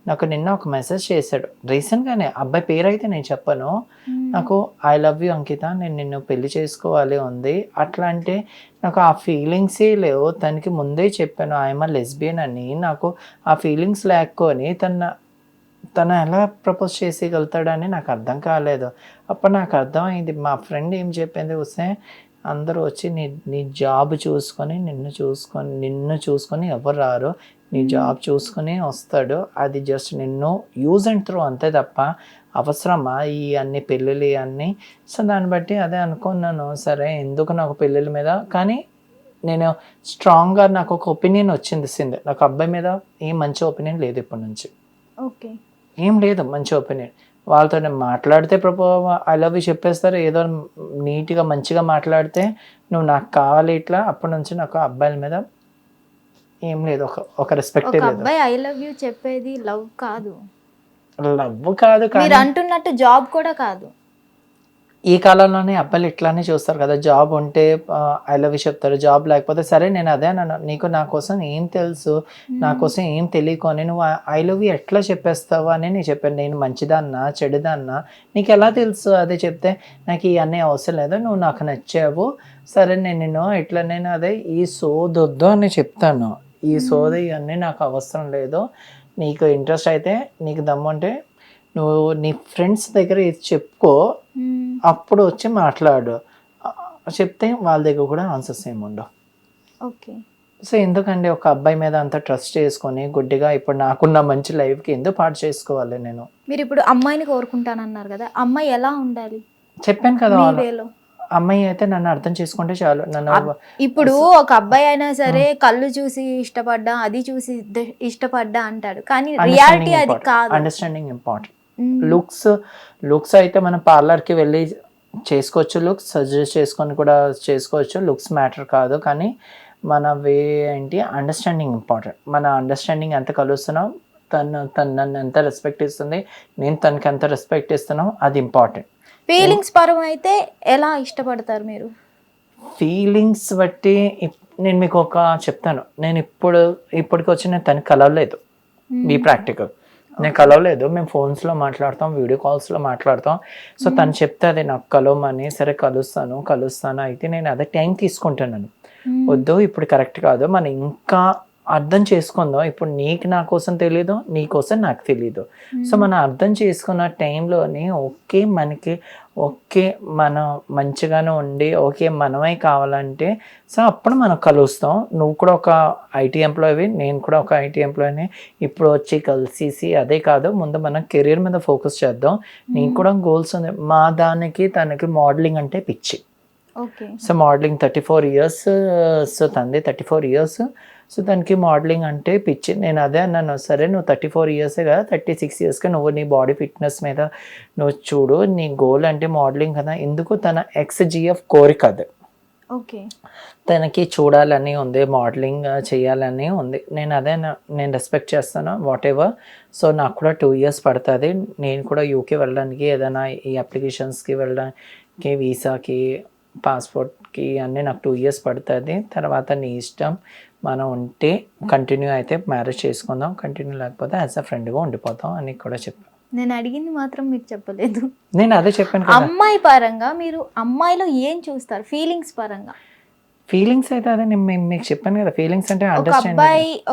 నాకు నిన్న ఒక మెసేజ్ చేశాడు రీసెంట్గానే. అబ్బాయి పేరు అయితే నేను చెప్పను. నాకు ఐ లవ్ యూ అంకిత, నేను నిన్ను పెళ్లి చేసుకోవాలి ఉంది. అట్లా అంటే నాకు ఆ ఫీలింగ్సే లేవు. తనకి ముందే చెప్పాను ఐఎమ్ లెస్బియన్ అని. నాకు ఆ ఫీలింగ్స్ లేకపోని తను ఎలా ప్రపోజ్ చేసేయగలుగుతాడని నాకు అర్థం కాలేదు. అప్పుడు నాకు అర్థమైంది, మా ఫ్రెండ్ ఏం చెప్పింది, వస్తే అందరూ వచ్చి నీ జాబ్ చూసుకొని నిన్ను చూసుకొని ఎవరు రారు, నీ జాబ్ చూసుకొని వస్తాడు. అది జస్ట్ నిన్ను యూజ్ అండ్ త్రో అంతే తప్ప అవసరమా ఈ అన్ని పెళ్ళిళ్ళు ఇవన్నీ. సో దాన్ని బట్టి అదే అనుకున్నాను, సరే ఎందుకు నాకు పెళ్ళిళ్ళ మీద. కానీ నేను స్ట్రాంగ్గా నాకు ఒక ఒపీనియన్ వచ్చింది. నాకు అబ్బాయి మీద ఏం మంచి ఒపీనియన్ లేదు ఇప్పటి నుంచి. ఓకే, ఏం లేదు మంచి ఒపీనియన్. వాళ్ళతో నేను మాట్లాడితే ఐ లవ్ యూ చెప్పేస్తారు, ఏదో నీట్గా మంచిగా మాట్లాడితే నువ్వు నాకు కావాలి ఇట్లా. అప్పటి నుంచి నాకు అబ్బాయిల మీద ఏం లేదు, ఒక రెస్పెక్టే లేదు. అబ్బాయి ఐ లవ్ యూ చెప్పేది లవ్ కాదు కానీ అంటున్నట్టు జాబ్ కూడా కాదు. ఈ కాలంలోనే అబ్బాయిలు ఇట్లానే చూస్తారు కదా, జాబ్ ఉంటే ఐ లవ్ యూ చెప్తారు, జాబ్ లేకపోతే సరే నేను అదే అన్నాను, నీకు నా కోసం ఏం తెలుసు, నా కోసం ఏం తెలియకొని నువ్వు ఐ లవ్ యూ ఎట్లా చెప్పేస్తావు అని నేను చెప్పాను. నేను మంచిదాన్నా చెడుదాన్నా నీకు ఎలా తెలుసు, అదే చెప్తే నాకు ఇవన్నీ అవసరం లేదు, నువ్వు నాకు నచ్చావు, సరే నేను ఇట్లా నేను అదే ఈ సోదొద్దు అని చెప్తాను. ఈ సోద ఇవన్నీ నాకు అవసరం లేదు, నీకు ఇంట్రెస్ట్ అయితే నీకు దమ్ము అంటే నువ్వు నీ ఫ్రెండ్స్ దగ్గర ఇది చెప్పుకో, అప్పుడు వచ్చి మాట్లాడు, చెప్తే వాళ్ళ దగ్గర కూడా ఆన్సర్స్ ఏముండవు. ఓకే. సో ఎందుకండి ఒక అబ్బాయి మీద అంత ట్రస్ట్ చేసుకొని గుడ్డిగా ఇప్పుడు నాకున్న మంచి లైఫ్కి ఎందుకు పాటు చేసుకోవాలి నేను? మీరు ఇప్పుడు అమ్మాయిని కోరుకుంటానన్నారు కదా, అమ్మాయి ఎలా ఉండాలి? చెప్పాను కదా, మీ వేలో. అమ్మాయి అయితే నన్ను అర్థం చేసుకుంటే చాలు. నన్ను ఇప్పుడు ఒక అబ్బాయి అయినా సరే కళ్ళు చూసి ఇష్టపడ్డా, అది చూసి ఇష్టపడ్డా అంటాడు, కానీ రియాలిటీ అది కాదు. Understanding important. లుక్స్ అయితే మనం పార్లర్కి వెళ్ళి చేసుకోవచ్చు, లుక్స్ సజెస్ట్ చేసుకొని కూడా చేసుకోవచ్చు, లుక్స్ మ్యాటర్ కాదు. కానీ మన వే ఏంటి, అండర్స్టాండింగ్ ఇంపార్టెంట్. మన అండర్స్టాండింగ్ ఎంత కలుస్తున్నాం, తను నన్ను ఎంత రెస్పెక్ట్ ఇస్తుంది, నేను తనకి ఎంత రెస్పెక్ట్ ఇస్తున్నాం, అది ఇంపార్టెంట్. ఫీలింగ్స్ పరంగా అయితే ఎలా ఇష్టపడతారు మీరు? ఫీలింగ్స్ బట్టి నేను మీకు ఒక చెప్తాను. నేను ఇప్పటికి వచ్చి నేను తనకి కలవలేదు, బీ ప్రాక్టికల్, నేను కలవలేదు. మేము ఫోన్స్లో మాట్లాడతాం, వీడియో కాల్స్లో మాట్లాడతాం. సో తను చెప్తే అది నాకు కలవమని, సరే కలుస్తాను అయితే నేను అదే టైం తీసుకుంటున్నాను. వద్దు ఇప్పుడు కరెక్ట్ కాదు, మనం ఇంకా అర్థం చేసుకుందాం. ఇప్పుడు నీకు నా కోసం తెలీదు, నీ కోసం నాకు తెలీదు. సో మనం అర్థం చేసుకున్న టైంలోనే ఓకే మనం మంచిగానే ఉండి ఓకే మనమే కావాలంటే సో అప్పుడు మనం కలుస్తాం. నువ్వు కూడా ఒక ఐటీ ఎంప్లాయీ, నేను కూడా ఒక ఐటీ ఎంప్లాయీని. ఇప్పుడు వచ్చి కలిసి అదే కాదు, ముందు మనం కెరీర్ మీద ఫోకస్ చేద్దాం. నీకు కూడా గోల్స్ ఉంది. మా దానికి తనకి మోడలింగ్ అంటే పిచ్చి. సో మోడలింగ్ 34 years, సో తనది 34 years. సో దానికి మోడలింగ్ అంటే పిచ్చి. నేను అదే అన్నాను, సరే నువ్వు 34 years కదా, 36 yearsకి నువ్వు నీ బాడీ ఫిట్నెస్ మీద నువ్వు చూడు, నీ గోల్ అంటే మోడలింగ్ కదా. ఎందుకు తన XGF కోరిక అది, తనకి చూడాలని ఉంది, మోడలింగ్ చేయాలని ఉంది. నేను అదే నేను రెస్పెక్ట్ చేస్తాను, వాట్ ఎవర్. సో నాకు కూడా 2 years పడుతుంది. నేను కూడా యూకే వెళ్ళడానికి, ఏదైనా ఈ అప్లికేషన్స్కి వెళ్ళడానికి, వీసాకి, పాస్పోర్ట్కి అన్నీ నాకు 2 years పడుతుంది. తర్వాత నీ ఇష్టం, మనం ఉంటే కంటిన్యూ అయితే మ్యారేజ్ చేసుకుందాం, కంటిన్యూ లేకపోతే యాజ్ అ ఫ్రెండ్గా ఉండిపోతాం అని కూడా చెప్పాను. నేను అడిగింది మాత్రం మీరు చెప్పలేదు. నేను అదే చెప్పాను. అమ్మాయి పరంగా మీరు అమ్మాయిలో ఏం చూస్తారు? ఫీలింగ్స్ పరంగా ఫీలింగ్స్ అయితే అదే నేను మీకు చెప్పాను కదా, ఫీలింగ్స్ అంటే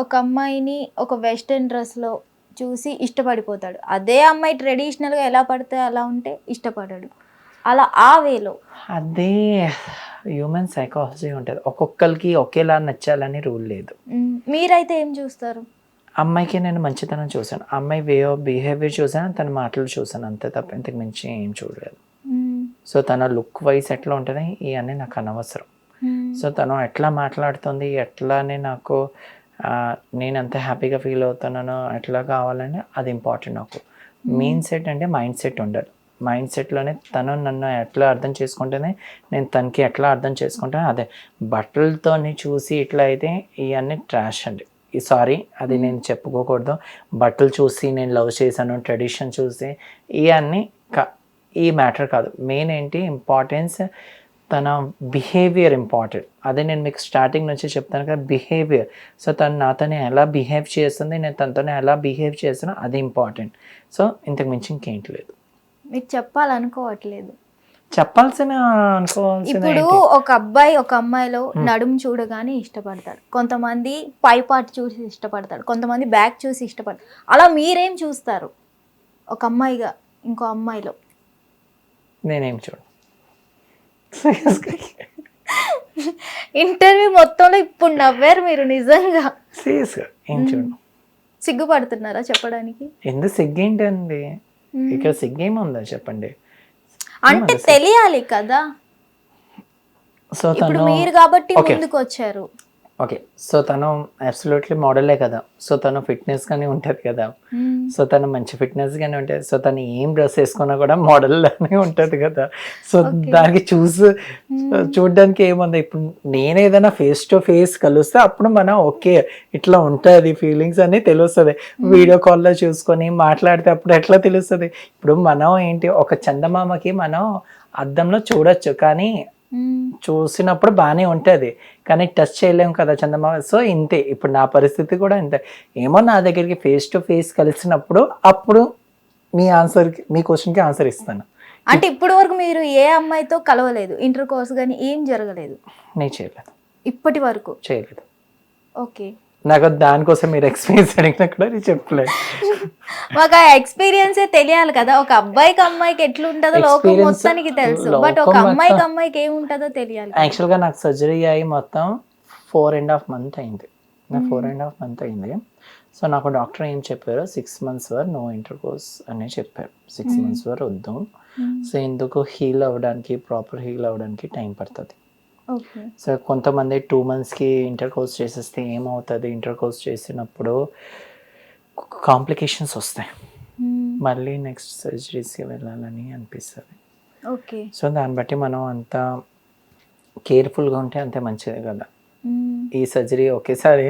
ఒక అమ్మాయిని ఒక వెస్టర్న్ డ్రెస్లో చూసి ఇష్టపడిపోతాడు, అదే అమ్మాయి ట్రెడిషనల్గా ఎలా పడితే అలా ఉంటే ఇష్టపడాడు, అలా ఆ వేలో. అదే హ్యూమన్ సైకాలజీ ఉంటుంది, ఒక్కొక్కరికి ఒకేలా నచ్చాలని రూల్ లేదు. మీరైతే ఏం చూస్తారు? అమ్మాయికి నేను మంచితనం చూసాను, అమ్మాయి వే ఆఫ్ బిహేవియర్ చూసాను, తన మాటలు చూసాను, అంతే తప్ప ఇంతకు మించి ఏం చూడలేదు. సో తన లుక్ వైజ్ ఎట్లా ఉంటుంది ఇవన్నీ నాకు అనవసరం. సో తను ఎట్లా మాట్లాడుతుంది, ఎట్లానే నాకు నేను ఎంత హ్యాపీగా ఫీల్ అవుతున్నానో ఎట్లా కావాలని అది ఇంపార్టెంట్ నాకు. మెయిన్ సెట్ అంటే మైండ్ సెట్ ఉండాలి. మైండ్ సెట్లోనే తను నన్ను ఎట్లా అర్థం చేసుకుంటుంది, నేను తనకి ఎట్లా అర్థం చేసుకుంటాను. అదే బట్టలతో చూసి ఇట్లా అయితే ఇవన్నీ ట్రాష్ అండి. సారీ, అది నేను చెప్పుకోకూడదు. బట్టలు చూసి నేను లవ్ చేశాను, ట్రెడిషన్ చూసి ఇవన్నీ ఈ మ్యాటర్ కాదు. మెయిన్ ఏంటి ఇంపార్టెన్స్, తన బిహేవియర్ ఇంపార్టెంట్. అదే నేను మీకు స్టార్టింగ్ నుంచి చెప్తాను కదా, బిహేవియర్. సో తను నాతోనే ఎలా బిహేవ్ చేస్తుంది, నేను తనతోనే ఎలా బిహేవ్ చేస్తున్నా, అది ఇంపార్టెంట్. సో ఇంతకు మించి ఇంకేంటి లేదు. మీకు చెప్పాలనుకోవట్లేదు, చెప్పాల్సిన అనుకోవాల్సిన. ఇప్పుడు ఒక అబ్బాయి ఒక అమ్మాయిలో నడుము చూడగానే ఇష్టపడతాడు, కొంతమంది పై పార్ట్ చూసి ఇష్టపడతాడు, కొంతమంది బ్యాక్ చూసి ఇష్టపడతాడు. అలా మీరేం చూస్తారు ఒక అమ్మాయిగా ఇంకో అమ్మాయిలో? నేనేం చూడు, ఇంటర్వ్యూ మొత్తంలో ఇప్పుడు నవ్వారు మీరు నిజంగా. సీరియస్గా ఏం చూడు. సిగ్గుపడుతున్నారా చెప్పడానికి? ఎందుకు సిగ్గేంటండి, ఇక్కడ సిగ్గేముందా చెప్పండి. అంటే తెలియాలి కదా. సో ఇప్పుడు మీరు కాబట్టి ముందుకు వచ్చారు. ఓకే, సో తను అబ్సల్యూట్లీ మోడలే కదా, సో తను ఫిట్నెస్ గానే ఉంటుంది కదా, సో తను మంచి ఫిట్నెస్ గానే ఉంటుంది. సో తను ఏం డ్రెస్ వేసుకున్నా కూడా మోడల్ లానే ఉంటది కదా. సో దానికి చూడడానికి ఏముంది. ఇప్పుడు నేను ఏదైనా ఫేస్ టు ఫేస్ కలిస్తే అప్పుడు మనం ఓకే ఇట్లా ఉంటుంది ఫీలింగ్స్ అని తెలుస్తుంది. వీడియో కాల్లో చూసుకొని మాట్లాడితే అప్పుడు ఎట్లా తెలుస్తుంది. ఇప్పుడు మనం ఏంటి, ఒక చందమామకి మనం అద్దంలో చూడొచ్చు, కానీ చూసినప్పుడు బాగానే ఉంటుంది, కానీ టచ్ చేయలేము కదా చందమామ. సో ఇంతే, ఇప్పుడు నా పరిస్థితి కూడా ఇంతే. ఏమో నా దగ్గరికి ఫేస్ టు ఫేస్ కలిసినప్పుడు అప్పుడు మీ క్వశ్చన్కి ఆన్సర్ ఇస్తాను. అంటే ఇప్పుడు వరకు మీరు ఏ అమ్మాయితో కలవలేదు, ఇంటర్ కోర్స్ కానీ ఏం జరగలేదు? నేను చేయలేదు, ఇప్పటి వరకు చేయలేదు. ఓకే, నాకు దానికోసం మీరు ఎక్స్పీరియన్స్ అడిగినా కూడా నేను చెప్పలేదు. మాకు ఆ ఎక్స్పీరియన్సే తెలియాలి కదా, ఒక అబ్బాయికి అమ్మాయికి ఎట్లుంటుందో లోకం మొత్తానికి తెలుసు, బట్ ఒక అమ్మాయికి ఏముంటుందో తెలియాలి. యాక్చువల్గా నాకు సర్జరీ అయ్యి మొత్తం 4.5 months అయింది. నాకు 4.5 months అయింది. సో నాకు డాక్టర్ ఏం చెప్పారు, 6 months వరకు నో ఇంటర్ కోర్స్ అని చెప్పారు. 6 months వరకు వద్దు. సో ఎందుకు హీల్ అవ్వడానికి, ప్రాపర్ హీల్ అవ్వడానికి టైం పడుతుంది. సో కొంతమంది 2 monthsకి ఇంటర్ కోర్స్ చేసేస్తే ఏమవుతుంది, ఇంటర్ కోర్స్ చేసినప్పుడు కాంప్లికేషన్స్ వస్తాయి, మళ్ళీ నెక్స్ట్ సర్జరీస్కి వెళ్ళాలని అనిపిస్తుంది. ఓకే, సో దాన్ని బట్టి మనం అంత కేర్ఫుల్గా ఉంటే అంతే మంచిది కదా. ఈ సర్జరీ ఒకేసారి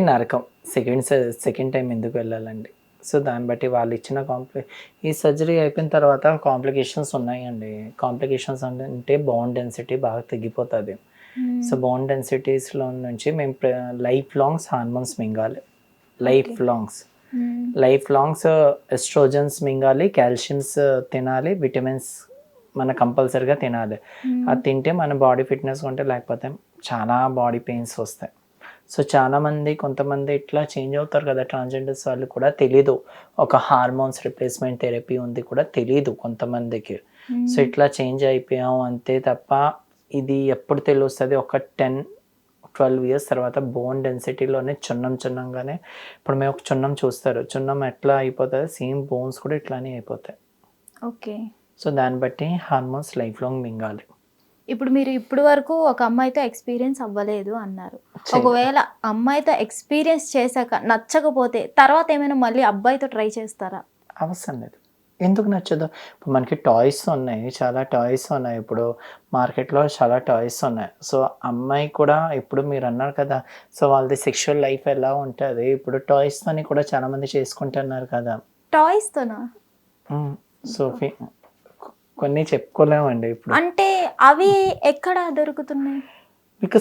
నరకం, సెకండ్ టైం ఎందుకు వెళ్ళాలండి. సో దాన్ని బట్టి వాళ్ళు ఇచ్చిన ఈ సర్జరీ అయిపోయిన తర్వాత కాంప్లికేషన్స్ ఉన్నాయండి. కాంప్లికేషన్స్ అంటే బోన్ డెన్సిటీ బాగా తగ్గిపోతుంది. సో బోన్ డెన్సిటీస్లో నుంచి మేము లైఫ్ లాంగ్స్ హార్మోన్స్ మింగాలి, లైఫ్ లాంగ్స్ ఎస్ట్రోజన్స్ మింగాలి, కాల్షియమ్స్ తినాలి, విటమిన్స్ మన కంపల్సరీగా తినాలి. అది తింటే మన బాడీ ఫిట్నెస్ ఉంటే, లేకపోతే చాలా బాడీ పెయిన్స్ వస్తాయి. సో కొంతమంది ఇట్లా చేంజ్ అవుతారు కదా, ట్రాన్స్జెండర్స్ వాళ్ళు కూడా తెలీదు ఒక హార్మోన్స్ రిప్లేస్మెంట్ థెరపీ ఉంది కూడా తెలీదు కొంతమందికి. సో ఇట్లా చేంజ్ అయిపోయాం అంతే తప్ప ఇది ఎప్పుడు తెలుస్తుంది, ఒక 10-12 years తర్వాత బోన్ డెన్సిటీలోనే చున్నంగానే, ఇప్పుడు మేము ఒక చున్నం చూస్తారు, చున్నం ఎట్లా అయిపోతుంది, సేమ్ బోన్స్ కూడా ఇట్లానే అయిపోతాయి. ఓకే, సో దాన్ని బట్టి హార్మోన్స్ లైఫ్ లాంగ్ మింగాలి. ఇప్పుడు మీరు ఇప్పుడు వరకు ఒక అమ్మాయితో ఎక్స్పీరియన్స్ అవ్వలేదు అన్నారు. ఒకవేళ అమ్మాయితో ఎక్స్పీరియన్స్ చేశాక నచ్చకపోతే తర్వాత ఏమైనా మళ్ళీ అబ్బాయితో ట్రై చేస్తారా? అవసరం లేదు, ఎందుకు నచ్చదు. ఇప్పుడు మనకి టాయ్స్ ఉన్నాయి, చాలా టాయ్స్ ఉన్నాయి, ఇప్పుడు మార్కెట్లో చాలా టాయ్స్ ఉన్నాయి. సో అమ్మాయి కూడా ఇప్పుడు మీరు అన్నారు కదా, సో వాళ్ళది సెక్షువల్ లైఫ్ ఎలా ఉంటుంది, ఇప్పుడు టాయ్స్తోని కూడా చాలామంది చేసుకుంటున్నారు కదా. టాయ్స్తోనా? సో కొన్ని చెప్పుకోలేమండి ఇప్పుడు. అంటే అవి ఎక్కడ దొరుకుతున్నాయి? మీకు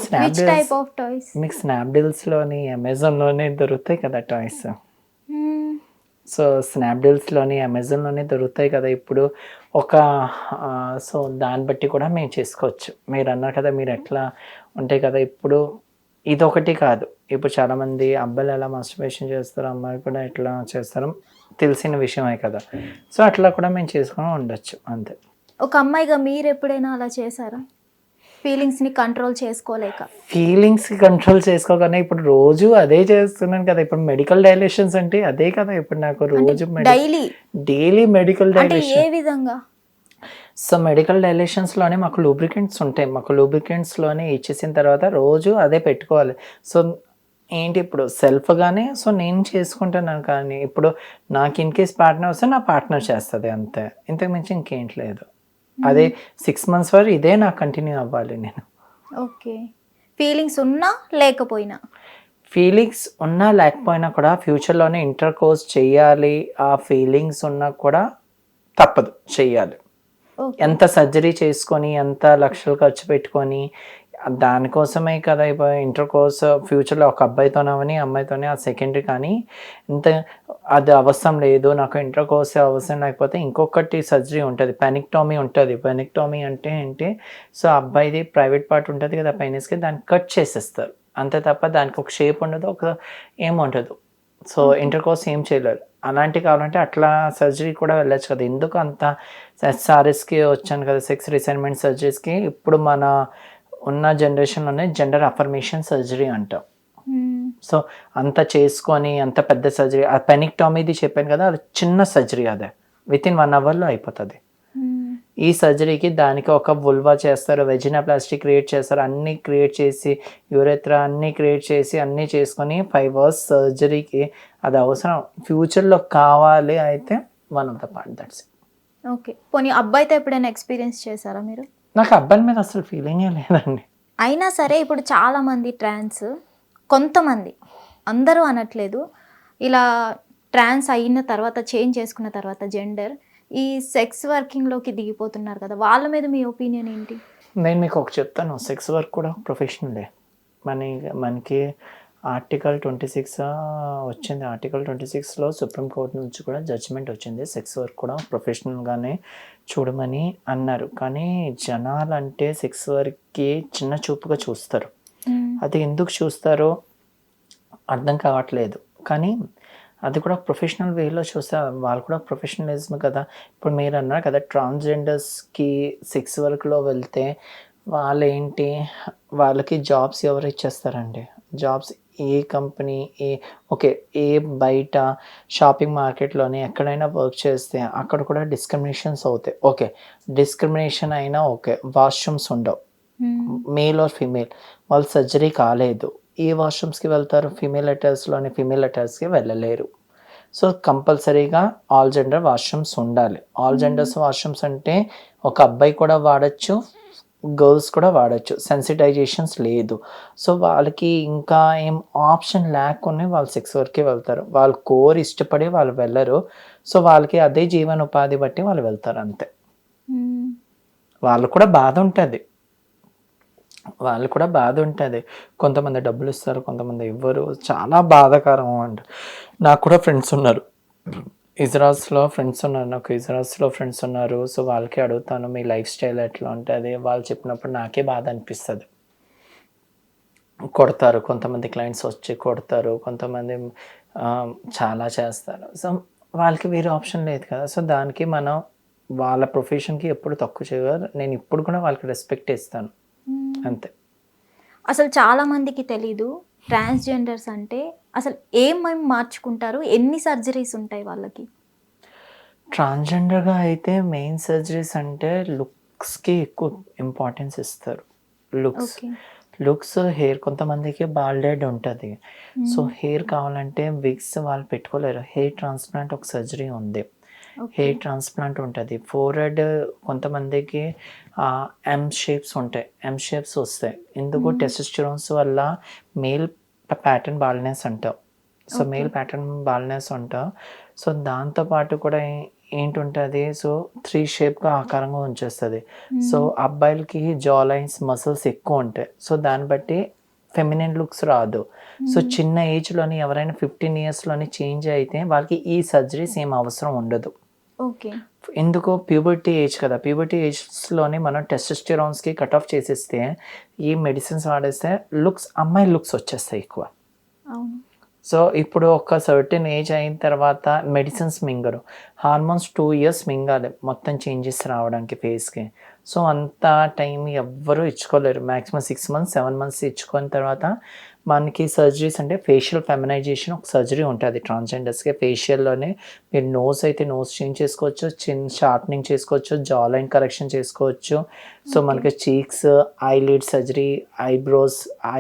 స్నాప్డీల్స్లోని, అమెజాన్లోనే దొరుకుతాయి కదా టాయ్స్. సో స్నాప్డీల్స్లోని, అమెజాన్లోనే దొరుకుతాయి కదా ఇప్పుడు. సో దాన్ని బట్టి కూడా మేము చేసుకోవచ్చు. మీరు అన్నారు కదా, మీరు ఎట్లా ఉంటాయి కదా, ఇప్పుడు ఇదొకటి కాదు, ఇప్పుడు చాలామంది అబ్బాయిలు ఎలా మాస్టర్బేషన్ చేస్తారో అమ్మాయి కూడా ఎట్లా చేస్తారో తెలిసిన విషయమే కదా. సో అట్లా కూడా మేము చేసుకొని ఉండొచ్చు అంతే. ఒక అమ్మాయిగా మీరు ఎప్పుడైనా అలా చేశారా, ఫీలింగ్స్ని కంట్రోల్ చేసుకోగానే ఇప్పుడు రోజు అదే చేస్తున్నాను కదా. ఇప్పుడు మెడికల్ డైలేషన్స్ అంటే అదే కదా, ఇప్పుడు నాకు రోజు డైలీ మెడికల్ డైలేషన్. ఏ విధంగా? సో మెడికల్ డైలేషన్స్లోనే మాకు లూబ్రికెంట్స్ ఉంటాయి, మాకు లూబ్రికెంట్స్లోనే ఇచ్చేసిన తర్వాత రోజు అదే పెట్టుకోవాలి. సో ఏంటి ఇప్పుడు సెల్ఫ్గానే సో నేను చేసుకుంటున్నాను, కానీ ఇప్పుడు నాకు ఇన్ కేస్ పార్ట్నర్ వస్తే నా పార్ట్నర్ చేస్తుంది అంతే, ఇంతకు మించి ఇంకేంటి లేదు. అదే 6 months వరకు ఇదే నాకు కంటిన్యూ అవ్వాలి నేను. ఓకే, ఫీలింగ్స్ ఉన్నా లేకపోయినా కూడా ఫ్యూచర్లోనే ఇంటర్ కోర్స్ చేయాలి, ఆ ఫీలింగ్స్ ఉన్నా కూడా తప్పదు చెయ్యాలి. ఎంత సర్జరీ చేసుకొని, ఎంత లక్షలు ఖర్చు పెట్టుకొని, దానికోసమే కదా ఇప్పుడు ఇంటర్ కోర్స్. ఫ్యూచర్లో ఒక అబ్బాయితోనవని అమ్మాయితోనే ఆ సెకండరీ, కానీ ఇంత అది అవసరం లేదు నాకు, ఇంటర్ కోర్స్ అవసరం లేకపోతే ఇంకొకటి సర్జరీ ఉంటుంది, పెనిక్టోమీ ఉంటుంది. పెనిక్టోమీ అంటే ఏంటి, సో అబ్బాయిది ప్రైవేట్ పార్ట్ ఉంటుంది కదా పైనస్కి, దాన్ని కట్ చేసేస్తారు అంతే తప్ప దానికి ఒక షేప్ ఉండదు, ఒక ఏముండదు. సో ఇంటర్ కోర్స్ ఏం చేయలేరు. అలాంటి కావాలంటే అట్లా సర్జరీ కూడా వెళ్ళచ్చు కదా. ఎందుకు అంత SRSకి వచ్చాను కదా, సెక్స్ రీసైన్మెంట్ సర్జరీస్కి. ఇప్పుడు మన ఉన్న జనరేషన్లోనే జెండర్ అఫర్మేషన్ సర్జరీ అంటాం. సో అంత చేసుకొని అంత పెద్ద సర్జరీ, ఆ పెనిక్టోమీది చెప్పాను కదా, అది చిన్న సర్జరీ, అదే వితిన్ 1 hourలో అయిపోతుంది. ఈ సర్జరీకి దానికి ఒక వల్వా చేస్తారు, వెజినాప్లాస్టీ క్రియేట్ చేస్తారు, అన్నీ క్రియేట్ చేసి యూరెత్రా అన్నీ క్రియేట్ చేసి అన్నీ చేసుకొని 5 hours సర్జరీకి అది అవసరం. ఫ్యూచర్లో కావాలి అయితే one of the part, that's. Okay, పోనీ అబ్బాయితో ఎప్పుడైనా ఎక్స్పీరియన్స్ చేశారా మీరు? నాకు అబ్బాయి మీద అసలు ఫీలింగే లేదండి. అయినా సరే ఇప్పుడు చాలామంది ట్రాన్స్, కొంతమంది, అందరూ అనట్లేదు, ఇలా ట్రాన్స్ అయిన తర్వాత చేంజ్ చేసుకున్న తర్వాత జెండర్ ఈ సెక్స్ వర్కింగ్లోకి దిగిపోతున్నారు కదా, వాళ్ళ మీద మీ ఒపీనియన్ ఏంటి? నేను మీకు ఒక చెప్తాను, సెక్స్ వర్క్ కూడా ప్రొఫెషనలే. మనకి ఆర్టికల్ 26 వచ్చింది. ఆర్టికల్ 26లో సుప్రీంకోర్టు నుంచి కూడా జడ్జిమెంట్ వచ్చింది, సెక్స్ వర్క్ కూడా ప్రొఫెషనల్గానే చూడమని అన్నారు. కానీ జనాలు అంటే సెక్స్ వర్క్కి చిన్న చూపుగా చూస్తారు. అది ఎందుకు చూస్తారో అర్థం కావట్లేదు. కానీ అది కూడా ప్రొఫెషనల్ వేలో చూస్తే వాళ్ళు కూడా ప్రొఫెషనలిజం కదా. ఇప్పుడు మీరు అన్నారు కదా, ట్రాన్స్జెండర్స్కి సెక్స్ వర్క్లో వెళ్తే వాళ్ళకి జాబ్స్ ఎవరు ఇచ్చేస్తారండి? జాబ్స్ ఏ కంపెనీ, ఏ బయట షాపింగ్ మార్కెట్లోని ఎక్కడైనా వర్క్ చేస్తే అక్కడ కూడా డిస్క్రిమినేషన్స్ అవుతాయి. ఓకే, డిస్క్రిమినేషన్ అయినా ఓకే, వాష్రూమ్స్ ఉండవు, మేల్ ఆర్ ఫీమేల్, వాళ్ళు సర్జరీ కాలేదు, ఏ వాష్రూమ్స్కి వెళ్తారు? ఫీమేల్ అటైర్స్కి వెళ్ళలేరు. సో కంపల్సరీగా ఆల్ జెండర్ వాష్రూమ్స్ ఉండాలి. ఆల్ జెండర్స్ వాష్రూమ్స్ అంటే ఒక అబ్బాయి కూడా వాడచ్చు, గర్ల్స్ కూడా వాడచ్చు, సెన్సిటైజేషన్స్ లేదు. సో వాళ్ళకి ఇంకా ఏం ఆప్షన్ లేకుండా వాళ్ళు సెక్స్ వర్క్కి వెళ్తారు. వాళ్ళు ఇష్టపడి వాళ్ళు వెళ్ళరు. సో వాళ్ళకి అదే జీవనోపాధి బట్టి వాళ్ళు వెళ్తారు అంతే. వాళ్ళు కూడా బాధ ఉంటుంది. కొంతమంది డబ్బులు ఇస్తారు, కొంతమంది ఇవ్వరు. చాలా బాధాకరం అండి. నాకు కూడా ఫ్రెండ్స్ ఉన్నారు, ఇజ్రాయెల్స్లో ఫ్రెండ్స్ ఉన్నారు. సో వాళ్ళకి అడుగుతాను, మీ లైఫ్ స్టైల్ ఎట్లా ఉంటుంది? వాళ్ళు చెప్పినప్పుడు నాకే బాధ అనిపిస్తుంది. కొడతారు, కొంతమంది క్లయింట్స్ వచ్చి కొడతారు, కొంతమంది చాలా చేస్తారు. సో వాళ్ళకి వేరే ఆప్షన్ లేదు కదా. సో దానికి మనం వాళ్ళ ప్రొఫెషన్కి ఎప్పుడు తక్కువ చేయరు. నేను ఇప్పుడు కూడా వాళ్ళకి రెస్పెక్ట్ ఇస్తాను అంతే. అసలు చాలా మందికి తెలీదు ట్రాన్స్జెండర్స్ అంటే అసలు ఏమేమి మార్చుకుంటారు, ఎన్ని సర్జరీస్ ఉంటాయి వాళ్ళకి? ట్రాన్స్జెండర్గా అయితే మెయిన్ సర్జరీస్ అంటే లుక్స్కి ఎక్కువ ఇంపార్టెన్స్ ఇస్తారు. లుక్స్ హెయిర్, కొంతమందికి బాల్డ్ హెడ్ ఉంటుంది. సో హెయిర్ కావాలంటే విగ్స్ వాళ్ళు పెట్టుకోలేరు. హెయిర్ ట్రాన్స్ప్లాంట్ ఒక సర్జరీ ఉంది, హెయిర్ ట్రాన్స్ప్లాంట్ ఉంటుంది. ఫోర్ హెడ్ కొంతమందికి ఎం షేప్స్ వస్తాయి. ఎందుకు? టెస్టోస్టెరాన్స్ వల్ల మేల్ ప్యాటర్న్ బాల్నెస్ అంటాం. సో మేల్ ప్యాటర్న్ బాల్నెస్ అంటాం. సో దాంతోపాటు కూడా ఏంటుంటుంది, సో 3 షేప్గా ఆకారంగా ఉంచేస్తుంది. సో అబ్బాయిలకి జా లైన్స్, మసిల్స్ ఎక్కువ ఉంటాయి. సో దాన్ని బట్టి ఫెమినిన్ లుక్స్ రాదు. సో చిన్న ఏజ్లోని ఎవరైనా 15 ఇయర్స్లోని చేంజ్ అయితే వాళ్ళకి ఈ సర్జరీస్ ఏం అవసరం ఉండదు. ఎందుకు? ప్యూబర్టీ ఏజ్ కదా. ప్యూబర్టీ ఏజ్లోనే మనం టెస్టోస్టెరాన్స్కి కట్ ఆఫ్ చేసేస్తే, ఈ మెడిసిన్స్ వాడేస్తే అమ్మాయి లుక్స్ వచ్చేస్తాయి ఎక్కువ. సో ఇప్పుడు ఒక సర్టెన్ ఏజ్ అయిన తర్వాత మెడిసిన్స్ మింగరు, హార్మోన్స్ 2 ఇయర్స్ మింగాలి మొత్తం చేంజెస్ రావడానికి ఫేస్కి. సో అంత టైం ఎవ్వరూ ఇచ్చుకోలేరు. మ్యాక్సిమం 6 months 7 months ఇచ్చుకున్న తర్వాత మనకి సర్జరీస్ అంటే ఫేషియల్ ఫెమినైజేషన్ ఒక సర్జరీ ఉంటుంది ట్రాన్స్జెండర్స్కి. ఫేషియల్లోనే మీరు నోస్ అయితే నోస్ చేంజ్ చేసుకోవచ్చు, చిన్ షార్ప్నింగ్ చేసుకోవచ్చు, జా లైన్ కరెక్షన్ చేసుకోవచ్చు. సో మనకి cheeks, eyelid surgery,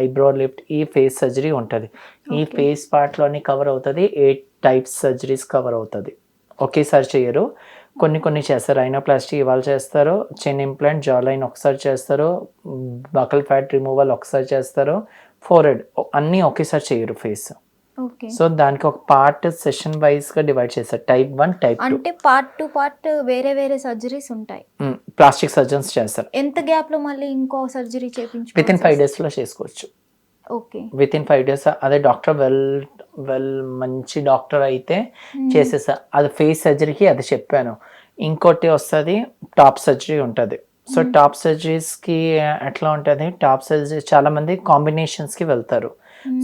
eyebrow lift, ఈ ఫేస్ సర్జరీ ఉంటుంది. ఈ ఫేస్ పార్ట్లోని కవర్ అవుతుంది. 8 types సర్జరీస్ కవర్ అవుతుంది. ఒకేసారి చేయరు, కొన్ని చేస్తారు. రైనోప్లాస్టీ ఇవాళ చేస్తారు, చిన్ ఇంప్లాంట్, జా లైన్ ఒకసారి చేస్తారు, బకల్ ఫ్యాట్ రిమూవల్ ఒకసారి చేస్తారు, ఫోర్ హెడ్ అన్నీ ఒకేసారి చేయరు ఫేస్. సో దానికి ఒక పార్ట్ సెషన్ వైజ్గా డివైడ్ చేస్తారు, టైప్ 1, టైప్ 2. అంటే పార్ట్ టు పార్ట్ వేరే సర్జరీస్ ఉంటాయి. ప్లాస్టిక్ సర్జన్స్ చేస్తారు. ఎంత గ్యాప్లో మళ్ళీ ఇంకో సర్జరీ చేయించుకోవచ్చు? విత్ ఇన్ 5 daysలో చేసుకోవచ్చు. With in 5 days. అదే డాక్టర్ మంచి డాక్టర్ అయితే చేసేసా. అది ఫేస్ సర్జరీకి అది చెప్పాను. ఇంకోటి వస్తుంది టాప్ సర్జరీ ఉంటుంది. సో టాప్ సర్జరీస్కి ఎట్లా ఉంటుంది? టాప్ సర్జరీ చాలామంది కాంబినేషన్స్కి వెళ్తారు.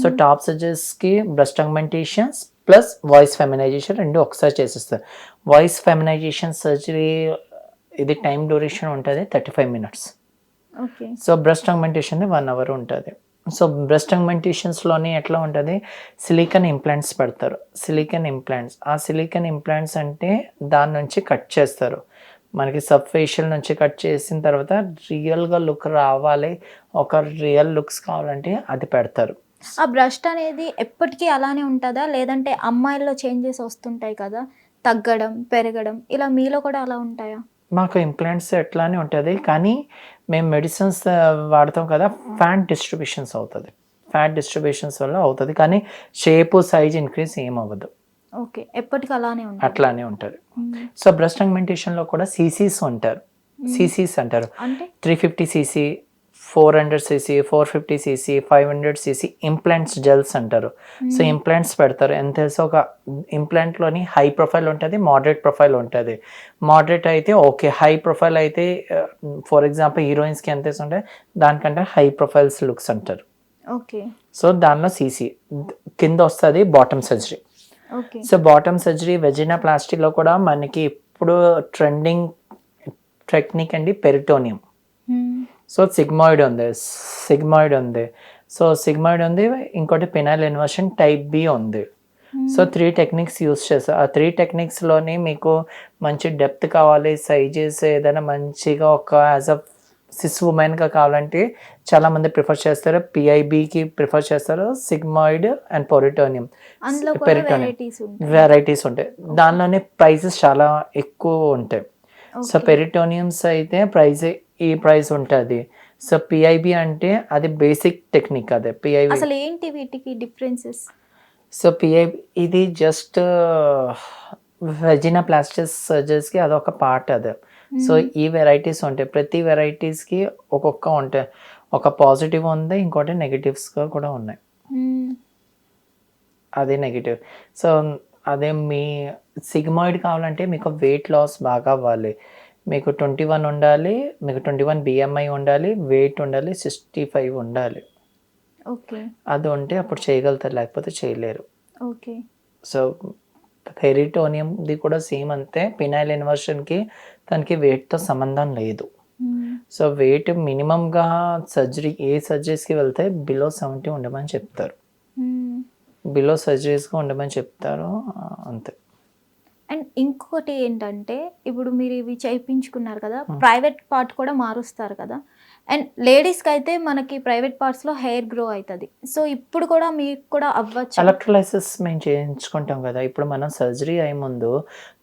సో టాప్ సర్జరీస్కి breast augmentations plus voice feminization రెండు ఒకసారి చేసేస్తారు. వాయిస్ ఫెమినైజేషన్ సర్జరీ ఇది టైం డ్యూరేషన్ ఉంటుంది 35 minutes. So breast augmentation 1 hour ఉంటుంది. సో బ్రెస్ట్ ఆగ్మెంటేషన్స్లోని ఎట్లా ఉంటుంది? సిలికాన్ ఇంప్లాంట్స్ పెడతారు. ఆ సిలికాన్ ఇంప్లాంట్స్ అంటే దాని నుంచి కట్ చేస్తారు. మనకి సబ్ ఫేషియల్ నుంచి కట్ చేసిన తర్వాత రియల్గా లుక్ రావాలి, ఒక రియల్ లుక్స్ కావాలంటే అది పెడతారు. ఆ బ్రెస్ట్ అనేది ఎప్పటికీ అలానే ఉంటుందా, లేదంటే అమ్మాయిల్లో చేంజెస్ వస్తుంటాయి కదా, తగ్గడం పెరగడం, ఇలా మీలో కూడా అలా ఉంటాయా? మాకు ఇంప్లాంట్స్ ఎట్లానే ఉంటుంది, కానీ మేము మెడిసిన్స్ వాడతాం కదా, ఫ్యాట్ డిస్ట్రిబ్యూషన్స్ వల్ల అవుతుంది, కానీ షేప్ సైజ్ ఇంక్రీజ్ ఏమవ్వదు. ఓకే, ఎప్పటికీ అలానే ఉంటుంది. అట్లానే ఉంటుంది. సో బ్రెస్ట్ ఆగ్మెంటేషన్లో కూడా సీసీస్ ఉంటారు. సీసీస్ అంటారు. అంటే 350 cc, 400 cc, 450 cc, 500 cc implants gels అంటారు. సో ఇంప్లాంట్స్ పెడతారు. ఎంత తెలుసు, ఒక ఇంప్లాంట్లోని హై ప్రొఫైల్ ఉంటుంది, మోడరేట్ ప్రొఫైల్ ఉంటుంది. మోడరేట్ అయితే ఓకే, హై ప్రొఫైల్ అయితే ఫర్ ఎగ్జాంపుల్ హీరోయిన్స్కి ఎంత ఉంటే దానికంటే హై ప్రొఫైల్స్ లుక్స్ అంటారు. ఓకే. సో దానిలో సీసీ కింద వస్తుంది bottom surgery. Okay. So bottom surgery వెజినోప్లాస్టీలో కూడా మనకి ఇప్పుడు ట్రెండింగ్ టెక్నిక్ అండి పెరిటోనియం. సో సిగ్మాయిడ్ ఉంది. సో సిగ్మాయిడ్ ఉంది, ఇంకోటి పెనైల్ ఇన్వర్షన్ టైప్ బి ఉంది. సో 3 టెక్నిక్స్ యూస్ చేస్తారు. ఆ 3 టెక్నిక్స్లోని మీకు మంచి డెప్త్ కావాలి, సైజెస్ ఏదైనా మంచిగా ఒక యాజ్ అ సిస్ ఉమెన్గా కావాలంటే చాలామంది ప్రిఫర్ చేస్తారు, పిఐబికి ప్రిఫర్ చేస్తారు, సిగ్మాయిడ్ అండ్ పెరిటోనియం. అందులో కూడా varieties ఉంటాయి. వెరైటీస్ ఉంటాయి. దానిలోనే ప్రైజెస్ చాలా ఎక్కువ ఉంటాయి. సో పెరిటోనియమ్స్ అయితే ఈ ప్రైస్ ఉంటుంది. సో పిఐబి అంటే అది బేసిక్ టెక్నిక్. అదే పిఐబి. అసలు ఏంటి వీటికి డిఫరెన్సెస్? సో పిఐబి ఇది జస్ట్ వెజినోప్లాస్టిక్ సర్జరీస్కి అదొక పార్ట్. అదే. సో ఈ వెరైటీస్ ఉంటాయి, ప్రతి వెరైటీస్కి ఒక్కొక్క ఉంటాయి. ఒక పాజిటివ్ ఉంది, ఇంకోటి నెగిటివ్స్గా కూడా ఉన్నాయి. అది నెగిటివ్. సో అదే మీ సిగ్మాయిడ్ కావాలంటే మీకు వెయిట్ లాస్ బాగా అవ్వాలి, మీకు 21 ఉండాలి, మీకు 21 BMI ఉండాలి, వెయిట్ ఉండాలి, 65 ఉండాలి. ఓకే. అది ఉంటే అప్పుడు చేయగలుగుతారు, లేకపోతే చేయలేరు. ఓకే. సో పెరిటోనియంది కూడా సేమ్ అంతే. పినైల్ ఇన్వర్షన్కి దానికి వెయిట్తో సంబంధం లేదు. సో వెయిట్ మినిమంగా ఏ సర్జరీస్కి వెళ్తే బిలో 70 ఉండమని చెప్తారు. బిలో సర్జరీస్గా ఉండమని చెప్తారు, అంతే. అండ్ ఇంకొకటి ఏంటంటే, ఇప్పుడు మీరు ఇవి చేయించుకున్నారు కదా, ప్రైవేట్ పార్ట్ కూడా మారుస్తారు కదా. అండ్ లేడీస్కి అయితే మనకి ప్రైవేట్ పార్ట్స్లో హెయిర్ గ్రో అవుతుంది. సో ఇప్పుడు కూడా మీకు కూడా అవ్వచ్చు. ఎలక్ట్రోలైసిస్ మేము చేయించుకుంటాం కదా. ఇప్పుడు మనం సర్జరీ అయ్యే ముందు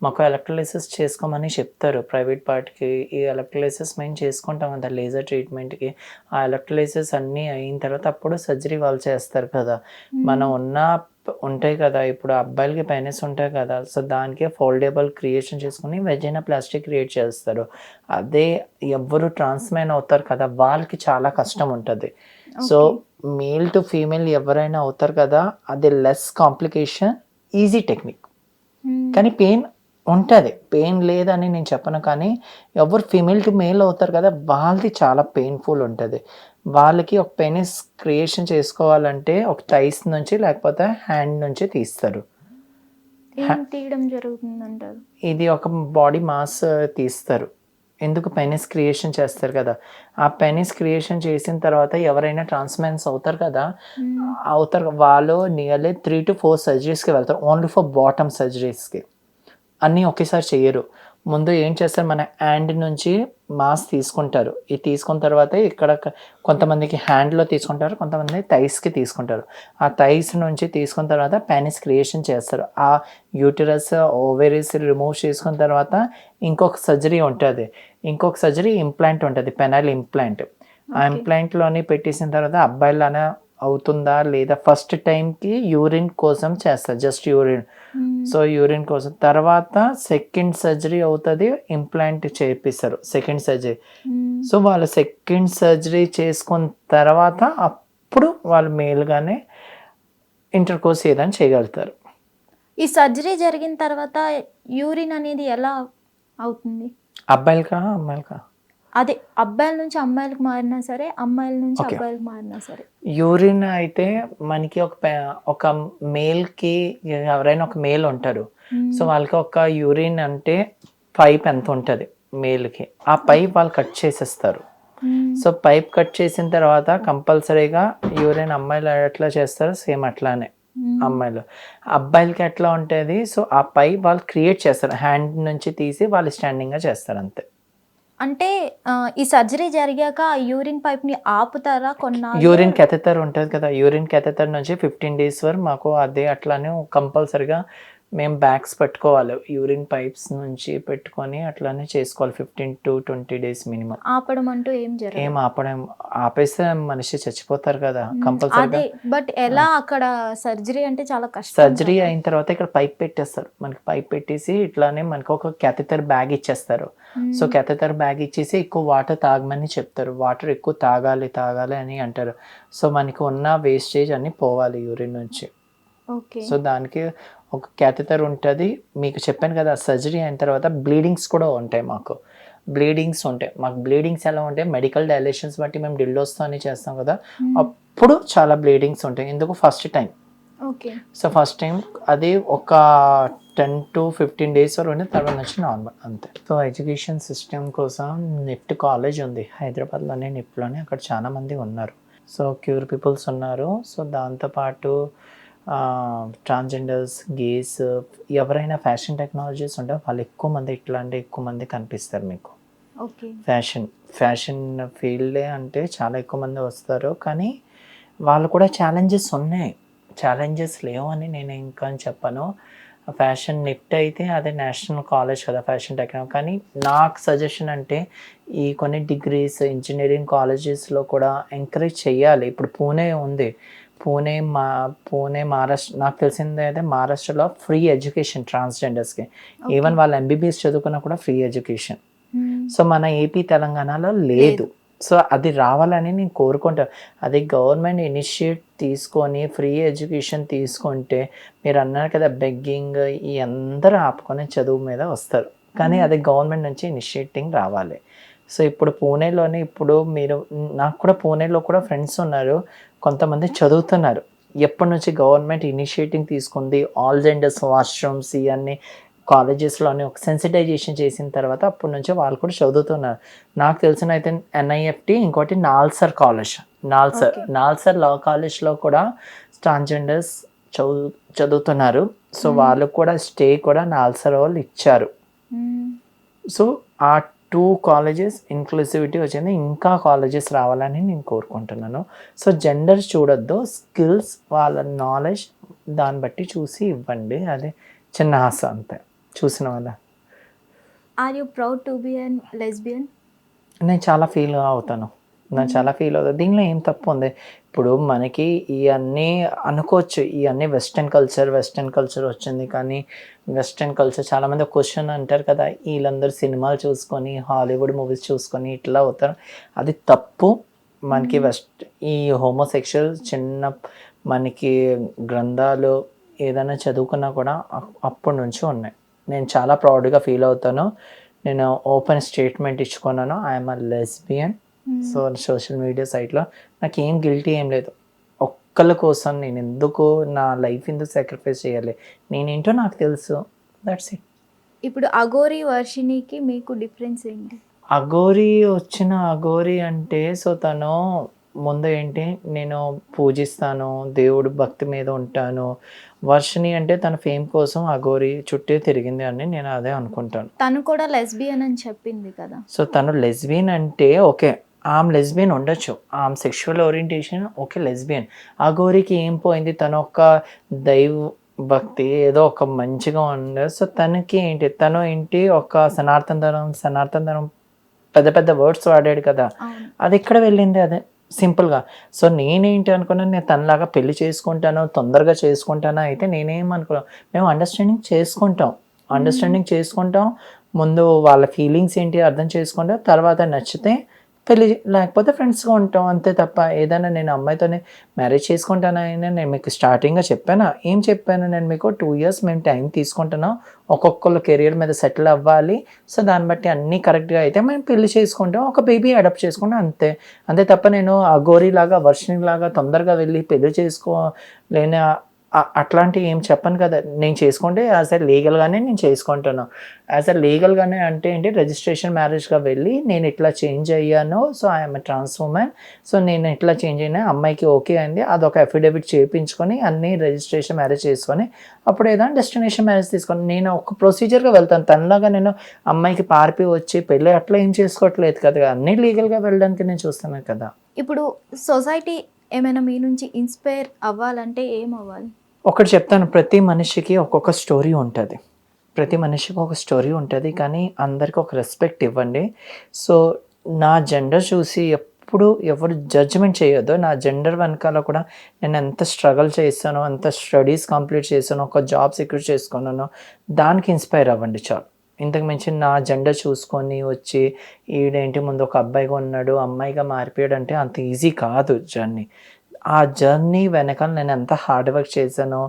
మాకు ఎలక్ట్రోలైసిస్ చేసుకోమని చెప్తారు ప్రైవేట్ పార్ట్కి. ఈ ఎలక్ట్రోలైసిస్ మేము చేసుకుంటాం కదా లేజర్ ట్రీట్మెంట్కి. ఆ ఎలక్ట్రోలైసిస్ అన్నీ అయిన తర్వాత అప్పుడు సర్జరీ వాళ్ళు చేస్తారు కదా. మనం ఉంటాయి కదా, ఇప్పుడు అబ్బాయిలకి పెనిస్ ఉంటాయి కదా, సో దానికి ఫోల్డబుల్ క్రియేషన్ చేసుకుని వెజినోప్లాస్టీ క్రియేట్ చేస్తారు. అదే ఎవరు ట్రాన్స్మెన్ అవుతారు కదా వాళ్ళకి చాలా కష్టం ఉంటుంది. సో మేల్ టు ఫీమేల్ ఎవరైనా అవుతారు కదా, అది లెస్ కాంప్లికేషన్, ఈజీ టెక్నిక్. కానీ పెయిన్ ఉంటుంది, పెయిన్ లేదని నేను చెప్పను. కానీ ఎవరు ఫీమేల్ టు మేల్ అవుతారు కదా వాళ్ళది చాలా పెయిన్ఫుల్ ఉంటుంది. వాళ్ళకి ఒక పెనిస్ క్రియేషన్ చేసుకోవాలంటే ఒక థైస్ నుంచి లేకపోతే హ్యాండ్ నుంచి తీస్తారు. తీయడం జరుగుతుందంటారు. ఇది ఒక బాడీ మాస్ తీస్తారు. ఎందుకు? పెనిస్ క్రియేషన్ చేస్తారు కదా. ఆ పెనిస్ క్రియేషన్ చేసిన తర్వాత ఎవరైనా ట్రాన్స్మెన్స్ అవుతారు కదా, వాళ్ళు నియర్లీ 3 to 4 సర్జరీస్కి వెళ్తారు, ఓన్లీ ఫర్ బాటమ్ సర్జరీస్కి. అన్నీ ఒకేసారి చేయరు. ముందు ఏం చేస్తారు, మన హ్యాండ్ నుంచి మాస్ తీసుకుంటారు. ఇది తీసుకున్న తర్వాత ఇక్కడ కొంతమందికి హ్యాండ్లో తీసుకుంటారు, కొంతమంది థైస్కి తీసుకుంటారు. ఆ థైస్ నుంచి తీసుకున్న తర్వాత పెనిస్ క్రియేషన్ చేస్తారు. ఆ యూటరస్ ఓవరీస్ రిమూవ్ చేసుకున్న తర్వాత ఇంకొక సర్జరీ ఉంటుంది. ఇంకొక సర్జరీ ఇంప్లాంట్ ఉంటుంది, పెనైల్ ఇంప్లాంట్. ఆ ఇంప్లాంట్లోని పెట్టేసిన తర్వాత అబ్బాయిలానే అవుతుందా లేదా ఫస్ట్ టైంకి యూరిన్ కోసం చేస్తారు, జస్ట్ యూరిన్. సో యూరిన్ కోసం తర్వాత సెకండ్ సర్జరీ అవుతుంది, ఇంప్లాంట్ చేపిస్తారు సెకండ్ సర్జరీ. సో వాళ్ళు సెకండ్ సర్జరీ చేసుకున్న తర్వాత అప్పుడు వాళ్ళు మేలుగానే ఇంటర్ కోర్స్ ఏదైనా చేయగలుగుతారు. ఈ సర్జరీ జరిగిన తర్వాత యూరిన్ అనేది ఎలా అవుతుంది? అబ్బాయిలకా అమ్మాయిలకా? అదే అబ్బాయిల నుంచి అమ్మాయిలకు మారినా సరే, అమ్మాయిల నుంచి అబ్బాయిలకు మారినా సరే. యూరిన్ అయితే మనకి ఒక మేల్కి ఎవరైనా ఒక మేల్ ఉంటారు. సో వాళ్ళకి ఒక యూరిన్ అంటే పైప్ ఎంత ఉంటుంది మేల్కి, ఆ పైప్ వాళ్ళు కట్ చేసేస్తారు. సో పైప్ కట్ చేసిన తర్వాత కంపల్సరీగా యూరిన్ అమ్మాయిలు ఎట్లా చేస్తారు సేమ్ అట్లానే అమ్మాయిలు. అబ్బాయిలకి ఎట్లా ఉంటుంది, సో ఆ పైప్ వాళ్ళు క్రియేట్ చేస్తారు, హ్యాండ్ నుంచి తీసి వాళ్ళు స్టాండింగ్గా చేస్తారు, అంతే. అంటే ఈ సర్జరీ జరిగాక ఆ యూరిన్ పైప్ ని ఆపుతారా? యూరిన్ కెథెటర్ ఉంటుంది కదా, యూరిన్ కెథెటర్ నుంచి 15 days వరకు మాకు అదే అట్లానే కంపల్సరీగా మేము బ్యాగ్స్ పెట్టుకోవాలి, యూరిన్ పైప్స్ నుంచి పెట్టుకొని అట్లానే చేసుకోవాలి 15 to 20 days మినిమం. ఆపడం అంటూ ఏం జరగదు. ఏం ఆపేస్తే మనిషి చచ్చిపోతారు కదా కంపల్సరీగా. అదే బట్ ఎలా అక్కడ సర్జరీ అంటే చాలా కష్టం. సర్జరీ అయిన తర్వాత ఇక్కడ పైప్ పెట్టేస్తారు, మనకి పైప్ పెట్టేసి ఇట్లానే మనకు ఒక క్యాథెటర్ బ్యాగ్ ఇచ్చేస్తారు. సో క్యాథెటర్ బ్యాగ్ ఇచ్చేసి ఎక్కువ వాటర్ తాగమని చెప్తారు, వాటర్ ఎక్కువ తాగాలి అని అంటారు. సో మనకి ఉన్న వేస్టేజ్ అన్ని పోవాలి యూరిన్ నుంచి. ఓకే. సో దానికి ఒక క్యాథెటర్ ఉంటుంది. మీకు చెప్పాను కదా సర్జరీ అయిన తర్వాత బ్లీడింగ్స్ కూడా ఉంటాయి, మాకు బ్లీడింగ్స్ ఎలా ఉంటాయి, మెడికల్ డైలేషన్స్ బట్టి మేము డిల్డోస్తో అని చేస్తాం కదా, అప్పుడు చాలా బ్లీడింగ్స్ ఉంటాయి. ఎందుకు first time. Okay. So first time అది ఒక 10 to 15 days వరకు ఉండే, తర్వాత నుంచి నార్మల్ అంతే. సో ఎడ్యుకేషన్ సిస్టమ్ కోసం నిఫ్ట్ కాలేజ్ ఉంది హైదరాబాద్లోనే, నిఫ్ట్లోనే. అక్కడ చాలా మంది ఉన్నారు. సో క్యూర్ పీపుల్స్ ఉన్నారు. సో దాంతోపాటు ట్రాన్స్జెండర్స్, గేస్, ఎవరైనా ఫ్యాషన్ టెక్నాలజీస్ ఉంటే వాళ్ళు ఎక్కువ మంది కనిపిస్తారు మీకు. ఓకే. ఫ్యాషన్ ఫీల్డే అంటే చాలా ఎక్కువ మంది వస్తారు, కానీ వాళ్ళు కూడా ఛాలెంజెస్ లేవు అని నేను ఇంకా చెప్పను. ఫ్యాషన్ నిఫ్ట్ అయితే అదే నేషనల్ కాలేజ్ కదా ఫ్యాషన్ టెక్నాలజీ. కానీ నాకు సజెషన్ అంటే ఈ కొన్ని డిగ్రీస్ ఇంజనీరింగ్ కాలేజెస్లో కూడా ఎంకరేజ్ చేయాలి. ఇప్పుడు పూణే ఉంది, పూణే మహారాష్ట్ర, నాకు తెలిసింది అయితే మహారాష్ట్రలో ఫ్రీ ఎడ్యుకేషన్ ట్రాన్స్జెండర్స్కి. ఈవెన్ వాళ్ళు MBBS చదువుకున్నా కూడా ఫ్రీ ఎడ్యుకేషన్. సో మన ఏపీ తెలంగాణలో లేదు. సో అది రావాలని నేను కోరుకుంటాను. అది గవర్నమెంట్ ఇనిషియేట్ తీసుకొని ఫ్రీ ఎడ్యుకేషన్ తీసుకుంటే, మీరు అన్నారు కదా బెగ్గింగ్, ఈ అందరూ ఆపుకొని చదువు మీద వస్తారు. కానీ అది గవర్నమెంట్ నుంచి ఇనిషియేటింగ్ రావాలి. సో ఇప్పుడు పూణేలోనే, నాకు కూడా పూణేలో కూడా ఫ్రెండ్స్ ఉన్నారు, కొంతమంది చదువుతున్నారు. ఎప్పటి నుంచి గవర్నమెంట్ ఇనిషియేటింగ్ తీసుకుంది, ఆల్ జెండర్స్ వాష్రూమ్స్ ఇవన్నీ కాలేజెస్లోనే ఒక సెన్సిటైజేషన్ చేసిన తర్వాత అప్పటి నుంచి వాళ్ళు కూడా చదువుతున్నారు. నాకు తెలిసిన అయితే NIFT, ఇంకోటి నాల్సర్ కాలేజ్, నాల్సర్ లా కాలేజ్లో కూడా ట్రాన్స్జెండర్స్ చదువుతున్నారు. సో వాళ్ళకు కూడా స్టే కూడా నాల్సర్ వాళ్ళు ఇచ్చారు. సో ఆ 2 కాలేజెస్ ఇంక్లూసివిటీ వచ్చింది, ఇంకా కాలేజెస్ రావాలని నేను కోరుకుంటున్నాను. సో జెండర్ చూడొద్దు, స్కిల్స్, వాళ్ళ నాలెడ్జ్ దాన్ని బట్టి చూసి ఇవ్వండి. అదే చిన్న ఆశ అంతే చూసిన వాళ్ళ. Are you proud to be an lesbian? నేను చాలా ఫీల్ అవుతాను. దీనిలో ఏం తప్పు ఉంది? ఇప్పుడు మనకి ఇవన్నీ అనుకోవచ్చు, ఇవన్నీ వెస్ట్రన్ కల్చర్ వచ్చింది. కానీ వెస్ట్రన్ కల్చర్ చాలామంది క్వశ్చన్ అంటారు కదా, వీళ్ళందరూ సినిమాలు చూసుకొని హాలీవుడ్ మూవీస్ చూసుకొని ఇట్లా అవుతారు. అది తప్పు. మనకి ఈ హోమోసెక్షువల్ మనకి గ్రంథాలు ఏదైనా చదువుకున్నా కూడా అప్పటి నుంచి ఉన్నాయి. నేను చాలా ప్రౌడ్గా ఫీల్ అవుతాను. నేను ఓపెన్ స్టేట్మెంట్ ఇచ్చుకున్నాను, I'm a lesbian. So social media సైట్లో నాకు ఏం గిల్టీ ఏం లేదు. ఒక్కళ్ళ కోసం నేను నా లైఫ్ ఎందుకు సాక్రిఫైస్ చేయాలి, నేనేంటో నాకు తెలుసు, దట్స్ ఇట్. ఇప్పుడు అఘోరి వర్షినికి మీకు డిఫరెన్స్ ఏంటి? అఘోరి అంటే, సో తను ముందు ఏంటి, నేను పూజిస్తాను, దేవుడు భక్తి మీద ఉంటాను. వర్షిని అంటే తన ఫేమ్ కోసం అఘోరి చుట్టూ తిరిగింది అని నేను అదే అనుకుంటాను. తను కూడా లెస్బియన్ అని చెప్పింది కదా. సో తను లెస్బియన్ అంటే ఓకే, ఆమె లెస్బియన్ ఉండొచ్చు, ఆమె సెక్షువల్ ఓరియంటేషన్ ఓకే లెస్బియన్. అఘోరికి ఏం పోయింది, తను ఒక దైవ భక్తి ఏదో ఒక మంచిగా ఉండే. సో తను ఏంటి ఒక సనాతన పెద్ద పెద్ద వర్డ్స్ వాడాడు కదా, అది ఎక్కడ వెళ్ళింది? అదే సింపుల్గా. సో నేనేంటి అనుకున్నాను, నేను తనలాగా పెళ్లి చేసుకుంటాను, తొందరగా చేసుకుంటాను అయితే నేనేమనుకున్నాను, మేము అండర్స్టాండింగ్ చేసుకుంటాం. ముందు వాళ్ళ ఫీలింగ్స్ ఏంటి అర్థం చేసుకుంటాం, తర్వాత నచ్చితే పెళ్ళి, లేకపోతే ఫ్రెండ్స్గా ఉంటాం అంతే తప్ప. ఏదైనా నేను అమ్మాయితోనే మ్యారేజ్ చేసుకుంటానని నేను మీకు స్టార్టింగ్గా చెప్పాను. ఏం చెప్పాను నేను మీకు, 2 years మేము టైం తీసుకుంటున్నాం, ఒక్కొక్కరు కెరియర్ మీద సెటిల్ అవ్వాలి. సో దాన్ని బట్టి అన్నీ కరెక్ట్గా అయితే మేము పెళ్లి చేసుకుంటాం, ఒక బేబీ అడాప్ట్ చేసుకుంటాం అంతే తప్ప నేను అఘోరిలాగా వర్షినిలాగా తొందరగా వెళ్ళి పెళ్లి చేసుకోలేని అట్లాంటివి ఏం చెప్పను కదా. నేను చేసుకుంటే యాజ్ ఎ లీగల్గానే నేను చేసుకుంటాను. యాజ్ ఎ లీగల్గానే అంటే ఏంటి, రిజిస్ట్రేషన్ మ్యారేజ్గా వెళ్ళి నేను ఇట్లా చేంజ్ అయ్యాను, so I'm a trans woman, so నేను ఇట్లా చేంజ్ అయినా, అమ్మాయికి ఓకే అయింది, అదొక అఫిడవిట్ చేయించుకొని అన్నీ రిజిస్ట్రేషన్ మ్యారేజ్ చేసుకొని అప్పుడు ఏదైనా డెస్టినేషన్ మ్యారేజ్ తీసుకొని నేను ఒక ప్రొసీజర్గా వెళ్తాను. తనలాగా నేను అమ్మాయికి పారిపోయి వచ్చి పెళ్ళి అట్లా ఏం చేసుకోవట్లేదు కదా, అన్నీ లీగల్గా వెళ్ళడానికి నేను చూస్తున్నాను కదా. ఇప్పుడు సొసైటీ ఏమైనా మీ నుంచి ఇన్స్పైర్ అవ్వాలంటే ఏం అవ్వాలి? ఒకటి చెప్తాను, ప్రతి మనిషికి ఒక్కొక్క స్టోరీ ఉంటుంది. ప్రతి మనిషికి ఒక స్టోరీ ఉంటుంది, కానీ అందరికి ఒక రెస్పెక్ట్ ఇవ్వండి. సో నా జెండర్ చూసి ఎప్పుడు ఎవరు జడ్జ్మెంట్ చేయొద్దు. నా జెండర్ వెనకాల కూడా నేను ఎంత స్ట్రగుల్ చేస్తానో, ఎంత స్టడీస్ కంప్లీట్ చేస్తానో, ఒక జాబ్ సెక్యూర్ చేసుకున్నానో దానికి ఇన్స్పైర్ అవ్వండి చాలు. ఇంతకు మించి నా జెండర్ చూసుకొని వచ్చి ఈడేంటి ముందు ఒక అబ్బాయిగా ఉన్నాడు అమ్మాయిగా మారిపోయాడు అంటే అంత ఈజీ కాదు జర్నీ. ఆ జర్నీ వెనకాల నేను ఎంత హార్డ్ వర్క్ చేశానో,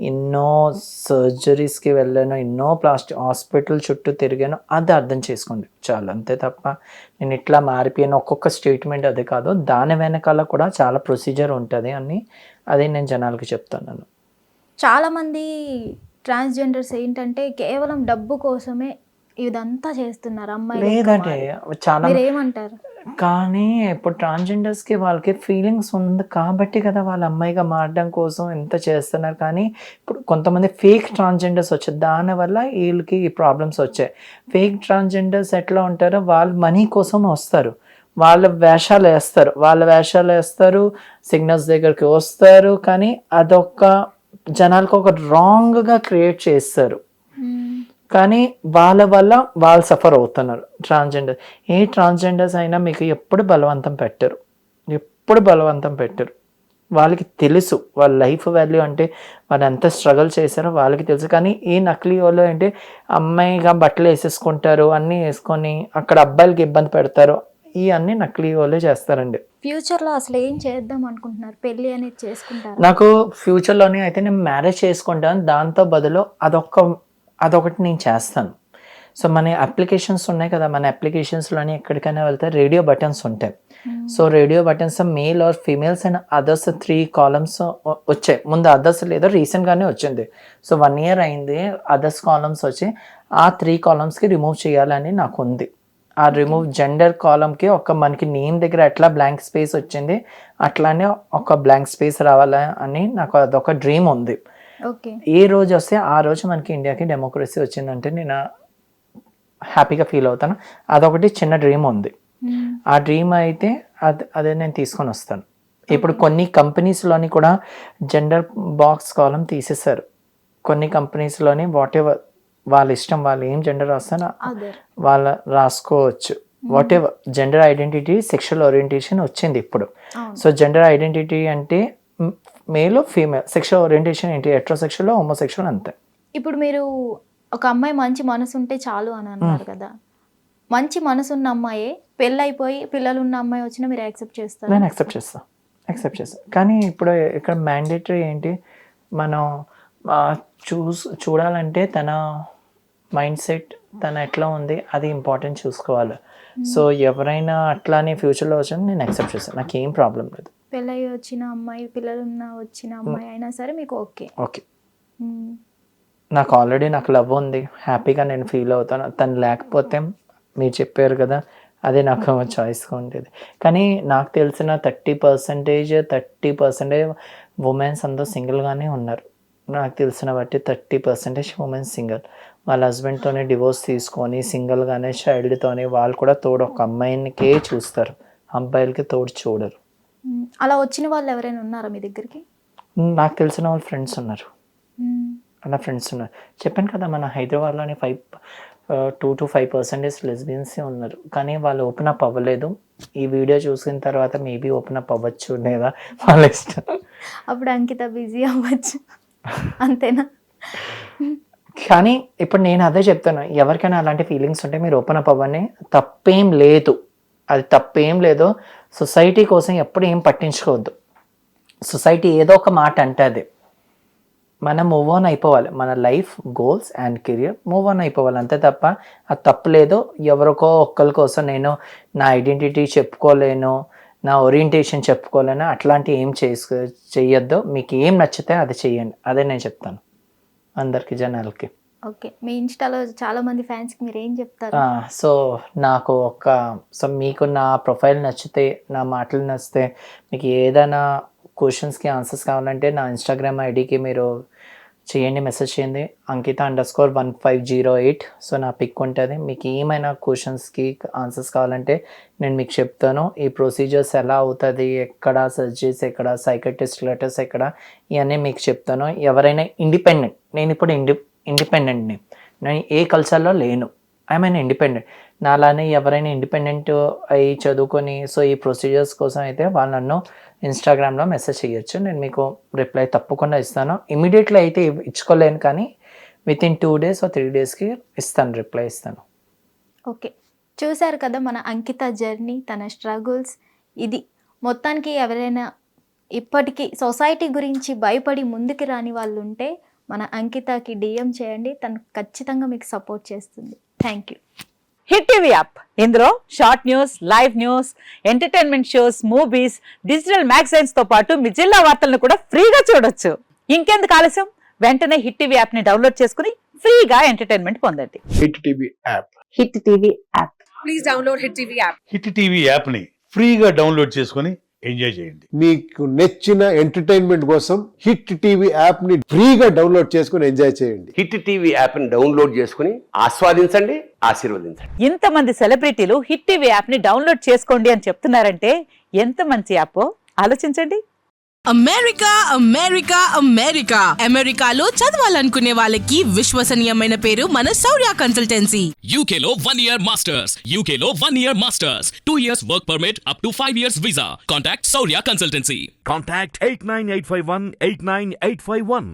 ఎన్నో సర్జరీస్కి వెళ్ళాను, ఎన్నో ప్లాస్టిక్ హాస్పిటల్ చుట్టూ తిరిగాను, అది అర్థం చేసుకోండి చాలు. అంతే తప్ప నేను ఇట్లా మారిపోయాను ఒక్కొక్క స్టేట్మెంట్ అది కాదు, దాని వెనకాల కూడా చాలా ప్రొసీజర్ ఉంటుంది అని అది నేను జనాలకి చెప్తున్నాను. చాలామంది ట్రాన్స్జెండర్స్ ఏంటంటే కేవలం డబ్బు కోసమే ఇదంతా చేస్తున్నారు అమ్మాయి. లేదంటే చాలా ఏమంటారు? కానీ ఇప్పుడు ట్రాన్స్జెండర్స్కి వాళ్ళకి ఫీలింగ్స్ ఉంది కాబట్టి కదా వాళ్ళు అమ్మాయిగా మారడం కోసం ఎంత చేస్తున్నారు. కానీ ఇప్పుడు కొంతమంది ఫేక్ ట్రాన్స్జెండర్స్ వచ్చాయి, దానివల్ల వీళ్ళకి ఈ ప్రాబ్లమ్స్ వచ్చాయి. ఫేక్ ట్రాన్స్జెండర్స్ ఎట్లా ఉంటారో వాళ్ళు మనీ కోసం వస్తారు, వాళ్ళ వేషాలు వేస్తారు, సిగ్నల్స్ దగ్గరికి వస్తారు, కానీ అదొక జనాలకు ఒక రాంగ్గా క్రియేట్ చేస్తారు. కానీ వాళ్ళ వల్ల వాళ్ళు సఫర్ అవుతున్నారు ట్రాన్స్జెండర్. ఏ ట్రాన్స్జెండర్స్ అయినా మీకు ఎప్పుడు బలవంతం పెట్టరు. వాళ్ళకి తెలుసు వాళ్ళ లైఫ్ వాల్యూ అంటే వాళ్ళు ఎంత స్ట్రగుల్ చేశారో వాళ్ళకి తెలుసు. కానీ ఈ నకిలీ వాళ్ళు అంటే అమ్మాయిగా బట్టలు వేసేసుకుంటారు, అన్నీ వేసుకొని అక్కడ అబ్బాయిలకి ఇబ్బంది పెడతారు, ఇవన్నీ నకిలీ వాళ్ళే చేస్తారండి. ఫ్యూచర్లో అసలు ఏం చేద్దాం అనుకుంటున్నారు? పెళ్ళి అనేది చేసుకుంటారు? నాకు ఫ్యూచర్లోనే అయితే నేను మ్యారేజ్ చేసుకుంటాను, దాంతో బదులు అదొకటి నేను చేస్తాను. సో మన అప్లికేషన్స్ ఉన్నాయి కదా, మన అప్లికేషన్స్లోని ఎక్కడికైనా వెళ్తే రేడియో బటన్స్ ఉంటాయి. So radio buttons male or females and others 3 columns వచ్చాయి. ముందు అదర్స్ లేదో రీసెంట్గానే వచ్చింది. సో 1 year అయింది అదర్స్ కాలమ్స్ వచ్చి. ఆ 3 కాలమ్స్కి రిమూవ్ చేయాలని నాకు ఉంది. ఆ రిమూవ్ జెండర్ కాలమ్కి మనకి నేమ్ దగ్గర ఎట్లా బ్లాంక్ స్పేస్ వచ్చింది అట్లానే ఒక బ్లాంక్ స్పేస్ రావాలని నాకు అదొక డ్రీమ్ ఉంది. ఏ రోజు వస్తే ఆ రోజు మనకి ఇండియాకి డెమోక్రసీ వచ్చిందంటే నేను హ్యాపీగా ఫీల్ అవుతాను. అదొకటి చిన్న డ్రీమ్ ఉంది. ఆ డ్రీమ్ అయితే అదే నేను తీసుకొని వస్తాను. ఇప్పుడు కొన్ని కంపెనీస్లోని కూడా జెండర్ బాక్స్ కాలం తీసేశారు. కొన్ని కంపెనీస్లోని వాట్ ఎవర్ వాళ్ళ ఇష్టం, వాళ్ళు ఏం జెండర్ రాస్తానో వాళ్ళ రాసుకోవచ్చు. What ever gender identity, sexual orientation వచ్చింది ఇప్పుడు. సో జెండర్ ఐడెంటిటీ అంటే మేల్ ఫీమేల్, సెక్షువల్ ఓరియంటేషన్ ఏంటి హెట్రోసెక్షువల్ హోమోసెక్షువల్ అంతే. ఇప్పుడు మీరు ఒక అమ్మాయి మంచి మనసు ఉంటే చాలు అని అన్నారు కదా, మంచి మనసు ఉన్న అమ్మాయి పెళ్ళైపోయి పిల్లలు ఉన్న అమ్మాయి వచ్చినా మీరు యాక్సెప్ట్ చేస్తారు? నేను యాక్సెప్ట్ చేస్తాను. కానీ ఇప్పుడు ఇక్కడ మ్యాండేటరీ ఏంటి, మనం చూడాలంటే తన మైండ్ సెట్ తన ఎట్లా ఉంది అది ఇంపార్టెంట్ చూసుకోవాలి. సో ఎవరైనా అట్లానే ఫ్యూచర్లో వచ్చినా నేను యాక్సెప్ట్ చేస్తాను, నాకు ఏం ప్రాబ్లం లేదు. పెళ్ళై వచ్చిన అమ్మాయి పిల్లలున్న వచ్చిన అమ్మాయి అయినా సరే మీకు ఓకే? నాకు ఆల్రెడీ నాకు లవ్ ఉంది, హ్యాపీగా నేను ఫీల్ అవుతాను. తను లేకపోతే మీరు చెప్పారు కదా అదే నాకు చాయిస్గా ఉండేది. కానీ నాకు తెలిసిన 30% ఉమెన్స్ అందరూ సింగిల్గానే ఉన్నారు. నాకు తెలిసిన బట్టి 30% ఉమెన్స్ సింగిల్. వాళ్ళ హస్బెండ్తోనే డివోర్స్ తీసుకొని సింగిల్గానే చైల్డ్తోనే వాళ్ళు కూడా తోడు ఒక అమ్మాయినికే చూస్తారు, అబ్బాయిలకి తోడు చూడరు. అలా వచ్చిన వాళ్ళు ఎవరైనా ఉన్నారా మీ దగ్గరికి? నాకు తెలిసిన వాళ్ళు ఫ్రెండ్స్ ఉన్నారు. చెప్పాను కదా మన హైదరాబాద్లోని 2 to 5% లెస్బియన్సే ఉన్నారు. కానీ వాళ్ళు ఓపెన్ అప్ అవ్వలేదు. ఈ వీడియో చూసిన తర్వాత మేబీ ఓపెన్ అప్ అవ్వచ్చు, లేదా వాళ్ళ ఇష్టం. అప్పుడు అంకిత బిజీ అవ్వచ్చు, అంతేనా? కానీ ఇప్పుడు నేను అదే చెప్తాను, ఎవరికైనా అలాంటి ఫీలింగ్స్ ఉంటే మీరు ఓపెన్ అప్ అవ్వని, తప్పేం లేదు. సొసైటీ కోసం ఎప్పుడు ఏం పట్టించుకోవద్దు. సొసైటీ ఏదో ఒక మాట అంటుంది, మనం మూవ్ ఆన్ అయిపోవాలి. మన life goals and career move on అయిపోవాలి, అంతే తప్ప అది తప్పలేదు. ఎవరికో ఒక్కరి కోసం నేను నా ఐడెంటిటీ చెప్పుకోలేను, నా ఓరియంటేషన్ చెప్పుకోలేను, అట్లాంటివి ఏం చెయ్యొద్దు. మీకు ఏం నచ్చితే అది చెయ్యండి, అదే నేను చెప్తాను అందరికి జనాలకి. ఓకే, మీ ఇన్స్టాలో చాలా మంది ఫ్యాన్స్కి మీరు ఏం చెప్తారు? సో నాకు మీకు నా ప్రొఫైల్ నచ్చితే, నా మాటలు నచ్చితే, మీకు ఏదైనా క్వశ్చన్స్కి ఆన్సర్స్ కావాలంటే నా ఇన్స్టాగ్రామ్ ఐడికి మీరు చేయండి, మెసేజ్ చేయండి. Ankita_1508. సో నా పిక్ ఉంటుంది. మీకు ఏమైనా క్వశ్చన్స్కి ఆన్సర్స్ కావాలంటే నేను మీకు చెప్తాను. ఈ ప్రొసీజర్స్ ఎలా అవుతుంది, ఎక్కడ సర్జరీస్, ఎక్కడ సైకట్రిస్ట్ లెటర్స్, ఎక్కడ ఇవన్నీ మీకు చెప్తాను. ఎవరైనా ఇండిపెండెంట్, నేను ఇప్పుడు ఇండిపెండెంట్ని, నేను ఏ కల్చర్లో లేను, ఐఎమ్ ఇండిపెండెంట్. నాలానే ఎవరైనా ఇండిపెండెంట్ అయ్యి చదువుకొని సో ఈ ప్రొసీజర్స్ కోసం అయితే వాళ్ళు నన్ను ఇన్స్టాగ్రామ్లో మెసేజ్ చేయొచ్చు. నేను మీకు రిప్లై తప్పకుండా ఇస్తాను. ఇమీడియట్లీ అయితే ఇచ్చుకోలేను, కానీ వితిన్ 2 days or 3 daysకి ఇస్తాను, రిప్లై ఇస్తాను. ఓకే, చూశారు కదా మన అంకిత జర్నీ, తన స్ట్రగుల్స్. ఇది మొత్తానికి ఎవరైనా ఇప్పటికీ సొసైటీ గురించి భయపడి ముందుకు రాని వాళ్ళు ఉంటే మన అంకితకి DM చేయండి, తను ఖచ్చితంగా మీకు సపోర్ట్ చేస్తుంది. Thank you. Hit TV app, ఇందులో short news, live news, entertainment shows, movies, digital magazines తో పాటు మీ జిల్లా వార్తలను కూడా ఫ్రీగా చూడొచ్చు. ఇంకెందుకు ఆలస్యం, వెంటనే హిట్ టీవీ యాప్ ని డౌన్లోడ్ చేసుకుని ఫ్రీగా ఎంటర్టైన్మెంట్ పొందండి. Hit TV app. Hit TV app. Please download hit TV app. Hit TV యాప్ని ఫ్రీగా డౌన్లోడ్ చేసుకొని ఎంజాయ్ చేయండి. మీకు నచ్చిన ఎంటర్టైన్మెంట్ కోసం హిట్ టీవీ యాప్ ని ఫ్రీగా డౌన్లోడ్ చేసుకుని ఎంజాయ్ చేయండి. హిట్ టీవీ యాప్ని డౌన్లోడ్ చేసుకుని ఆస్వాదించండి, ఆశీర్వదించండి. ఇంతమంది సెలబ్రిటీలు హిట్ టీవీ యాప్ ని డౌన్లోడ్ చేసుకోండి అని చెప్తున్నారంటే ఎంత మంచి యాప్ ఆలోచించండి. అమెరికా అమెరికా అమెరికా అమెరికాలో చదవాలనుకునే వాళ్ళకి విశ్వసనీయమైన పేరు మన శౌర్య కన్సల్టెన్సీ. UK లో 1 year masters. UK లో 1 year masters. 2 years work permit up to 5 years visa. Contact Saurya Consultancy. Contact 89851 89851.